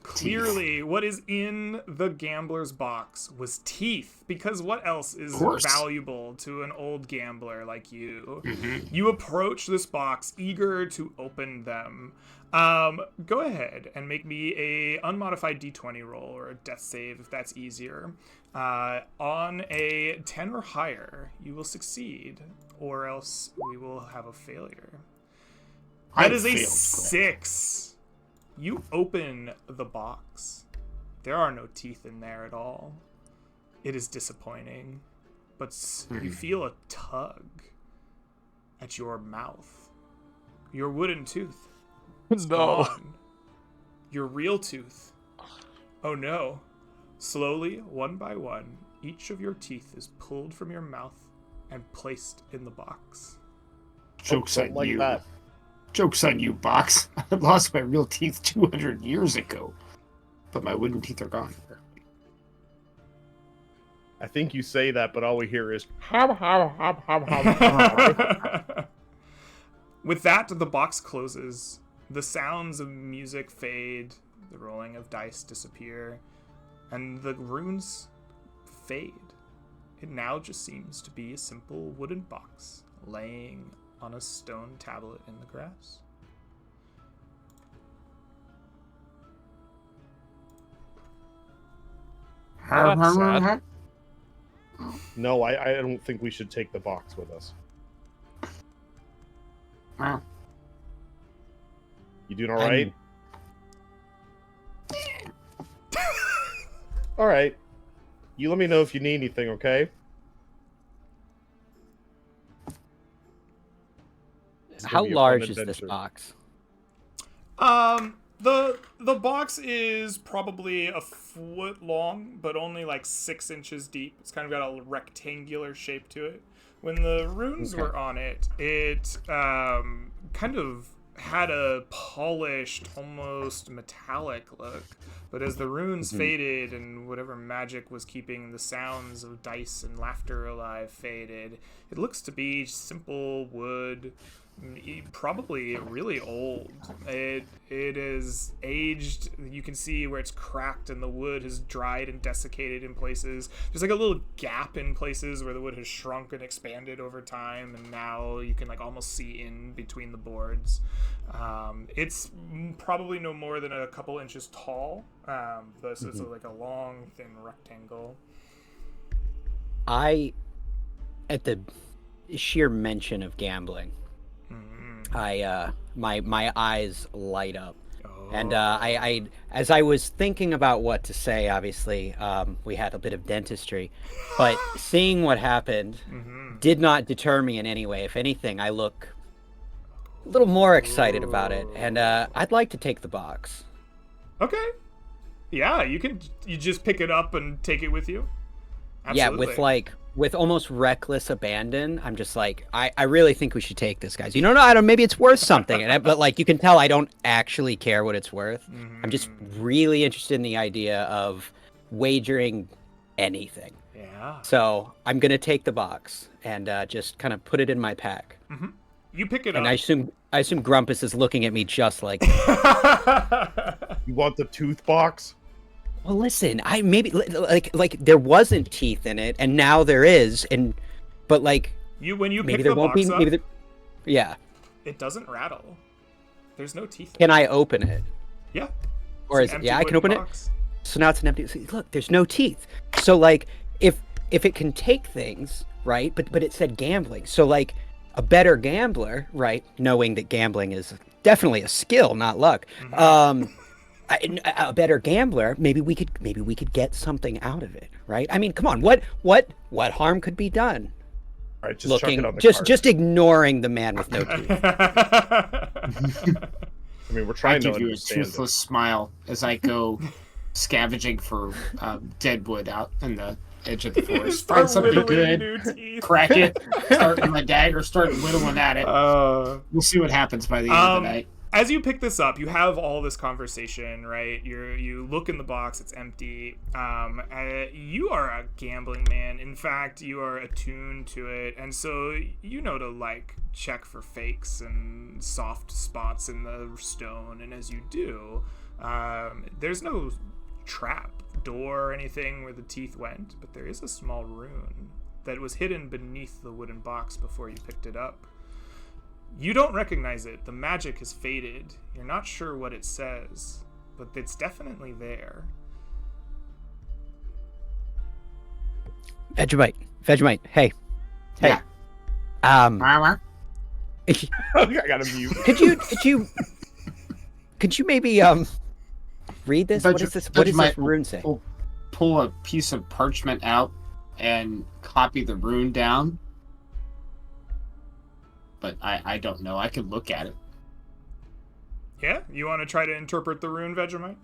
Speaker 1: Clearly, what is in the gambler's box was teeth, because what else is
Speaker 2: Of course.
Speaker 1: valuable to an old gambler like you?
Speaker 2: Mm-hmm.
Speaker 1: You approach this box, eager to open them. Go ahead and make me a unmodified d20 roll, or a death save if that's easier. On a 10 or higher, you will succeed, or else we will have a failure. That is a 6. You open the box. There are no teeth in there at all. It is disappointing, but you feel a tug at your mouth. Your wooden tooth. It's gone. Your real tooth. Oh no. Slowly, one by one, each of your teeth is pulled from your mouth and placed in the box.
Speaker 2: Joke's on
Speaker 3: like
Speaker 2: you.
Speaker 3: that.
Speaker 2: Joke's on you, box. I lost my real teeth 200 years ago. But my wooden teeth are gone.
Speaker 3: I think you say that, but all we hear is
Speaker 1: With that, the box closes. The sounds of music fade, the rolling of dice disappear, and the runes fade. It now just seems to be a simple wooden box laying on a stone tablet in the grass.
Speaker 4: That's sad.
Speaker 3: no. I don't think we should take the box with us.
Speaker 2: Wow.
Speaker 3: You doing all right? All right. You let me know if you need anything, okay?
Speaker 5: How
Speaker 3: be a fun
Speaker 5: large is this
Speaker 3: adventure.
Speaker 5: box?
Speaker 1: The box is probably a foot long, but only like 6 inches deep. It's kind of got a rectangular shape to it. When the runes were on it, it kind of had a polished, almost metallic look. But as the runes faded and whatever magic was keeping the sounds of dice and laughter alive faded, it looks to be simple wood, probably really old. It is aged. You can see where it's cracked and the wood has dried and desiccated in places. There's like a little gap in places where the wood has shrunk and expanded over time, and now you can like almost see in between the boards. It's probably no more than a couple inches tall. This is like a long, thin rectangle.
Speaker 5: At the sheer mention of gambling, my eyes light up. And I as I was thinking about what to say, obviously, we had a bit of dentistry, but seeing what happened did not deter me in any way. If anything, I look a little more excited about it, and I'd like to take the box.
Speaker 1: Okay. Yeah, you just pick it up and take it with you. Absolutely.
Speaker 5: Yeah, with almost reckless abandon, I'm just like, I really think we should take this, guys. You know, no, I don't. Maybe it's worth something, but like you can tell, I don't actually care what it's worth. I'm just really interested in the idea of wagering anything.
Speaker 1: Yeah.
Speaker 5: So I'm gonna take the box and just kind of put it in my pack.
Speaker 1: You pick it
Speaker 5: And
Speaker 1: up.
Speaker 5: I assume Grumpus is looking at me just like.
Speaker 3: You want the tooth box?
Speaker 5: Well, listen, I maybe like there wasn't teeth in it, and now there is, but like
Speaker 1: when you
Speaker 5: maybe
Speaker 1: pick
Speaker 5: there
Speaker 1: the
Speaker 5: won't
Speaker 1: box
Speaker 5: be.
Speaker 1: up,
Speaker 5: Maybe there, yeah.
Speaker 1: it doesn't rattle. There's no teeth.
Speaker 5: Can I open it?
Speaker 1: Yeah.
Speaker 5: Or
Speaker 1: It's
Speaker 5: is
Speaker 1: an
Speaker 5: it? Yeah, I
Speaker 1: empty
Speaker 5: can open
Speaker 1: wooden
Speaker 5: it.
Speaker 1: box.
Speaker 5: So now it's an empty. See, look, there's no teeth. So like, if it can take things, right? But it said gambling. So like, a better gambler, right? Knowing that gambling is definitely a skill, not luck. A better gambler, maybe we could get something out of it, right? I mean, come on, what harm could be done?
Speaker 3: All right, just chuck it on the cart.
Speaker 5: Just ignoring the man with no teeth.
Speaker 3: I mean, we're
Speaker 2: I
Speaker 3: trying to
Speaker 2: give you a
Speaker 3: understand it.
Speaker 2: toothless smile as I go scavenging for dead wood out in the edge of the forest.
Speaker 1: Start
Speaker 2: Find something
Speaker 1: whittling
Speaker 2: good,
Speaker 1: new teeth.
Speaker 2: crack it, start with my dagger, start whittling at it. We'll see what happens by the end of the night.
Speaker 1: As you pick this up, you have all this conversation, right? You look in the box; it's empty. You are a gambling man. In fact, you are attuned to it, and so you know to like check for fakes and soft spots in the stone. And as you do, there's no trap door or anything where the teeth went, but there is a small rune that was hidden beneath the wooden box before you picked it up. You don't recognize it. The magic has faded. You're not sure what it says, but it's definitely there.
Speaker 5: Vegemite, hey.
Speaker 2: Yeah.
Speaker 3: I gotta mute.
Speaker 5: Could you maybe read this? What is this? What does this rune say?
Speaker 2: Pull a piece of parchment out and copy the rune down. But I don't know. I could look at it.
Speaker 1: Yeah? You want to try to interpret the rune, Vegemite?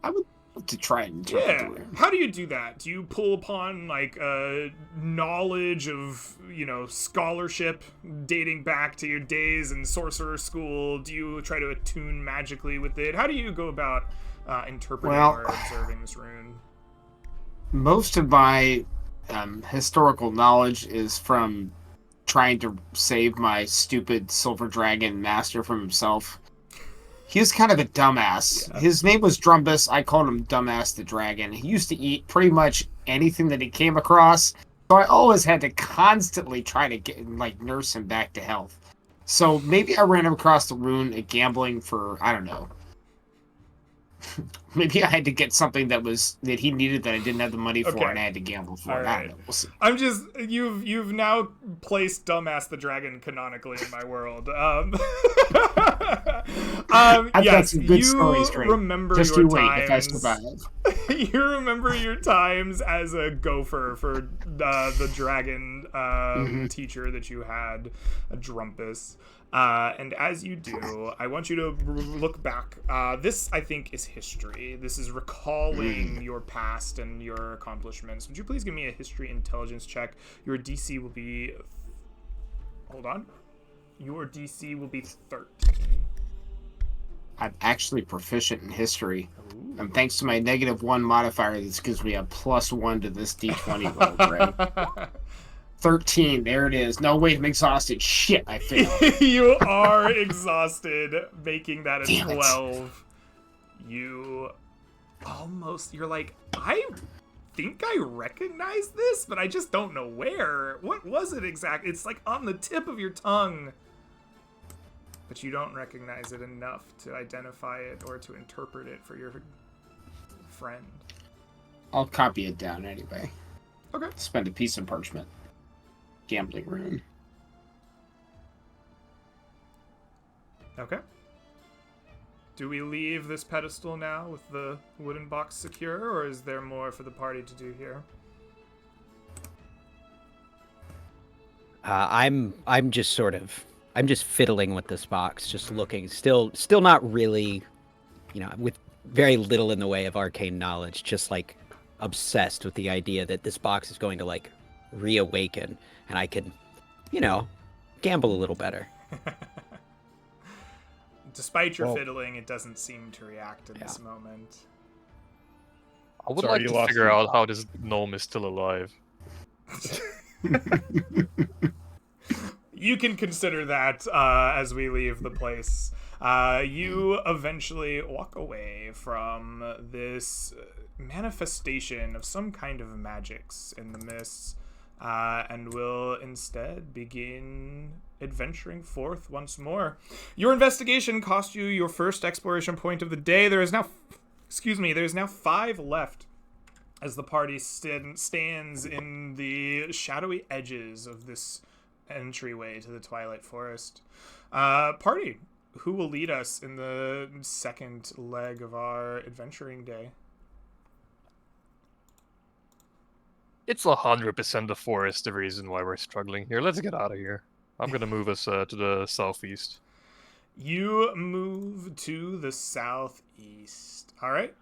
Speaker 2: I would love to try and interpret the
Speaker 1: Yeah.
Speaker 2: rune.
Speaker 1: How do you do that? Do you pull upon, like, knowledge of, scholarship dating back to your days in sorcerer school? Do you try to attune magically with it? How do you go about interpreting or observing this rune?
Speaker 2: Most of my historical knowledge is from trying to save my stupid silver dragon master from himself. He was kind of a dumbass. Yeah. His name was Drumpus. I called him Dumbass the Dragon. He used to eat pretty much anything that he came across. So I always had to constantly try to nurse him back to health. So maybe I ran him across the rune at gambling for, I don't know. Maybe I had to get something that he needed that I didn't have the money for, and I had to gamble for it. I don't know. We'll see.
Speaker 1: I'm just you've now placed Dumbass the Dragon canonically in my world. Yes,
Speaker 2: good stories,
Speaker 1: remember
Speaker 2: just
Speaker 1: your
Speaker 2: you wait
Speaker 1: times.
Speaker 2: if I survive.
Speaker 1: You remember your times as a gopher for the dragon teacher that you had, a Drumpus. And as you do, I want you to look back. This, I think, is history. This is recalling your past and your accomplishments. Would you please give me a history intelligence check? Your DC will be... Hold on. Your DC will be 13.
Speaker 2: I'm actually proficient in history. Ooh. And thanks to my -1 modifier, this gives me a +1 to this D20 roll, right? 13, there it is. No, wait, I'm exhausted. Shit, I failed.
Speaker 1: You are exhausted, making that a 12. You're like, I think I recognize this, but I just don't know where. What was it exactly? It's like on the tip of your tongue. But you don't recognize it enough to identify it or to interpret it for your friend.
Speaker 2: I'll copy it down anyway.
Speaker 1: Okay.
Speaker 2: Spend a piece of parchment. Gambling rune.
Speaker 1: Okay. Do we leave this pedestal now with the wooden box secure, or is there more for the party to do here?
Speaker 5: I'm just sort of I'm just fiddling with this box, just looking. Still not really, with very little in the way of arcane knowledge. Just like obsessed with the idea that this box is going to like reawaken, and I can, gamble a little better.
Speaker 1: Despite your fiddling, it doesn't seem to react in this moment.
Speaker 4: I would
Speaker 3: Sorry,
Speaker 4: like
Speaker 3: you
Speaker 4: to
Speaker 3: lost
Speaker 4: figure
Speaker 3: me.
Speaker 4: out how this gnome is still alive.
Speaker 1: You can consider that as we leave the place. You eventually walk away from this manifestation of some kind of magics in the mists, and will instead begin adventuring forth once more. Your investigation cost you your first exploration point of the day. There is now 5 left as the party stands in the shadowy edges of this entryway to the Twilight Forest. Party, who will lead us in the second leg of our adventuring day?
Speaker 4: It's 100% the forest, the reason why we're struggling here. Let's get out of here. I'm gonna move us to the southeast.
Speaker 1: You move to the southeast. All right.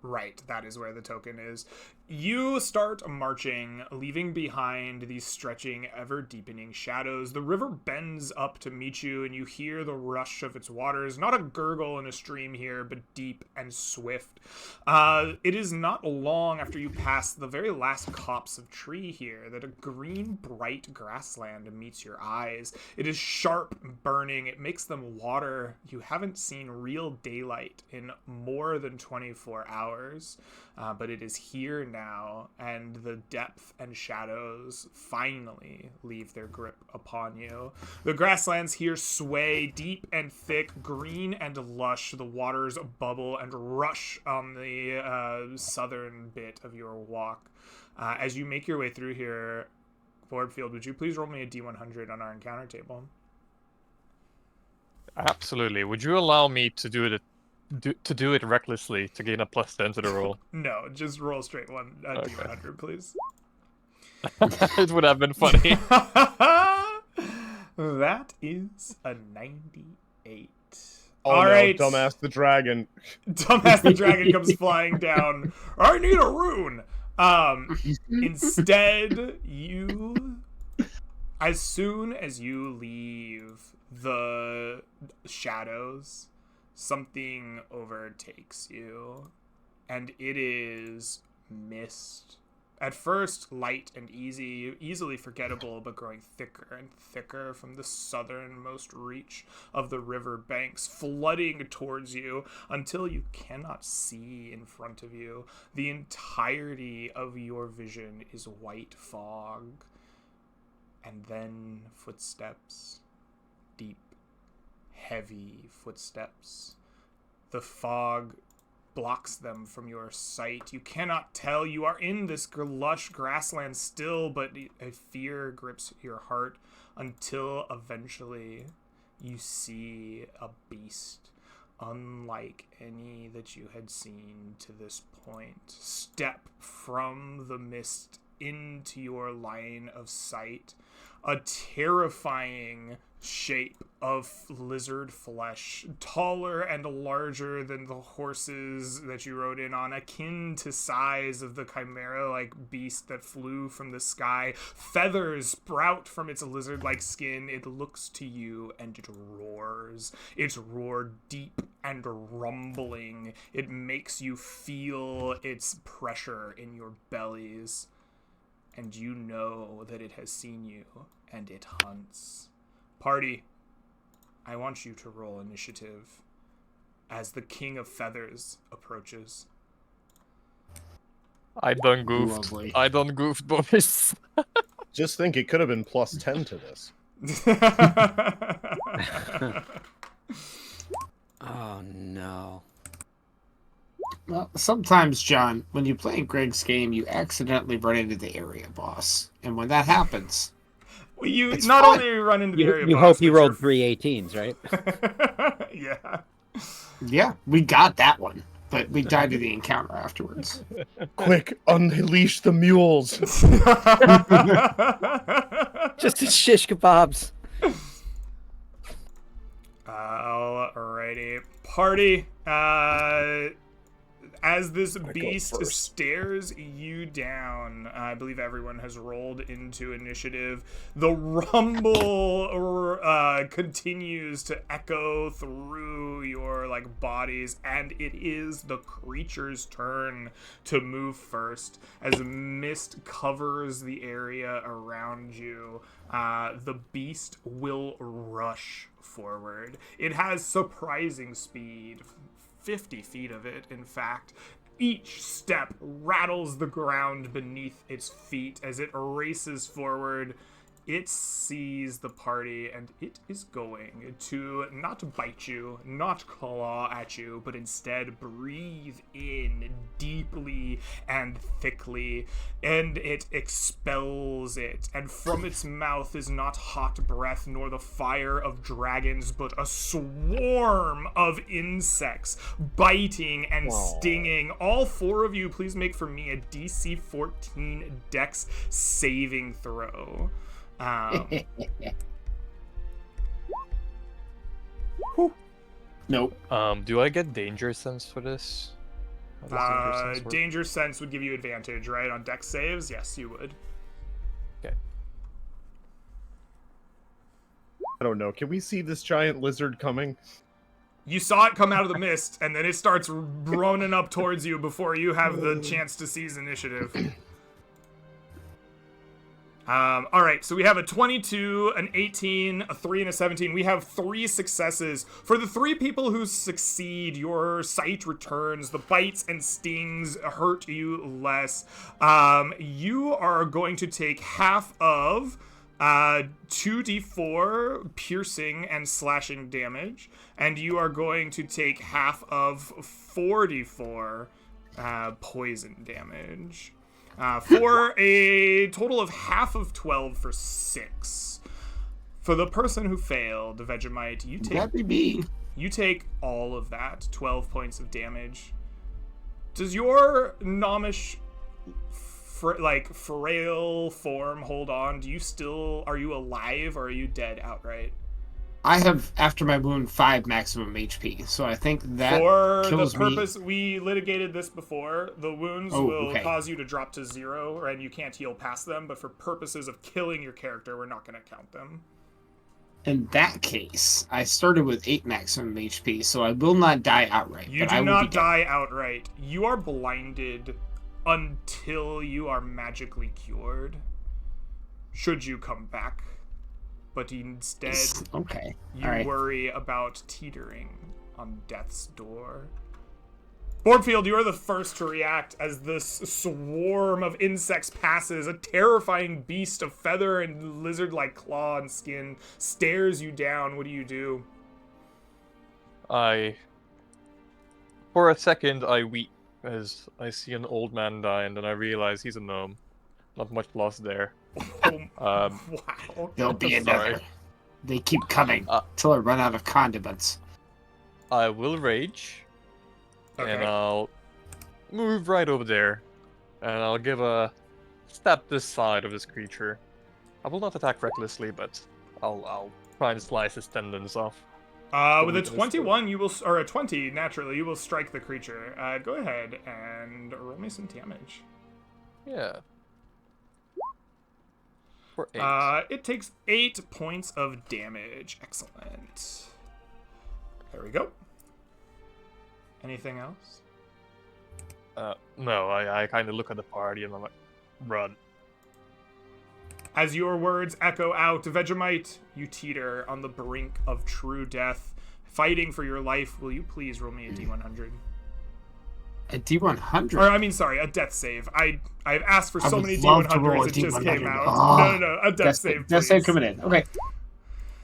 Speaker 1: Right, that is where the token is. You start marching, leaving behind these stretching, ever-deepening shadows. The river bends up to meet you, and you hear the rush of its waters. Not a gurgle in a stream here, but deep and swift. It is not long after you pass the very last copse of tree here that a green, bright grassland meets your eyes. It is sharp, burning. It makes them water. You haven't seen real daylight in more than 24 hours. But it is here now, and the depth and shadows finally leave their grip upon you. The grasslands here sway deep and thick, green and lush. The waters bubble and rush on the southern bit of your walk. As you make your way through here, Boardfield, would you please roll me a D100 on our encounter table?
Speaker 4: Absolutely. Would you allow me to do it recklessly to gain a +10 to the roll?
Speaker 1: No, just roll straight one D100, please.
Speaker 4: It would have been funny.
Speaker 1: That is a 98.
Speaker 3: Oh
Speaker 1: All
Speaker 3: no,
Speaker 1: right.
Speaker 3: dumbass the dragon.
Speaker 1: Dumbass the dragon comes flying down. I need a rune. Instead, as soon as you leave the shadows, something overtakes you, and it is mist. At first, light and easily forgettable, but growing thicker and thicker from the southernmost reach of the river banks, flooding towards you until you cannot see in front of you. The entirety of your vision is white fog, and then footsteps, deep, heavy footsteps. The fog blocks them from your sight. You cannot tell. You are in this lush grassland still, but a fear grips your heart until eventually you see a beast unlike any that you had seen to this point step from the mist into your line of sight. A terrifying shape of lizard flesh, taller and larger than the horses that you rode in on, akin to size of the chimera-like beast that flew from the sky. Feathers sprout from its lizard-like skin. It looks to you and it roars. Its roar deep and rumbling. It makes you feel its pressure in your bellies. And you know that it has seen you, and it hunts. Party, I want you to roll initiative as the King of Feathers approaches.
Speaker 4: I done goofed.
Speaker 2: Lovely.
Speaker 4: I done goofed, boys.
Speaker 3: Just think it could have been +10 to this.
Speaker 5: Oh no.
Speaker 2: Well, sometimes, John, when you play Greg's game, you accidentally run into the area boss. And when that happens,
Speaker 1: Well, you
Speaker 2: It's
Speaker 1: not
Speaker 2: fun.
Speaker 1: only run into the area
Speaker 5: You
Speaker 1: boss,
Speaker 5: hope you
Speaker 1: but
Speaker 5: rolled 3 18s, right?
Speaker 1: yeah.
Speaker 2: yeah, we got that one. but we died to the encounter afterwards.
Speaker 3: Quick, unleash the mules.
Speaker 5: Just the shish kebabs.
Speaker 1: Alrighty. Party. As this beast
Speaker 3: first.
Speaker 1: stares you down, I believe everyone has rolled into initiative. The rumble continues to echo through your bodies, and it is the creature's turn to move first. As mist covers the area around you, the beast will rush forward. It has surprising speed. 50 feet of it, in fact. Each step rattles the ground beneath its feet as it races forward. It sees the party, and it is going to not bite you, not claw at you, but instead breathe in deeply and thickly, and it expels it. And from its mouth is not hot breath nor the fire of dragons, but a swarm of insects biting and stinging. All four of you, please make for me a DC 14 Dex saving throw.
Speaker 2: Nope.
Speaker 4: Do I get danger sense for this? How does danger sense work?
Speaker 1: Danger sense would give you advantage, right? On dex saves? Yes, you would.
Speaker 4: Okay.
Speaker 3: I don't know. Can we see this giant lizard coming?
Speaker 1: You saw it come out of the mist, and then it starts running up towards you before you have the chance to seize initiative. All right, so we have a 22, an 18, a 3, and a 17. We have 3 successes. For the 3 people who succeed, your sight returns. The bites and stings hurt you less. You are going to take half of 2d4 piercing and slashing damage, and you are going to take half of 4d4 poison damage. For a total of half of 12 for 6. For the person who failed, Vegemite,
Speaker 2: That'd be me.
Speaker 1: you take all of that, 12 points of damage. Does your gnomish, frail form hold on? Are you alive, or are you dead outright?
Speaker 2: I have, after my wound, 5 maximum HP, so I think that
Speaker 1: For the
Speaker 2: kills me.
Speaker 1: purpose, we litigated this before, the wounds will cause you to drop to 0, and you can't heal past them, but for purposes of killing your character, we're not going to count them.
Speaker 2: In that case, I started with 8 maximum HP, so I will not die outright.
Speaker 1: You
Speaker 2: but I
Speaker 1: do
Speaker 2: will
Speaker 1: not
Speaker 2: be dead.
Speaker 1: die outright. You are blinded until you are magically cured, should you come back. But instead,
Speaker 2: Okay.
Speaker 1: you
Speaker 2: All right.
Speaker 1: worry about teetering on death's door. Borgfield, you are the first to react as this swarm of insects passes. A terrifying beast of feather and lizard-like claw and skin stares you down. What do you do?
Speaker 4: For a second, I weep as I see an old man die, and then I realize he's a gnome. Not much loss there.
Speaker 1: Wow.
Speaker 2: There'll be
Speaker 4: Sorry.
Speaker 2: another. They keep coming till I run out of condiments.
Speaker 4: I will rage,
Speaker 1: Okay.
Speaker 4: and I'll move right over there, and I'll give a stab this side of this creature. I will not attack recklessly, but I'll try and slice his tendons off.
Speaker 1: With a
Speaker 4: weakness
Speaker 1: 21, you will, or a 20 naturally, you will strike the creature. Go ahead and roll me some damage.
Speaker 4: Yeah. For 8.
Speaker 1: It takes 8 points of damage. Excellent. There we go. Anything else?
Speaker 4: No, I kind of look at the party and I'm like, run.
Speaker 1: As your words echo out, Vegemite, you teeter on the brink of true death. Fighting for your life, will you please roll me a D100?
Speaker 2: A D100?
Speaker 1: Or, I mean, sorry, a death save. I've asked for so
Speaker 2: would
Speaker 1: many
Speaker 2: love to roll
Speaker 1: D100s,
Speaker 2: a
Speaker 1: it just came
Speaker 2: D100.
Speaker 1: out.
Speaker 2: Oh,
Speaker 1: No, a death save,
Speaker 2: Death
Speaker 1: please.
Speaker 2: save coming in. Okay.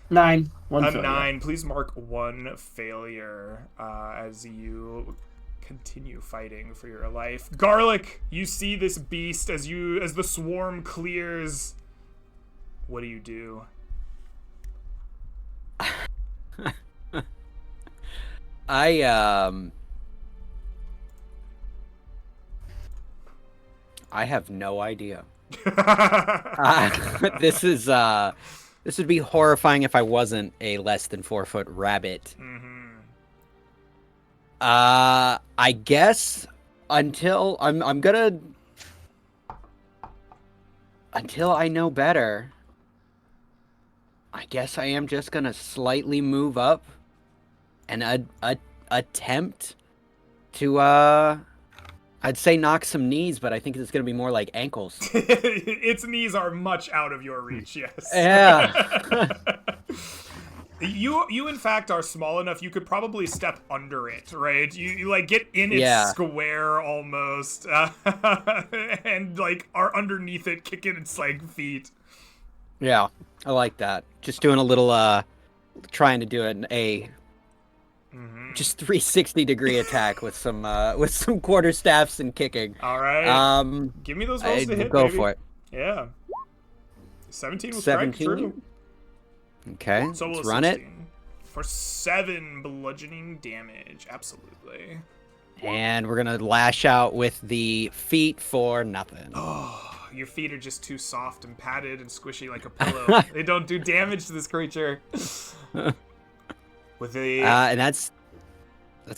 Speaker 2: 9. 1
Speaker 1: A
Speaker 2: failure.
Speaker 1: 9. Please mark 1 failure as you continue fighting for your life. Garlic, you see this beast as the swarm clears. What do you do?
Speaker 5: I have no idea.
Speaker 1: Mhm.
Speaker 5: This would be horrifying if I wasn't a less than 4-foot rabbit. I guess until I'm gonna until I know better. I guess I am just gonna slightly move up and attempt to I'd say knock some knees, but I think it's gonna be more like ankles.
Speaker 1: Its knees are much out of your reach, yes.
Speaker 5: Yeah.
Speaker 1: You in fact are small enough you could probably step under it, right? You like get in its
Speaker 5: Yeah.
Speaker 1: square almost, and like are underneath it, kicking its like feet.
Speaker 5: Yeah, I like that. Just doing a little trying to do
Speaker 1: Mhm.
Speaker 5: just 360-degree attack with some quarterstaffs and kicking.
Speaker 1: All right.
Speaker 5: Um,
Speaker 1: Give me those rolls to hit,
Speaker 5: go
Speaker 1: baby.
Speaker 5: for it.
Speaker 1: Yeah. 17 was correct.
Speaker 5: 17?
Speaker 1: True.
Speaker 5: Okay,
Speaker 1: So
Speaker 5: let's
Speaker 1: will
Speaker 5: run it.
Speaker 1: 16. For 7 bludgeoning damage. Absolutely.
Speaker 5: And we're gonna lash out with the feet for nothing.
Speaker 1: Oh, your feet are just too soft and padded and squishy like a pillow. They don't do damage to this creature. With the
Speaker 5: And that's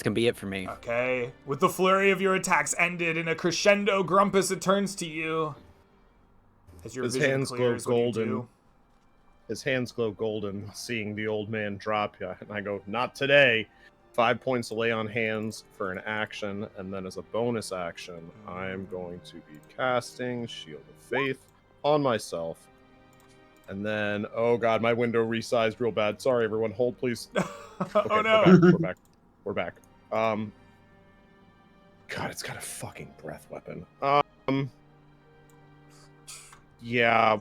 Speaker 5: gonna be it for me.
Speaker 1: okay, with the flurry of your attacks ended in a crescendo, Grumpus, it turns to you. As your
Speaker 3: His
Speaker 1: vision
Speaker 3: hands glow
Speaker 1: clears, what do you
Speaker 3: golden.
Speaker 1: do?
Speaker 3: His hands glow golden, seeing the old man drop. Yeah, and I go, not today. 5 points lay on hands for an action, and then as a bonus action, I am going to be casting Shield of Faith on myself. And then, oh god, my window resized real bad. Sorry, everyone. Hold, please. Okay,
Speaker 1: Oh no.
Speaker 3: We're back. God, it's got a fucking breath weapon. Yeah.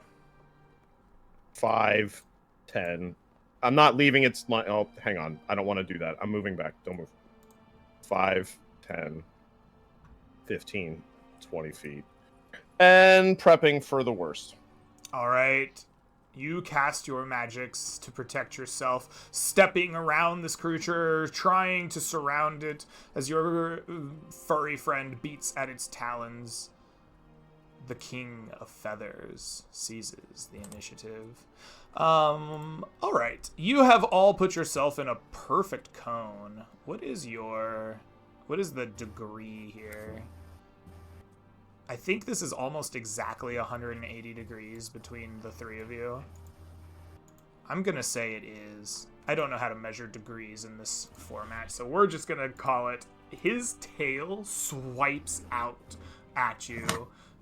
Speaker 3: 5, 10. I'm not leaving its line. Oh, hang on. I don't want to do that. I'm moving back. Don't move. 5, 10, 15, 20 feet. And prepping for the worst.
Speaker 1: All right. You cast your magics to protect yourself, stepping around this creature, trying to surround it as your furry friend beats at its talons. The King of Feathers seizes the initiative. All right. You have all put yourself in a perfect cone. What is the degree here? I think this is almost exactly 180 degrees between the three of you. I'm gonna say it is. I don't know how to measure degrees in this format, so we're just gonna call it his tail swipes out at you.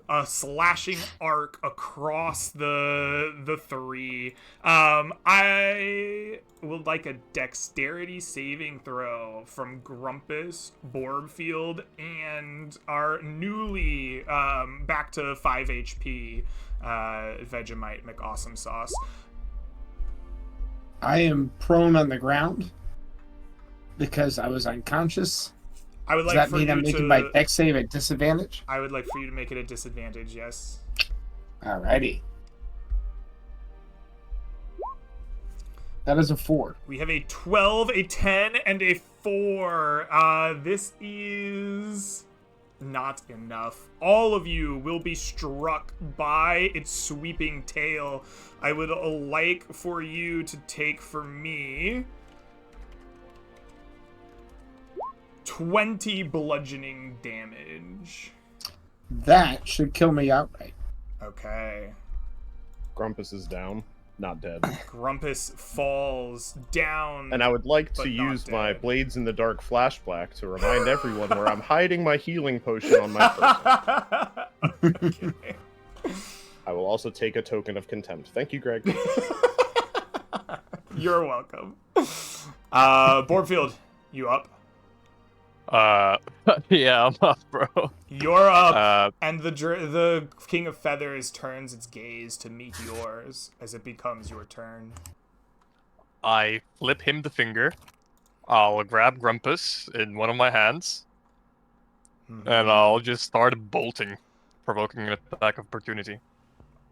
Speaker 1: A slashing arc across the three. I would like a dexterity saving throw from Grumpus, Borbfield, and our newly back to 5 HP Vegemite McAwesome Sauce.
Speaker 2: I am prone on the ground because I was unconscious.
Speaker 1: I would
Speaker 2: Does
Speaker 1: like
Speaker 2: that
Speaker 1: for
Speaker 2: mean
Speaker 1: you
Speaker 2: I'm making
Speaker 1: to.
Speaker 2: my dex save at disadvantage?
Speaker 1: I would like for you to make it a disadvantage. Yes.
Speaker 2: Alrighty. That is a 4.
Speaker 1: We have a 12, a 10, and a 4. This is not enough. All of you will be struck by its sweeping tail. I would like for you to take for me 20 bludgeoning damage.
Speaker 2: That should kill me outright.
Speaker 1: Okay.
Speaker 3: Grumpus is down, not dead.
Speaker 1: Grumpus falls down.
Speaker 3: And I would like
Speaker 1: But
Speaker 3: to
Speaker 1: not
Speaker 3: use my
Speaker 1: dead.
Speaker 3: Blades in the Dark flashback to remind everyone where I'm hiding my healing potion on my person.
Speaker 1: Okay.
Speaker 3: I will also take a token of contempt. Thank you, Greg.
Speaker 1: You're welcome. Borbfield, you up?
Speaker 4: Yeah, I'm up, bro.
Speaker 1: You're up, and the King of Feathers turns its gaze to meet yours as it becomes your turn.
Speaker 4: I flip him the finger. I'll grab Grumpus in one of my hands, and I'll just start bolting, provoking an attack of opportunity.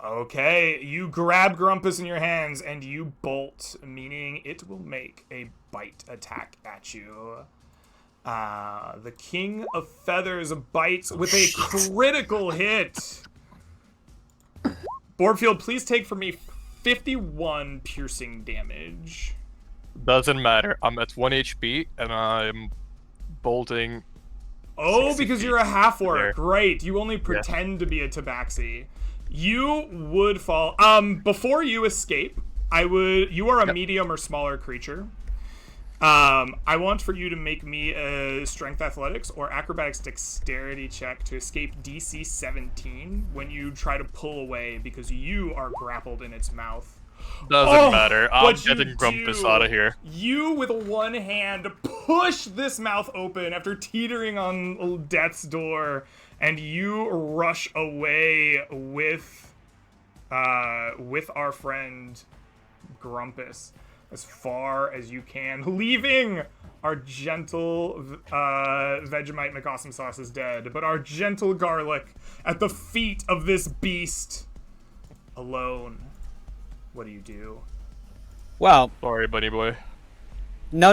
Speaker 1: Okay, you grab Grumpus in your hands and you bolt, meaning it will make a bite attack at you. The King of Feathers bites with a critical hit. Boardfield, please take from me 51 piercing damage.
Speaker 4: Doesn't matter. I'm at 1 HP and I'm bolting.
Speaker 1: Oh,
Speaker 4: 60
Speaker 1: because
Speaker 4: feet
Speaker 1: you're a half-orc.
Speaker 4: there.
Speaker 1: Great. You only pretend to be a tabaxi. You would fall. Before you escape, you are a medium or smaller creature. I want for you to make me a strength athletics or acrobatics dexterity check to escape DC 17 when you try to pull away because you are grappled in its mouth.
Speaker 4: Doesn't matter. I'm
Speaker 1: what you
Speaker 4: getting Grumpus
Speaker 1: do,
Speaker 4: out of here.
Speaker 1: You, with one hand, push this mouth open after teetering on death's door, and you rush away with our friend Grumpus as far as you can, leaving our gentle Vegemite McAwesome Sauce is dead, but our gentle Garlic at the feet of this beast, alone. What do you do?
Speaker 5: Well,
Speaker 4: Sorry, bunny boy.
Speaker 5: no.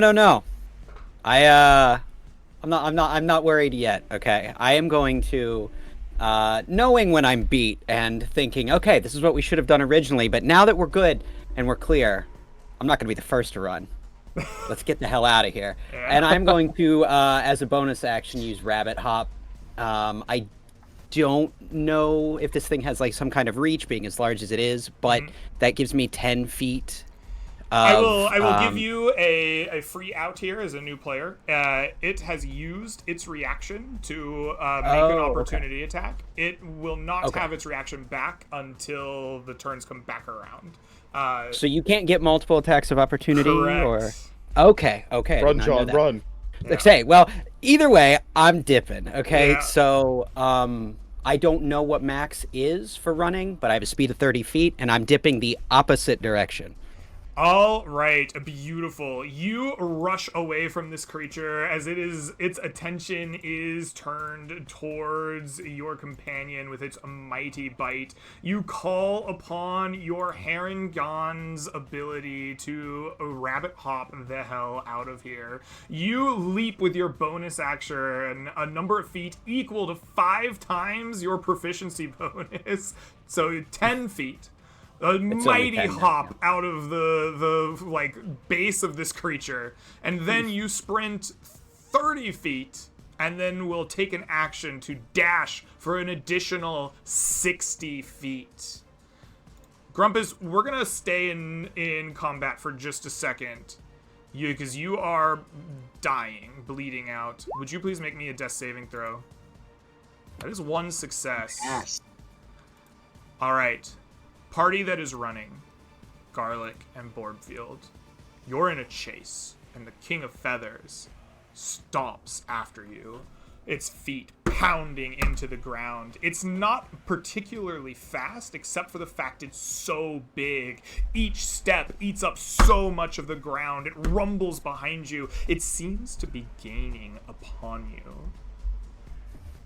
Speaker 5: I'm not worried yet. Okay, I am going to, knowing when I'm beat and thinking, okay, this is what we should have done originally. But now that we're good and we're clear, I'm not going to be the first to run. Let's get the hell out of here.
Speaker 1: Yeah.
Speaker 5: And I'm going to, as a bonus action, use Rabbit Hop. I don't know if this thing has like some kind of reach, being as large as it is, but that gives me 10 feet.
Speaker 1: I will give you a free out here as a new player. It has used its reaction to make an opportunity attack. It will not have its reaction back until the turns come back around.
Speaker 5: So you can't get multiple attacks of opportunity,
Speaker 1: correct.
Speaker 5: or okay.
Speaker 3: Run, John, run.
Speaker 5: Let's say, well, either way, I'm dipping. Okay,
Speaker 1: Yeah.
Speaker 5: so I don't know what max is for running, but I have a speed of 30 feet, and I'm dipping the opposite direction.
Speaker 1: All right, beautiful. You rush away from this creature as its attention is turned towards your companion with its mighty bite. You call upon your Harengon's ability to rabbit hop the hell out of here. You leap with your bonus action a number of feet equal to 5 times your proficiency bonus, so 10 feet. A mighty
Speaker 5: 10 now,
Speaker 1: hop out of the like base of this creature, and then you sprint 30 feet, and then we'll take an action to dash for an additional 60 feet. Grumpus, we're gonna stay in combat for just a second, because you are dying, bleeding out. Would you please make me a death saving throw? That is 1 success.
Speaker 2: Yes.
Speaker 1: All right. Party that is running, Garlic and Boardfield. You're in a chase, and the King of Feathers stomps after you, its feet pounding into the ground. It's not particularly fast, except for the fact it's so big. Each step eats up so much of the ground. It rumbles behind you. It seems to be gaining upon you.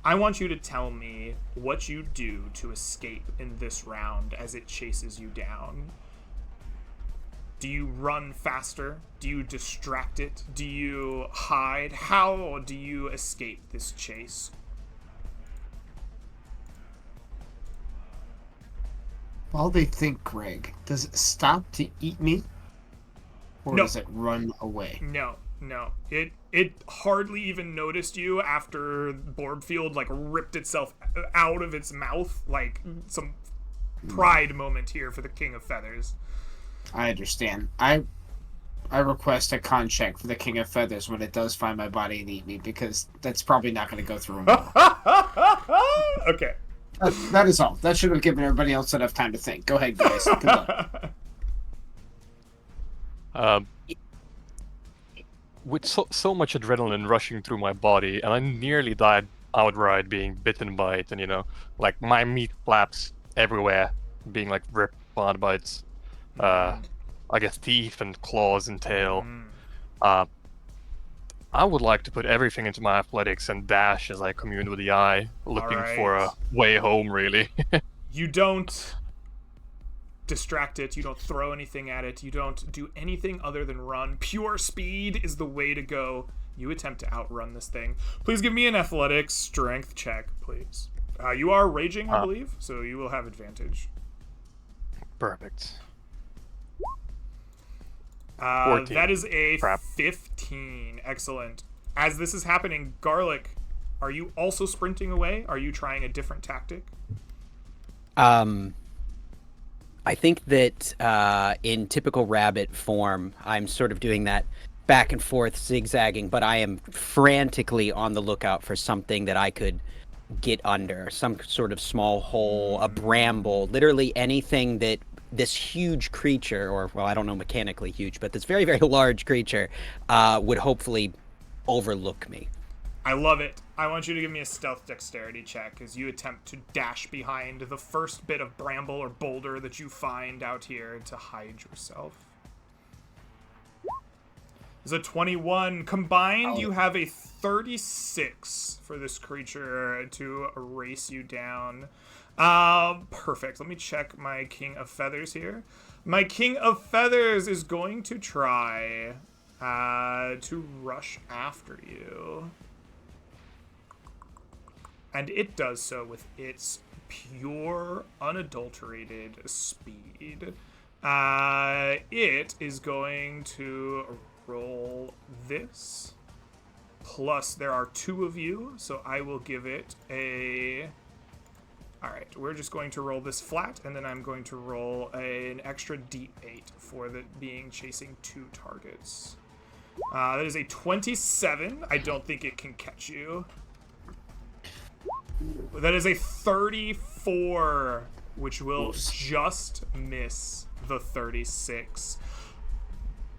Speaker 1: I want you to tell me what you do to escape in this round as it chases you down. Do you run faster? Do you distract it? Do you hide? How do you escape this chase?
Speaker 2: While they think, Greg, does it stop to eat me? Or
Speaker 1: No.
Speaker 2: does it run away?
Speaker 1: No. It hardly even noticed you after Boardfield like ripped itself out of its mouth, like some pride moment here for the King of Feathers.
Speaker 2: I understand. I request a con check for the King of Feathers when it does find my body and eat me, because that's probably not going to go through.
Speaker 1: Okay.
Speaker 2: That is all. That should have given everybody else enough time to think. Go ahead, guys. Good luck.
Speaker 4: With so much adrenaline rushing through my body, and I nearly died outright being bitten by it, and like my meat flaps everywhere, being like ripped apart by its, I guess, teeth and claws and tail. I would like to put everything into my athletics and dash as I commune with the eye, looking for a way home, really.
Speaker 1: You don't distract it, you don't throw anything at it, you don't do anything other than run. Pure speed is the way to go. You attempt to outrun this thing. Please give me an athletics strength check, please. You are raging, I believe, so you will have advantage.
Speaker 4: Perfect.
Speaker 1: 14. That is a
Speaker 4: Crap.
Speaker 1: 15. Excellent. As this is happening, Garlic, are you also sprinting away? Are you trying a different tactic?
Speaker 5: I think that in typical rabbit form, I'm sort of doing that back and forth zigzagging, but I am frantically on the lookout for something that I could get under, some sort of small hole, a bramble, literally anything that this huge creature, or, well, I don't know mechanically huge, but this very, very large creature would hopefully overlook me.
Speaker 1: I love it. I want you to give me a stealth dexterity check as you attempt to dash behind the first bit of bramble or boulder that you find out here to hide yourself. It's a 21. Combined, you have a 36 for this creature to race you down. Perfect. Let me check my King of Feathers here. My King of Feathers is going to try to rush after you. And it does so with its pure, unadulterated speed. It is going to roll this. Plus, there are 2 of you, so I will give it a... Alright, we're just going to roll this flat, and then I'm going to roll an extra d8 for the being chasing 2 targets. That is a 27. I don't think it can catch you. That is a 34, which will just miss the 36.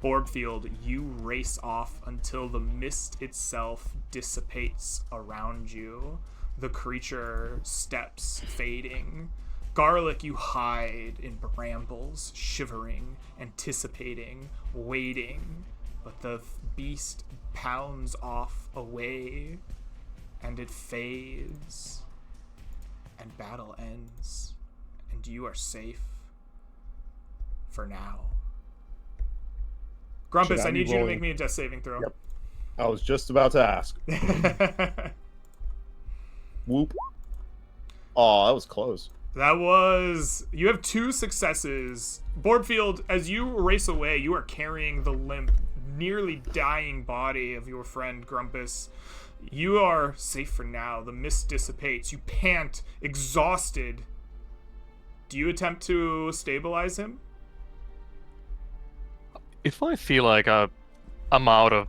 Speaker 1: Borbfield, you race off until the mist itself dissipates around you. The creature steps, fading. Garlic, you hide in brambles, shivering, anticipating, waiting. But the beast pounds off away, and it fades, and battle ends, and you are safe for now. Grumpus, I need you to make me a death saving throw.
Speaker 3: Yep. I was just about to ask. Whoop. Oh, that was close.
Speaker 1: That was... You have 2 successes. Borbfield, as you race away, you are carrying the limp, nearly dying body of your friend Grumpus. You are safe for now. The mist dissipates. You pant, exhausted. Do you attempt to stabilize him?
Speaker 4: If I feel like I'm out of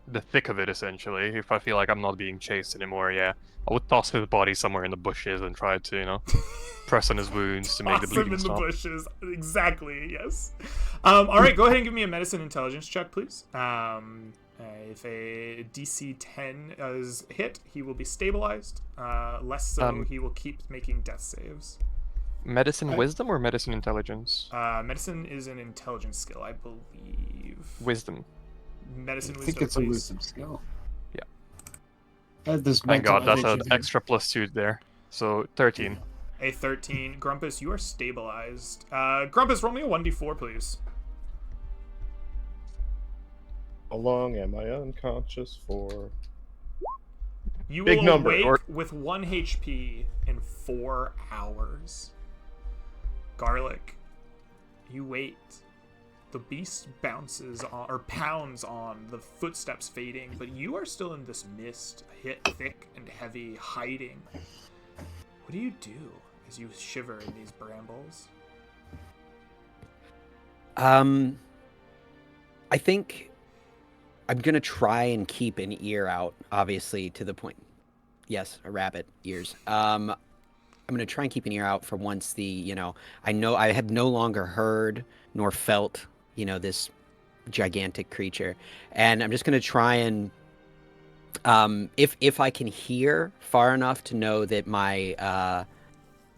Speaker 4: the thick of it, essentially, if I feel like I'm not being chased anymore, yeah, I would toss his body somewhere in the bushes and try to, press on his wounds to make the bleeding stop.
Speaker 1: Toss him in the bushes. Exactly, yes. All right, go ahead and give me a medicine intelligence check, please. If a DC 10 is hit, he will be stabilized. Less so, he will keep making death saves.
Speaker 4: Medicine wisdom or medicine intelligence?
Speaker 1: Medicine is an intelligence skill, I believe.
Speaker 4: Wisdom.
Speaker 1: Medicine,
Speaker 2: I
Speaker 1: wisdom,
Speaker 2: think it's
Speaker 1: please.
Speaker 2: a wisdom skill.
Speaker 4: Yeah.
Speaker 2: This
Speaker 4: Thank God, that's an
Speaker 2: mental
Speaker 4: extra +2 there. So 13.
Speaker 1: A 13. Grumpus, you are stabilized. Grumpus, roll me a 1d4, please.
Speaker 3: How long am I unconscious for?
Speaker 1: You
Speaker 3: Big
Speaker 1: will
Speaker 3: number,
Speaker 1: awake
Speaker 3: or-
Speaker 1: with 1 HP in 4 hours. Garlic, you wait. The beast bounces on, or pounds on, the footsteps fading, but you are still in this mist, hit thick and heavy, hiding. What do you do as you shiver in these brambles?
Speaker 5: I think I'm gonna try and keep an ear out, obviously, to the point. Yes, a rabbit ears. I'm gonna try and keep an ear out for once the, I know I have no longer heard nor felt, this gigantic creature, and I'm just gonna try and, if I can hear far enough to know that my,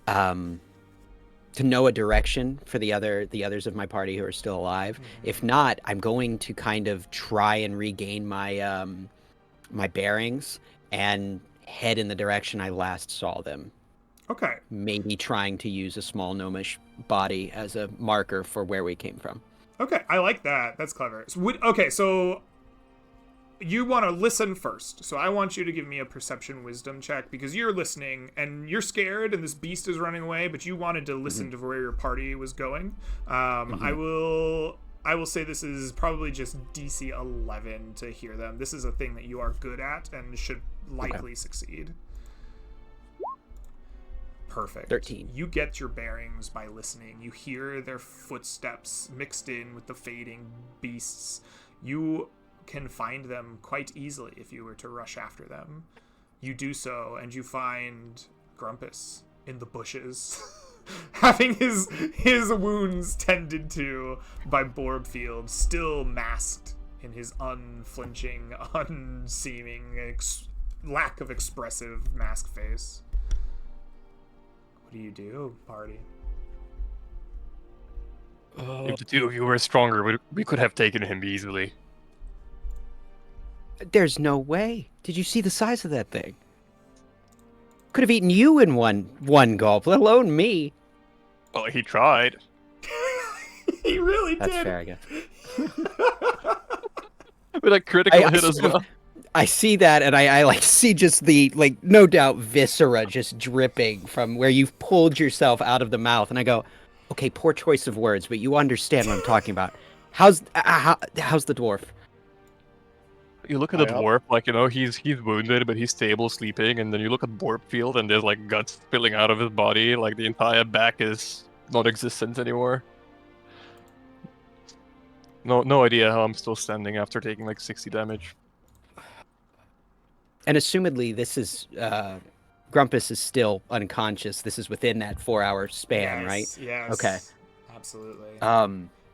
Speaker 5: to know a direction for the others of my party who are still alive. If not, I'm going to kind of try and regain my my bearings and head in the direction I last saw them.
Speaker 1: Okay.
Speaker 5: Maybe trying to use a small gnomish body as a marker for where we came from.
Speaker 1: Okay, I like that. That's clever. So you want to listen first. So I want you to give me a perception wisdom check because you're listening and you're scared and this beast is running away, but you wanted to listen to where your party was going. I will say this is probably just DC 11 to hear them. This is a thing that you are good at and should likely succeed. Perfect.
Speaker 5: 13.
Speaker 1: You get your bearings by listening. You hear their footsteps mixed in with the fading beasts. You can find them quite easily if you were to rush after them. You do so, and you find Grumpus in the bushes, having his wounds tended to by Borbfield, still masked in his unflinching, unseeming lack of expressive mask face. What do you do, party?
Speaker 4: If the two of you were stronger, we could have taken him easily.
Speaker 5: There's no way. Did you see the size of that thing? Could have eaten you in one gulp, let alone me.
Speaker 4: Well, he tried.
Speaker 1: He really
Speaker 5: That's
Speaker 1: did.
Speaker 5: fair, I guess.
Speaker 4: With a critical hit as
Speaker 5: sort of-
Speaker 4: well.
Speaker 5: I see that, and I like see just the no doubt viscera just dripping from where you've pulled yourself out of the mouth, and I go, okay, poor choice of words, but you understand what I'm talking about. How's the dwarf?
Speaker 4: You look at the
Speaker 3: High up.
Speaker 4: dwarf, like, you know, he's wounded, but he's stable, sleeping, and then you look at Borbfield, and there's like guts spilling out of his body, like the entire back is non-existent anymore. No idea how I'm still standing after taking like 60 damage.
Speaker 5: And assumedly, this is Grumpus is still unconscious. This is within that 4-hour span, right?
Speaker 1: Yes.
Speaker 5: Okay.
Speaker 1: Absolutely.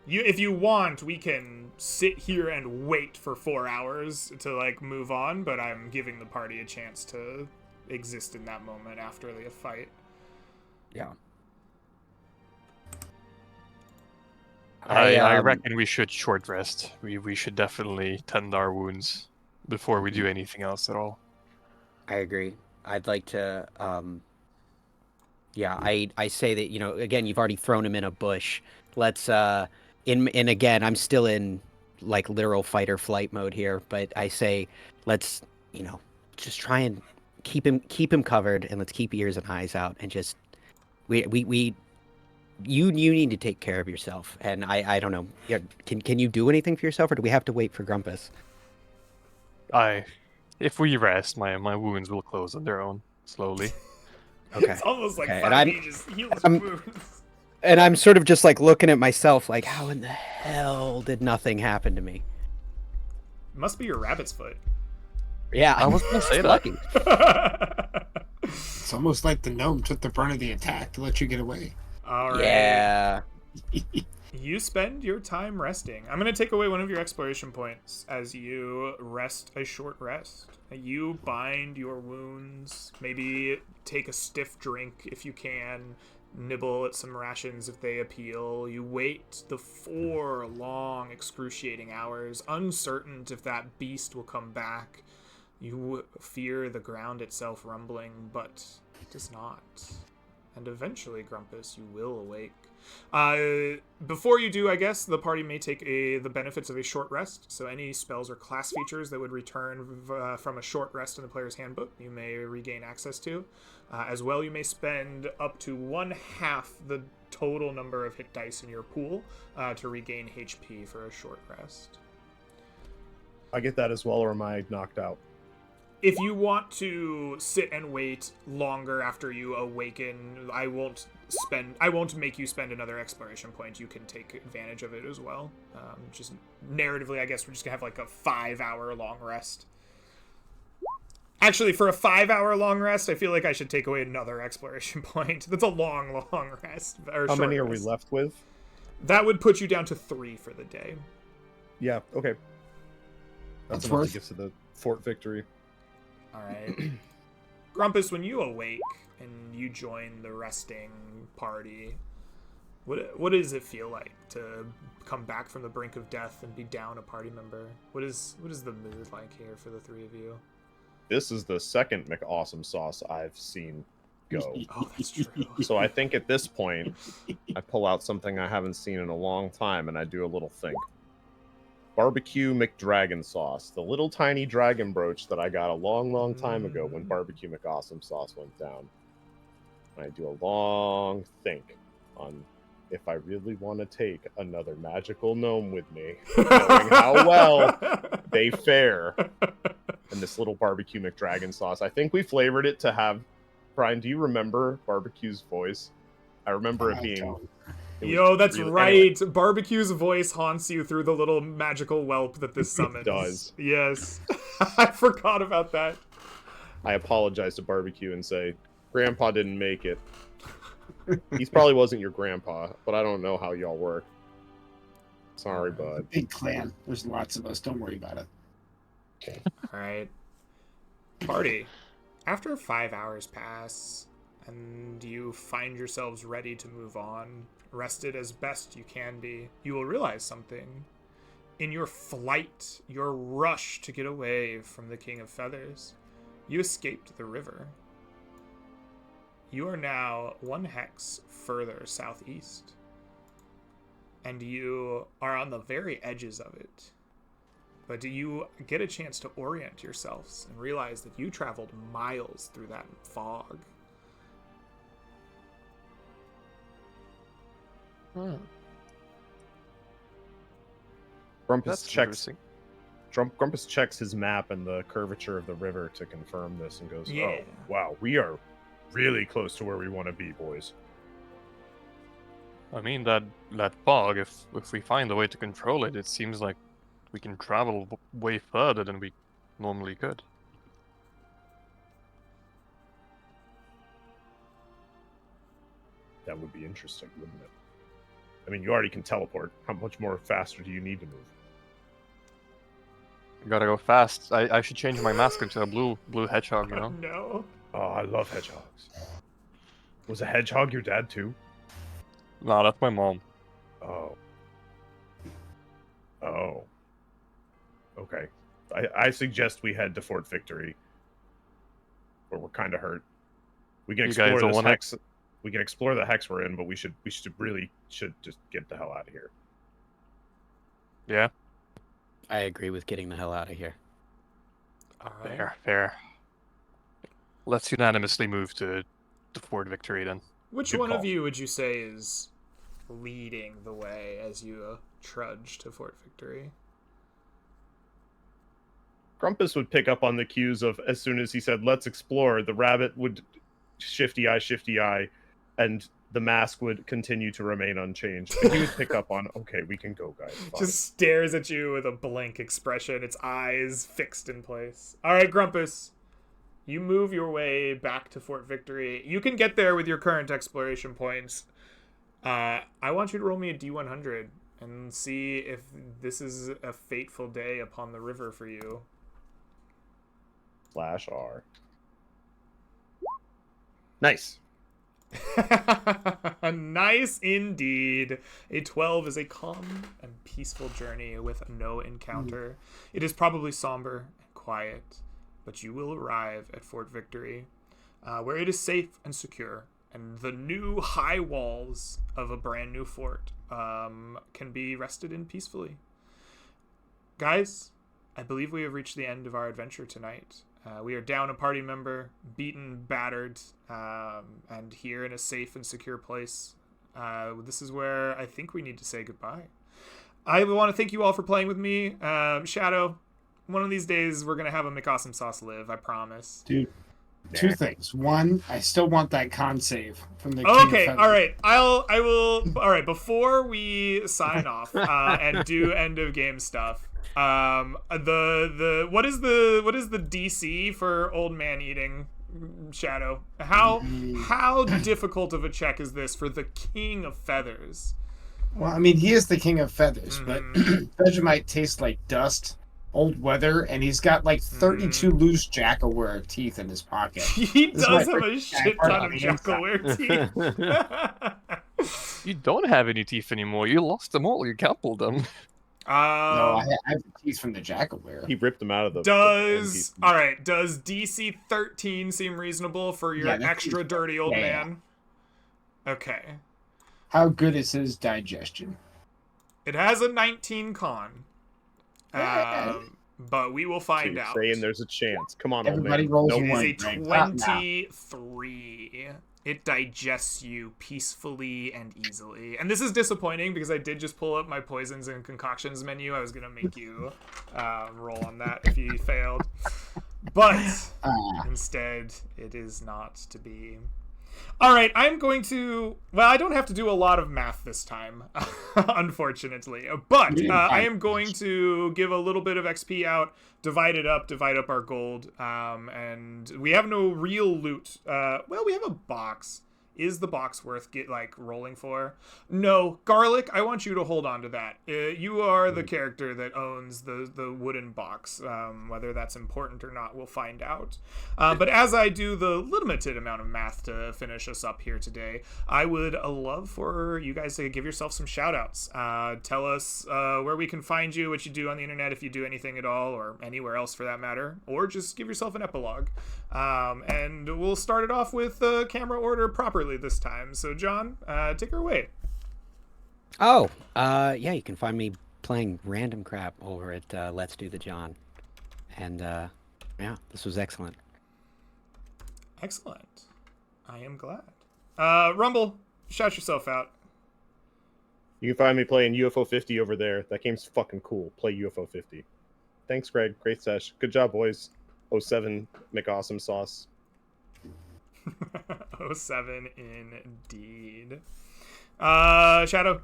Speaker 1: If you want, we can sit here and wait for 4 hours to like move on, but I'm giving the party a chance to exist in that moment after the fight.
Speaker 5: Yeah.
Speaker 4: I reckon we should short rest. We should definitely tend our wounds before we do anything else at all.
Speaker 5: I agree. I'd like to. Yeah, I say that, you know, again, you've already thrown him in a bush. Let's and again, I'm still in like literal fight or flight mode here, but I say let's, you know, just try and keep him covered, and let's keep ears and eyes out, and just you need to take care of yourself. And I don't know. Yeah, can you do anything for yourself, or do we have to wait for Grumpus?
Speaker 4: If we rest, my wounds will close on their own, slowly.
Speaker 5: Okay.
Speaker 1: It's almost like
Speaker 5: Okay,
Speaker 1: 5e just heals wounds.
Speaker 5: And I'm sort of just like looking at myself like, how in the hell did nothing happen to me?
Speaker 1: Must be your rabbit's foot.
Speaker 5: Yeah,
Speaker 4: I was gonna say that.
Speaker 5: lucky.
Speaker 2: It's almost like the gnome took the brunt of the attack to let you get away.
Speaker 1: All right.
Speaker 5: Yeah.
Speaker 1: You spend your time resting. I'm going to take away one of your exploration points as you rest a short rest. You bind your wounds, maybe take a stiff drink if you can, nibble at some rations if they appeal. You wait the 4 long, excruciating hours, uncertain if that beast will come back. You fear the ground itself rumbling, but it does not. And eventually, Grumpus, you will awake. Before you do, I guess, the party may take the benefits of a short rest. So any spells or class features that would return from a short rest in the player's handbook, you may regain access to. As well, you may spend up to 1/2 the total number of hit dice in your pool to regain HP for a short rest.
Speaker 3: I get that as well, or am I knocked out?
Speaker 1: If you want to sit and wait longer after you awaken, I won't make you spend another exploration point. You can take advantage of it as well. Just narratively, I guess we're just gonna have like a 5-hour long rest. Actually, for a 5-hour long rest, I feel like I should take away another exploration point. That's a long rest.
Speaker 3: How many are we left with?
Speaker 1: That would put you down to 3 for the day.
Speaker 3: Yeah, okay. That's
Speaker 2: That's
Speaker 3: enough
Speaker 2: worth-
Speaker 3: to get to the fort victory.
Speaker 1: All right. Grumpus, when you awake and you join the resting party, what does it feel like to come back from the brink of death and be down a party member? What is the mood like here for the 3 of you?
Speaker 3: This is the second McAwesome sauce I've seen go.
Speaker 1: Oh, that's true.
Speaker 3: So I think at this point, I pull out something I haven't seen in a long time, and I do a little think. barbecue McDragon sauce, the little tiny dragon brooch that I got a long time ago when barbecue McAwesome sauce went down. And I do a long think on if I really want to take another magical gnome with me, knowing how well they fare. And this little barbecue McDragon sauce, I think we flavored it to have. Brian, do you remember barbecue's voice? I remember it being.
Speaker 1: Yo, that's
Speaker 3: really,
Speaker 1: right.
Speaker 3: anyway.
Speaker 1: Barbecue's voice haunts you through the little magical whelp that this summons.
Speaker 3: It does.
Speaker 1: Yes. I forgot about that.
Speaker 3: I apologize to Barbecue and say, Grandpa didn't make it. He probably wasn't your grandpa, but I don't know how y'all work. Sorry, bud.
Speaker 2: Big clan. There's lots of us. Don't worry about it.
Speaker 1: All right. Party. After 5 hours pass, and you find yourselves ready to move on, rested as best you can be, you will realize something. In your flight, your rush to get away from the King of Feathers, you escaped the river. You are now 1 hex further southeast, and you are on the very edges of it. But you get a chance to orient yourselves and realize that you traveled miles through that fog.
Speaker 3: Grumpus
Speaker 4: That's
Speaker 3: checks.
Speaker 4: interesting.
Speaker 3: Grumpus checks his map and the curvature of the river to confirm this, and goes,
Speaker 1: Yeah.
Speaker 3: "Oh, wow, we are really close to where we want to be, boys."
Speaker 4: I mean, that fog, if we find a way to control it, it seems like we can travel way further than we normally could.
Speaker 3: That would be interesting, wouldn't it? I mean, you already can teleport. How much more faster do you need to move?
Speaker 4: I gotta go fast. I should change my mask into a blue hedgehog, you know?
Speaker 1: No.
Speaker 3: Oh, I love hedgehogs. Was a hedgehog your dad too?
Speaker 4: Nah, that's my mom.
Speaker 3: Oh. Oh. Okay. I suggest we head to Fort Victory. Where we're kind of hurt. We can
Speaker 4: You guys
Speaker 3: explore
Speaker 4: don't
Speaker 3: this
Speaker 4: wanna-
Speaker 3: hex. We can explore the hex we're in, but we should just get the hell out of here.
Speaker 4: Yeah,
Speaker 5: I agree with getting the hell out of here.
Speaker 1: All right.
Speaker 4: fair. Let's unanimously move to Fort Victory then.
Speaker 1: Which
Speaker 3: Good
Speaker 1: one of
Speaker 3: call.
Speaker 1: you would you say is leading the way as you trudge to Fort Victory?
Speaker 3: Grumpus would pick up on the cues of, as soon as he said, "Let's explore," the rabbit would shifty eye, and the mask would continue to remain unchanged. And he would pick up on, "Okay, we can go, guys." Fine."
Speaker 1: Just stares at you with a blank expression, its eyes fixed in place. All right, Grumpus. You move your way back to Fort Victory. You can get there with your current exploration points. I want you to roll me a D100 and see if this is a fateful day upon the river for you.
Speaker 3: /R. Nice.
Speaker 1: Nice indeed. A 12 is a calm and peaceful journey with no encounter. It is probably somber and quiet, but you will arrive at Fort Victory, where it is safe and secure, and the new high walls of a brand new fort can be rested in peacefully. Guys, I believe we have reached the end of our adventure tonight. We are down a party member, beaten, battered, and here in a safe and secure place. This is where I think we need to say goodbye. I want to thank you all for playing with me. Shadow, one of these days we're going to have a McAwesome Sauce live, I promise.
Speaker 2: Dude, two things. One, I still want that con save from the King
Speaker 1: Okay,
Speaker 2: of
Speaker 1: all
Speaker 2: Feathers.
Speaker 1: right. I will. All right, before we sign off and do end of game stuff, what is the DC for old man eating, Shadow? How difficult of a check is this for the King of Feathers?
Speaker 2: Well, I mean, he is the King of Feathers, but Vegemite tastes like dust, old weather, and he's got like 32 loose Jackaware teeth in his pocket.
Speaker 1: He
Speaker 2: This is
Speaker 1: does
Speaker 2: my
Speaker 1: have a
Speaker 2: first
Speaker 1: shit
Speaker 2: part
Speaker 1: ton
Speaker 2: on
Speaker 1: of
Speaker 2: the inside.
Speaker 1: Jackaware teeth.
Speaker 4: You don't have any teeth anymore. You lost them all. You coupled them.
Speaker 2: No, I have the teeth from the Jackaware.
Speaker 3: He ripped them out of the.
Speaker 1: Does DC 13 seem reasonable for your
Speaker 2: Yeah, that
Speaker 1: extra
Speaker 2: seems-
Speaker 1: dirty old
Speaker 2: yeah.
Speaker 1: man? Okay.
Speaker 2: How good is his digestion?
Speaker 1: It has a 19 con.
Speaker 2: Yeah.
Speaker 1: But we will
Speaker 3: So
Speaker 1: find
Speaker 3: you're
Speaker 1: out.
Speaker 3: saying there's a chance. Come on,
Speaker 2: Everybody
Speaker 3: old man.
Speaker 2: rolls
Speaker 3: Nope.
Speaker 1: It is
Speaker 2: one.
Speaker 1: a
Speaker 2: Greg. Stop now.
Speaker 1: 23. It digests you peacefully and easily. And this is disappointing because I did just pull up my poisons and concoctions menu. I was going to make you roll on that if you failed. But instead, it is not to be. All right, I'm going to... Well, I don't have to do a lot of math this time, unfortunately. But I am going to give a little bit of XP out, divide up our gold. And we have no real loot. Well, we have a box. Is the box worth rolling for? No, Garlic, I want you to hold on to that. You are the character that owns the wooden box. Whether that's important or not, we'll find out. But as I do the limited amount of math to finish us up here today, I would love for you guys to give yourself some shout outs. Tell us where we can find you, what you do on the internet, if you do anything at all, or anywhere else for that matter, or just give yourself an epilogue. And we'll start it off with the camera order properly this time. So John, take her away.
Speaker 5: Yeah, you can find me playing random crap over at Let's Do the John. And yeah, this was excellent.
Speaker 1: Excellent. I am glad. Rumble, shout yourself out.
Speaker 3: You can find me playing UFO 50 over there. That game's fucking cool. Play UFO 50. Thanks, Greg. Great sesh. Good job, boys. 07 McAwesome sauce.
Speaker 1: 07 indeed. Shadow.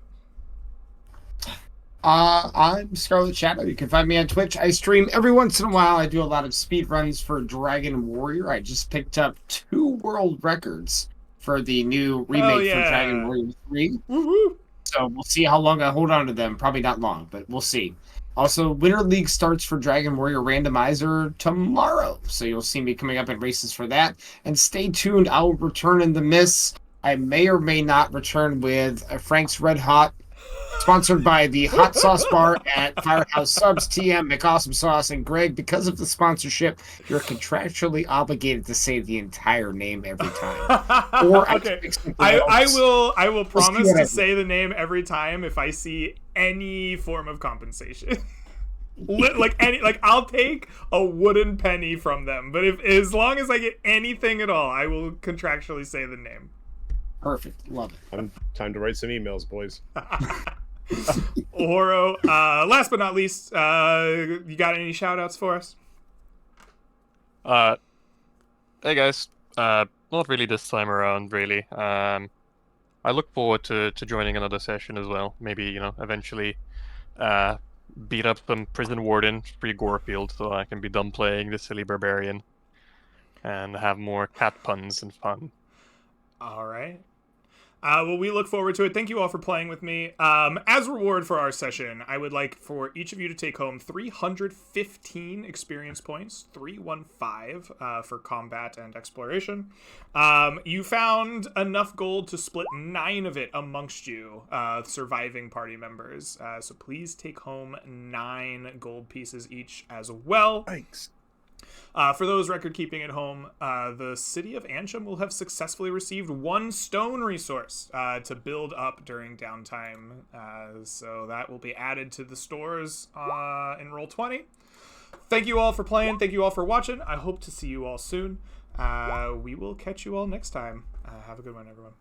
Speaker 2: I'm Scarlet Shadow. You can find me on Twitch. I stream every once in a while. I do a lot of speed runs for Dragon Warrior. I just picked up 2 world records for the new remake for Dragon Warrior 3.
Speaker 1: Woo-hoo.
Speaker 2: So we'll see how long I hold on to them. Probably not long, but we'll see. Also, Winter League starts for Dragon Warrior Randomizer tomorrow. So you'll see me coming up in races for that. And stay tuned. I will return in the miss. I may or may not return with Frank's Red Hot, sponsored by the Hot Sauce Bar at Firehouse Subs, TM, McAwesome Sauce, and Greg. Because of the sponsorship, you're contractually obligated to say the entire name every time. Or
Speaker 1: okay. I will promise to say the name every time if I see any form of compensation. I'll take a wooden penny from them, but if as long as I get anything at all, I will contractually say the name.
Speaker 2: Perfect. Love it.
Speaker 3: Time to write some emails, boys.
Speaker 1: Oro, last but not least, you got any shout outs for us?
Speaker 4: Hey guys, not really this time around, really. I look forward to joining another session as well. Maybe, eventually beat up some prison warden, free Gorefield, so I can be done playing the silly barbarian and have more cat puns and fun.
Speaker 1: All right. Well, we look forward to it. Thank you all for playing with me. As reward for our session, I would like for each of you to take home 315 experience points, 315 for combat and exploration. You found enough gold to split 9 of it amongst you, surviving party members. So please take home 9 gold pieces each as well.
Speaker 3: Thanks.
Speaker 1: For those record keeping at home, the city of Antrim will have successfully received 1 stone resource to build up during downtime. So that will be added to the stores in Roll20. Thank you all for playing. Thank you all for watching. I hope to see you all soon. We will catch you all next time. Have a good one, everyone.